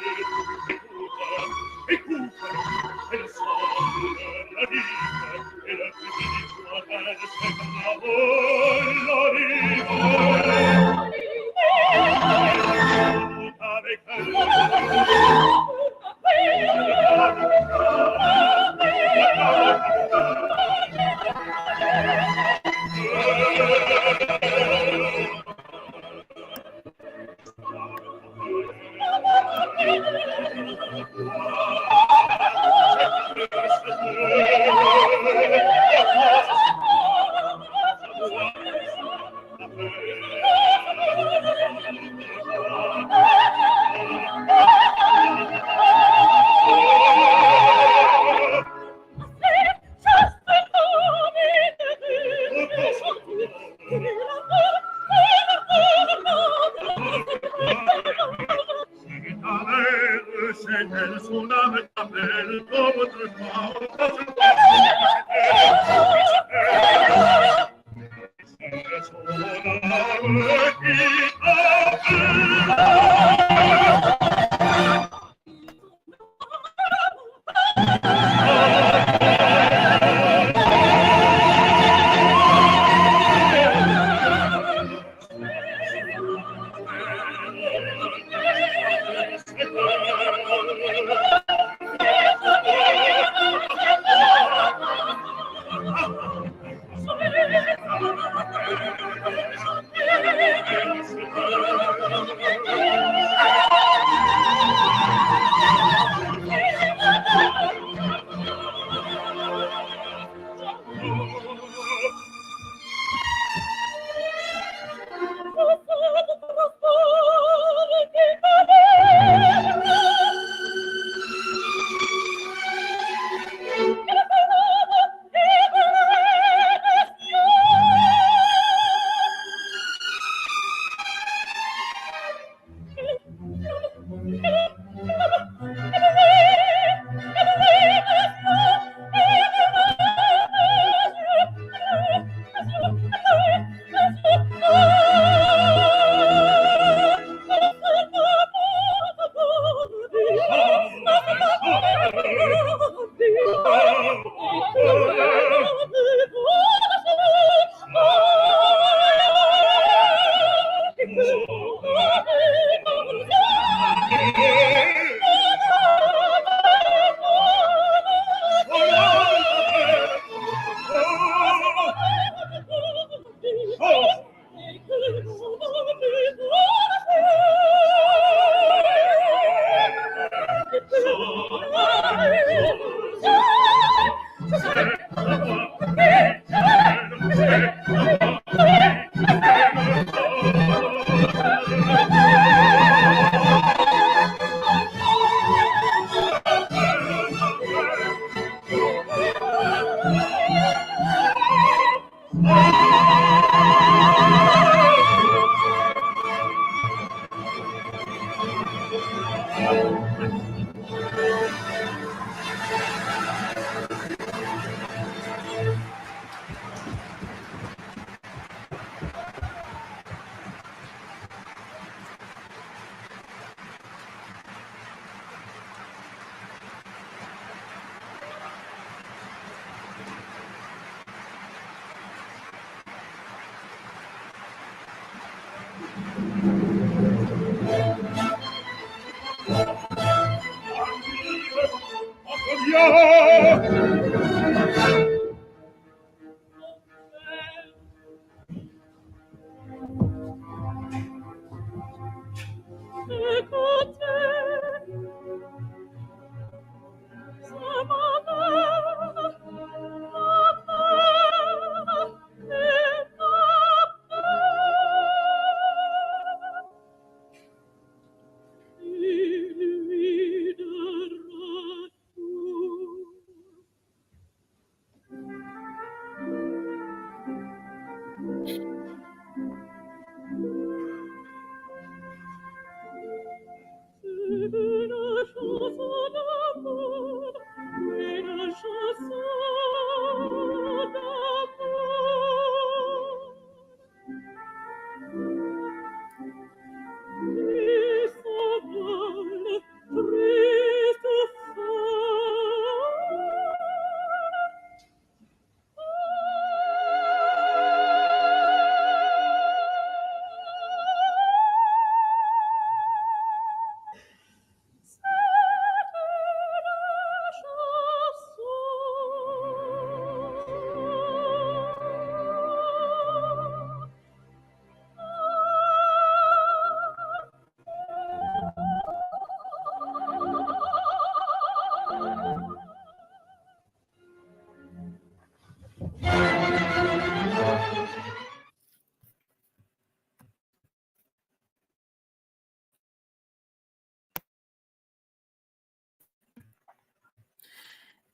Écoute, elle semble la vie, et la petite soirée de cette parole, avec elle. C'est son âme t'appelle comme autrefois, c'est son âme qui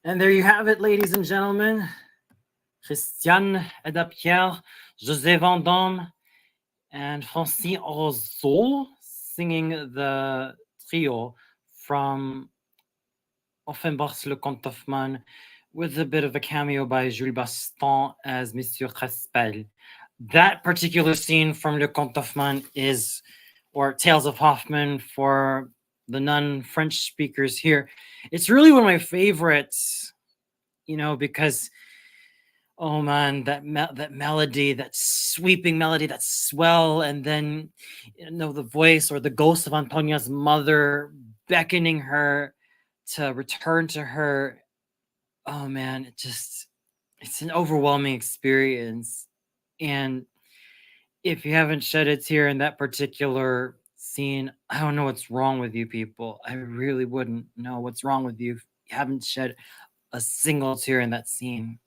And there you have it, ladies and gentlemen. Christiane Edapierre, José Vendôme, and Francine Roseau singing the trio from Offenbach's Le Comte Hoffmann, with a bit of a cameo by Jules Baston as Monsieur Crespel. That particular scene from Le Comte Hoffmann is, or Tales of Hoffmann for the non-French speakers here, it's really one of my favorites, because oh man, that melody, that sweeping melody, that swell, and then the voice or the ghost of Antonia's mother beckoning her to return to her. Oh man, it's an overwhelming experience. And if you haven't shed a tear in that particular scene, I don't know what's wrong with you people. I really wouldn't know what's wrong with you if you haven't shed a single tear in that scene.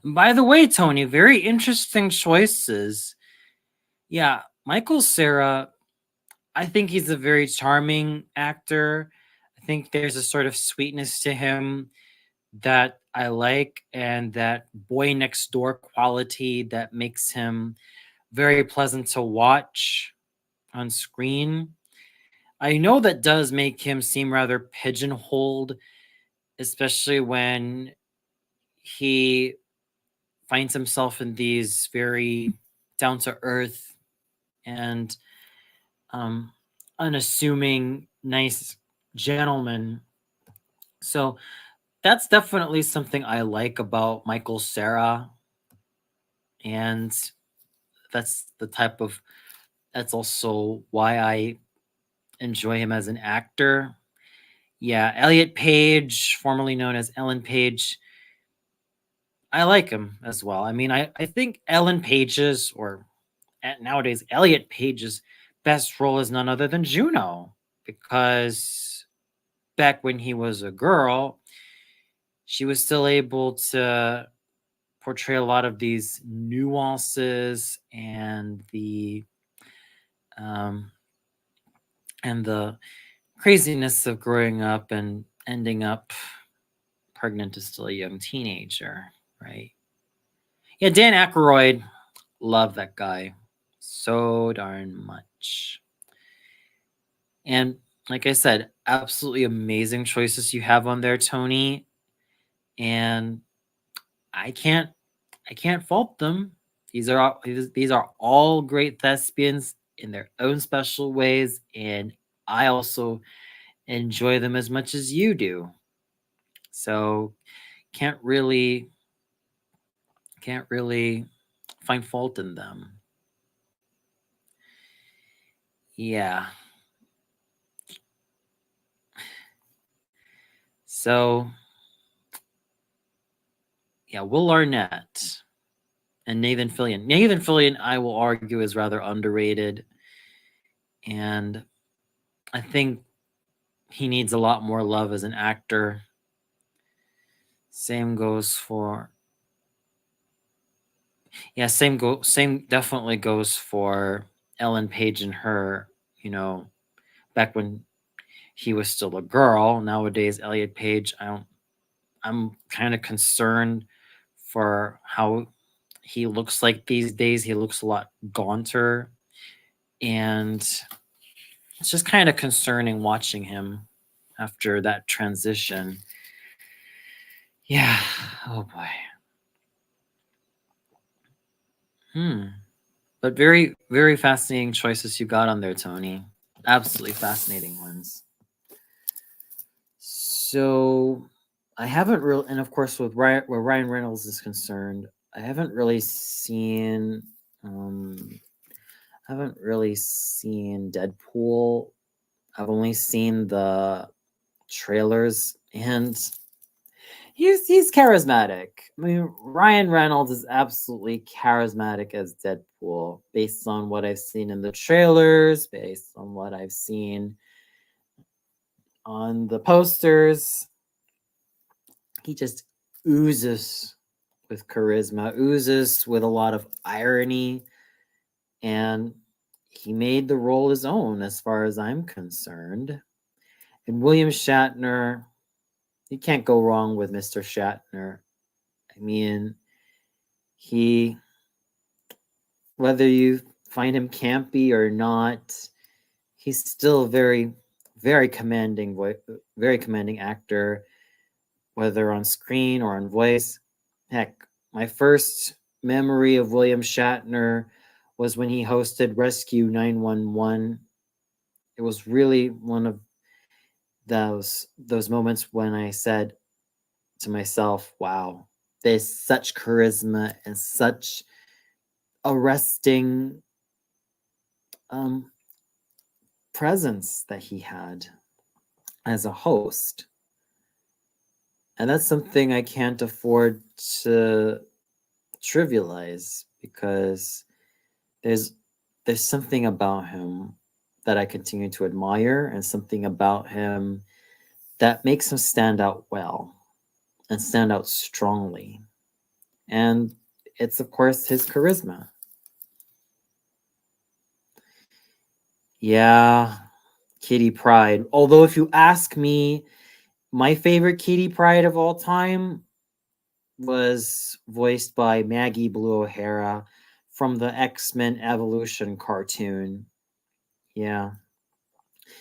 By the way, Tony, very interesting choices. Yeah, Michael Cera, I think he's a very charming actor. I think there's a sort of sweetness to him that I like, and that boy next door quality that makes him very pleasant to watch on screen. I know that does make him seem rather pigeonholed, especially when he finds himself in these very down to earth and unassuming, nice gentlemen. So that's definitely something I like about Michael Cera. And that's also why I enjoy him as an actor. Yeah, Elliot Page, formerly known as Ellen Page, I like him as well. I mean, I think Ellen Page's, or nowadays Elliot Page's best role is none other than Juno, because back when he was a girl, she was still able to portray a lot of these nuances and the craziness of growing up and ending up pregnant as still a young teenager, right? Yeah, Dan Aykroyd, love that guy so darn much. And like I said, absolutely amazing choices you have on there, Tony. And I can't fault them. These are all great thespians in their own special ways, and I also enjoy them as much as you do. So can't really find fault in them. Yeah. So, yeah, Will Arnett and Nathan Fillion. Nathan Fillion, I will argue, is rather underrated. And I think he needs a lot more love as an actor. Same goes for same definitely goes for Ellen Page and her, back when he was still a girl. Nowadays, Elliot Page, I'm kind of concerned for how he looks like these days. He looks a lot gaunter, and it's just kind of concerning watching him after that transition. Yeah. Oh boy. But very, very fascinating choices you got on there, Tony. Absolutely fascinating ones. So I haven't really, and of course, with where Ryan Reynolds is concerned, I haven't really seen, Deadpool. I've only seen the trailers, and he's charismatic. I mean, Ryan Reynolds is absolutely charismatic as Deadpool, based on what I've seen in the trailers, based on what I've seen on the posters. He just oozes with charisma, oozes with a lot of irony, and he made the role his own as far as I'm concerned. And William Shatner, you can't go wrong with Mr. Shatner. I mean, whether you find him campy or not, he's still very, very commanding actor, whether on screen or on voice. Heck, my first memory of William Shatner was when he hosted Rescue 911. It was really one of those moments when I said to myself, wow, there's such charisma and such arresting presence that he had as a host. And that's something I can't afford to trivialize, because there's something about him that I continue to admire, and something about him that makes him stand out well and stand out strongly. And it's, of course, his charisma. Yeah, Kitty Pryde. Although, if you ask me, my favorite Kitty Pryde of all time was voiced by Maggie Blue O'Hara from the X-Men Evolution cartoon. Yeah.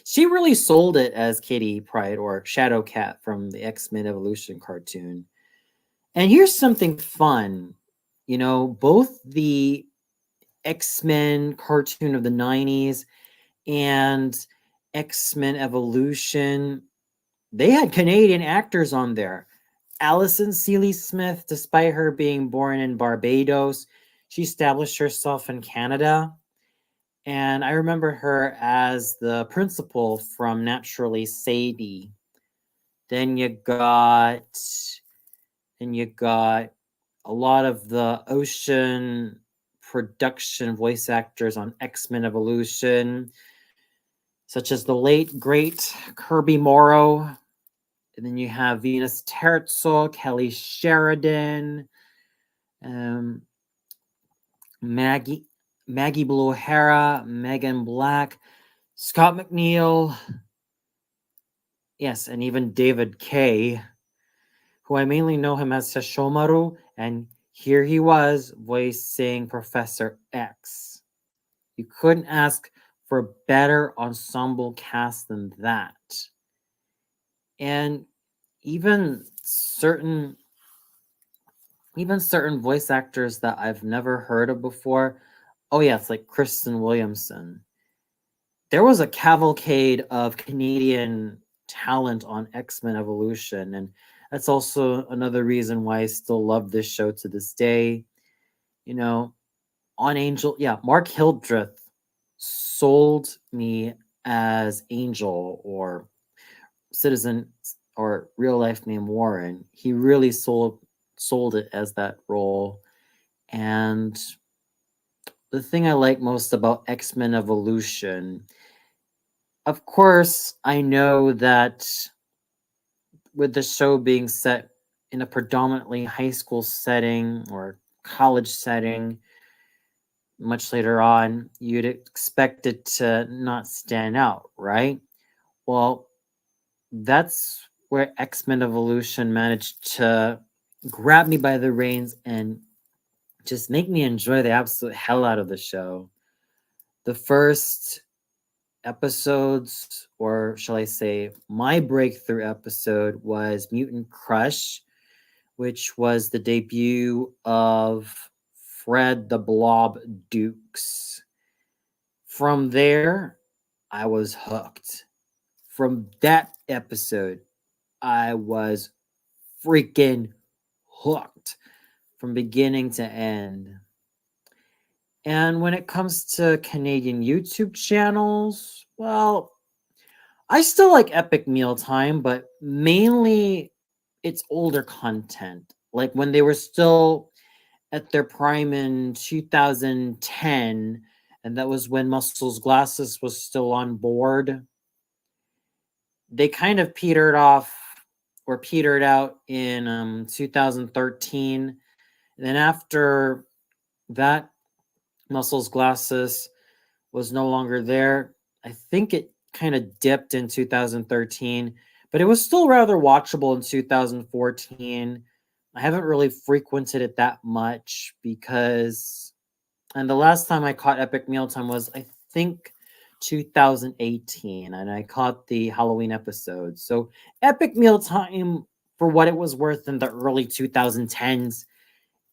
She really sold it as Kitty Pryde, or Shadow Cat, from the X-Men Evolution cartoon. And here's something fun. Both the X-Men cartoon of the 90s and X-Men Evolution, they had Canadian actors on there. Alison Seeley Smith, despite her being born in Barbados, she established herself in Canada. And I remember her as the principal from Naturally Sadie. Then you got a lot of the Ocean production voice actors on X-Men Evolution, such as the late, great Kirby Morrow. And then you have Venus Terzo, Kelly Sheridan, Maggie Blue O'Hara, Megan Black, Scott McNeil, yes, and even David Kay, who I mainly know him as Sesshomaru, and here he was voicing Professor X. You couldn't ask for a better ensemble cast than that. And even certain voice actors that I've never heard of before. Oh yeah, it's like Kristen Williamson. There was a cavalcade of Canadian talent on X-Men Evolution, and that's also another reason why I still love this show to this day. On Angel, yeah, Mark Hildreth, sold me as Angel or Citizen or real life name Warren. He really sold it as that role. And the thing I like most about X-Men Evolution, of course, I know that with the show being set in a predominantly high school setting or college setting, much later on, you'd expect it to not stand out, right? Well, that's where X-Men Evolution managed to grab me by the reins and just make me enjoy the absolute hell out of the show. The first episodes, or shall I say, my breakthrough episode was Mutant Crush, which was the debut of Fred the Blob Dukes. From there, I was hooked. From that episode, I was freaking hooked from beginning to end. And when it comes to Canadian YouTube channels, well, I still like Epic Mealtime, but mainly it's older content. Like when they were still at their prime in 2010, and that was when Muscles Glasses was still on board. They kind of petered off or petered out in 2013. And then after that, Muscles Glasses was no longer there. I think it kind of dipped in 2013, but it was still rather watchable in 2014. I haven't really frequented it that much because, and the last time I caught Epic Mealtime was, I think, 2018, and I caught the Halloween episode. So Epic Mealtime, for what it was worth in the early 2010s,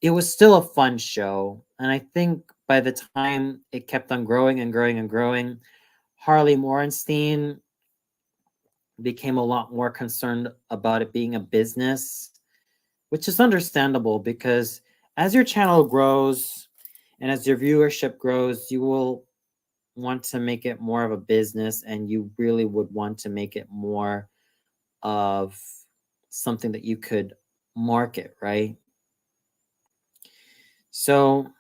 it was still a fun show. And I think by the time it kept on growing and growing and growing, Harley Morenstein became a lot more concerned about it being a business, which is understandable because as your channel grows and as your viewership grows, you will want to make it more of a business, and you really would want to make it more of something that you could market, right? So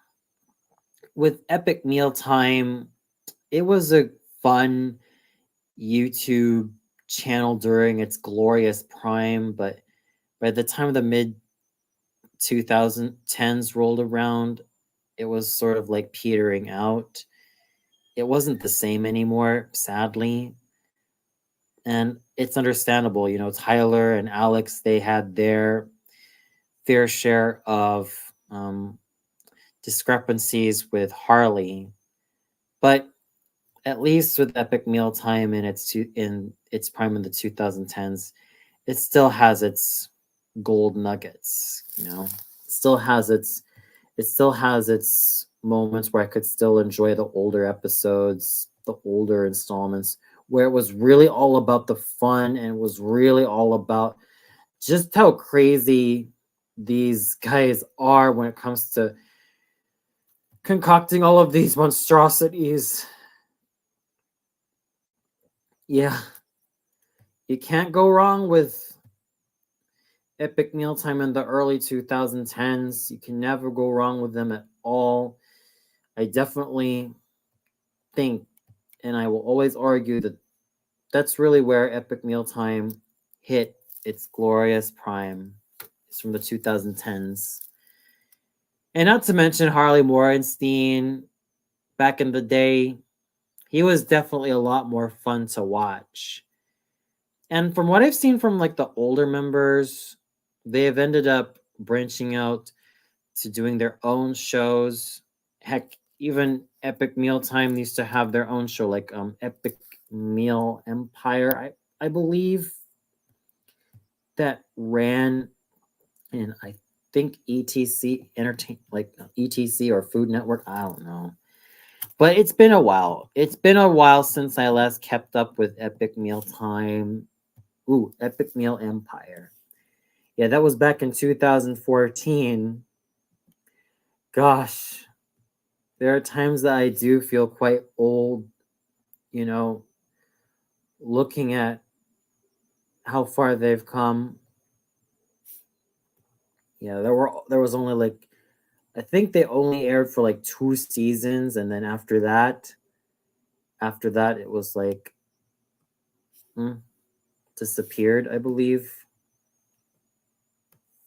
with Epic Mealtime, it was a fun YouTube channel during its glorious prime, but by the time the mid 2010s rolled around, it was sort of like petering out. It wasn't the same anymore, sadly. And it's understandable, you know, Tyler and Alex, they had their fair share of discrepancies with Harley. But at least with Epic Mealtime in its prime in the 2010s, it still has its gold nuggets, you know. It still has its moments where I could still enjoy the older episodes, the older installments, where it was really all about the fun and it was really all about just how crazy these guys are when it comes to concocting all of these monstrosities. Yeah, you can't go wrong with Epic Mealtime in the early 2010s. You can never go wrong with them at all. I definitely think, and I will always argue, that that's really where Epic Mealtime hit its glorious prime. It's from the 2010s. And not to mention Harley Morenstein, back in the day, he was definitely a lot more fun to watch. And from what I've seen from like the older members, they have ended up branching out to doing their own shows. Heck, even Epic Mealtime used to have their own show, like Epic Meal Empire, I believe, that ran in, I think, ETC Entertain, like ETC or Food Network. I don't know. But it's been a while. It's been a while since I last kept up with Epic Mealtime. Ooh, Epic Meal Empire. Yeah, that was back in 2014. Gosh, there are times that I do feel quite old you know, looking at how far they've come, yeah, there was only like, I think they only aired for like 2 seasons, and then after that it was like disappeared, I believe.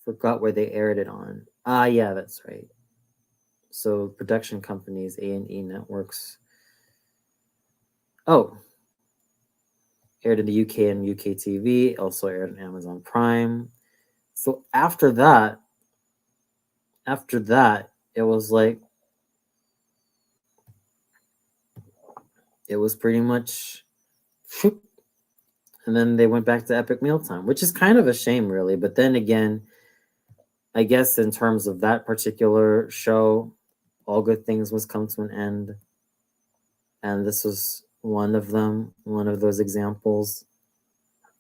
Forgot where they aired it on. Yeah, that's right. So production companies, A&E Networks. Oh, aired in the UK and UK TV, also aired on Amazon Prime. So after that, it was like, it was pretty much, and then they went back to Epic Mealtime, which is kind of a shame, really. But then again, I guess in terms of that particular show, all good things must come to an end, and this was one of them, one of those examples.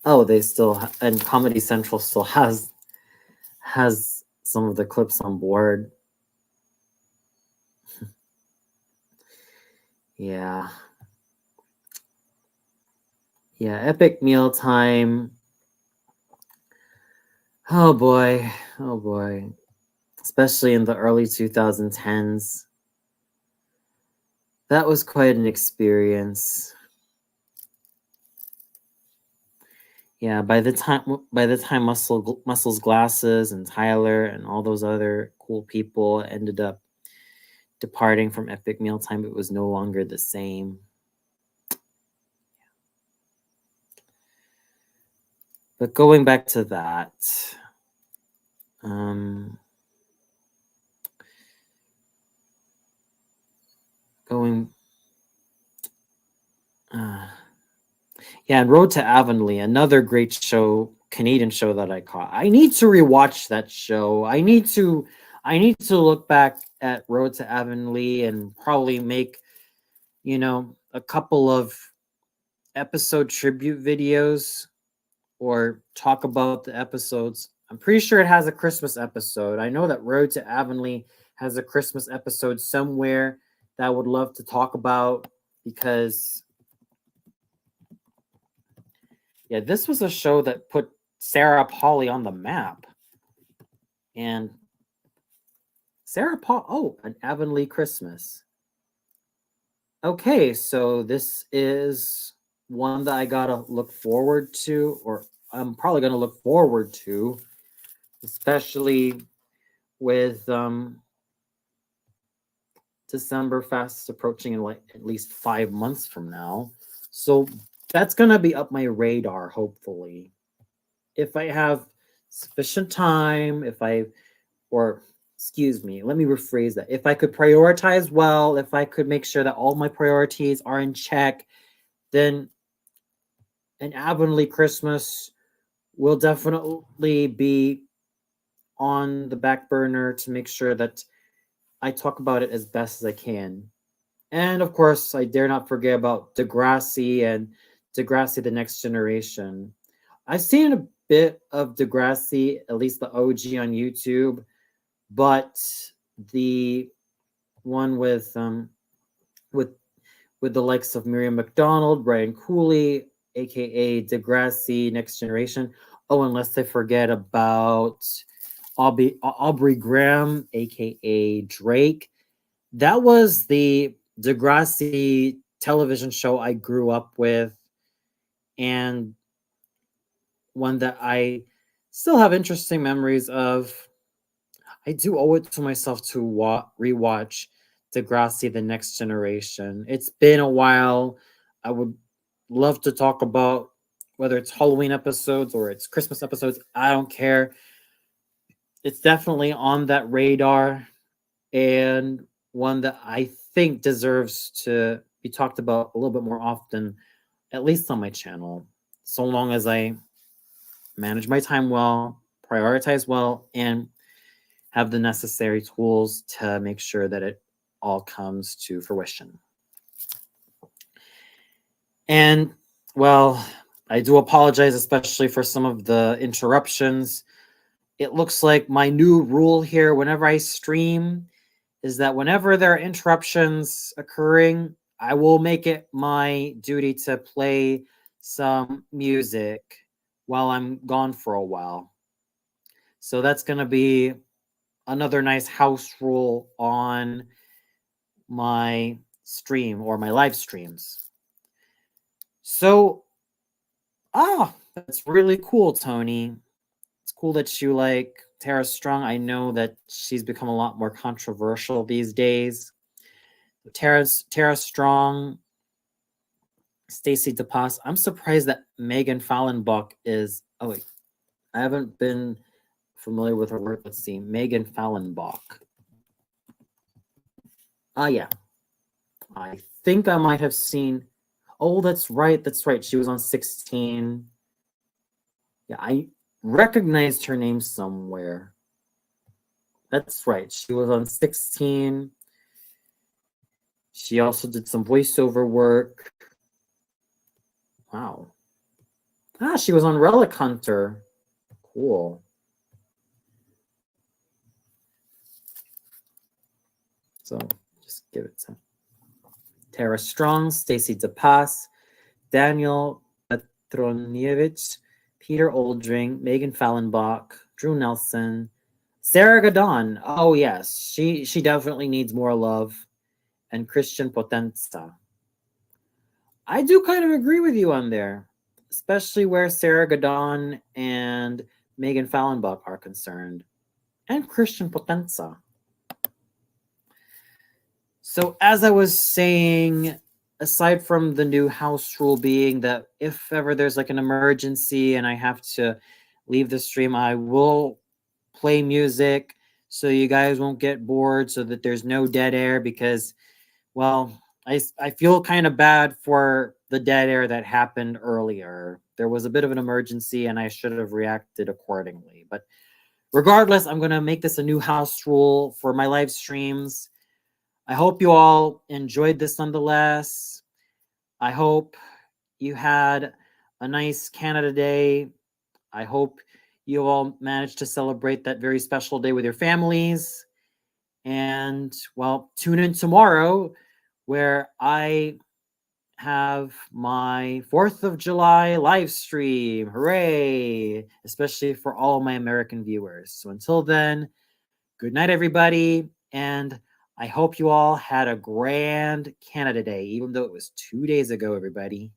Oh, they still and Comedy Central still has some of the clips on board. Yeah. Yeah, Epic Mealtime. Oh boy. Oh boy. Especially in the early 2010s. That was quite an experience. Yeah, by the time Muscles Glasses and Tyler and all those other cool people ended up departing from Epic Mealtime, it was no longer the same. But going back to that, yeah, and Road to Avonlea, another great show, Canadian show that I caught. I need to rewatch that show. I need to look back at Road to Avonlea and probably make, a couple of episode tribute videos or talk about the episodes. I'm pretty sure it has a Christmas episode. I know that Road to Avonlea has a Christmas episode somewhere that I would love to talk about, because yeah, this was a show that put Sarah Polly on the map. And Sarah Paul, an Avonlea Christmas. Okay, so this is one that I gotta look forward to, or I'm probably gonna look forward to, especially with December fast approaching in like at least 5 months from now. So that's gonna be up my radar, hopefully. If I have sufficient time, excuse me, let me rephrase that. If I could prioritize well, if I could make sure that all my priorities are in check, then an Avonlea Christmas will definitely be on the back burner to make sure that I talk about it as best as I can. And of course, I dare not forget about Degrassi and Degrassi The Next Generation. I've seen a bit of Degrassi, at least the OG on YouTube, but the one with the likes of Miriam McDonald, Brian Cooley, aka Degrassi Next Generation. Oh, unless I forget about Aubrey Graham, aka Drake. That was the Degrassi television show I grew up with, and one that I still have interesting memories of. I do owe it to myself to rewatch Degrassi: The Next Generation. It's been a while. I would love to talk about whether it's Halloween episodes or it's Christmas episodes. I don't care. It's definitely on that radar, and one that I think deserves to be talked about a little bit more often, at least on my channel, so long as I manage my time well, prioritize well, and have the necessary tools to make sure that it all comes to fruition. And, well, I do apologize, especially for some of the interruptions. It looks like my new rule here, whenever I stream, is that whenever there are interruptions occurring, I will make it my duty to play some music while I'm gone for a while. So that's going to be another nice house rule on my stream or my live streams. So, that's really cool, Tony. It's cool that you like Tara Strong. I know that she's become a lot more controversial these days. Tara Strong, Stacey DePass. I'm surprised that Megan Fallenbach is. Oh wait, I haven't been familiar with her work. Let's see, Megan Fallenbach. Yeah, I think I might have seen. Oh, that's right. That's right. She was on 16. Yeah, I recognized her name somewhere. That's right. She was on 16. She also did some voiceover work. Wow. She was on Relic Hunter. Cool. So just give it to Tara Strong, Stacey DePass, Daniel Petronievich, Peter Oldring, Megan Fallenbach, Drew Nelson, Sarah Gadon. Oh yes, she definitely needs more love. And Christian Potenza. I do kind of agree with you on there, especially where Sarah Gadon and Megan Fallenbach are concerned, and Christian Potenza. So as I was saying, aside from the new house rule being that if ever there's like an emergency and I have to leave the stream, I will play music so you guys won't get bored, so that there's no dead air, because, well, I feel kind of bad for the dead air that happened earlier. There was a bit of an emergency and I should have reacted accordingly. But regardless, I'm going to make this a new house rule for my live streams. I hope you all enjoyed this nonetheless. I hope you had a nice Canada Day. I hope you all managed to celebrate that very special day with your families. And, well, tune in tomorrow where I have my 4th of July live stream. Hooray! Especially for all of my American viewers. So until then, good night, everybody. And I hope you all had a grand Canada Day, even though it was 2 days ago, everybody.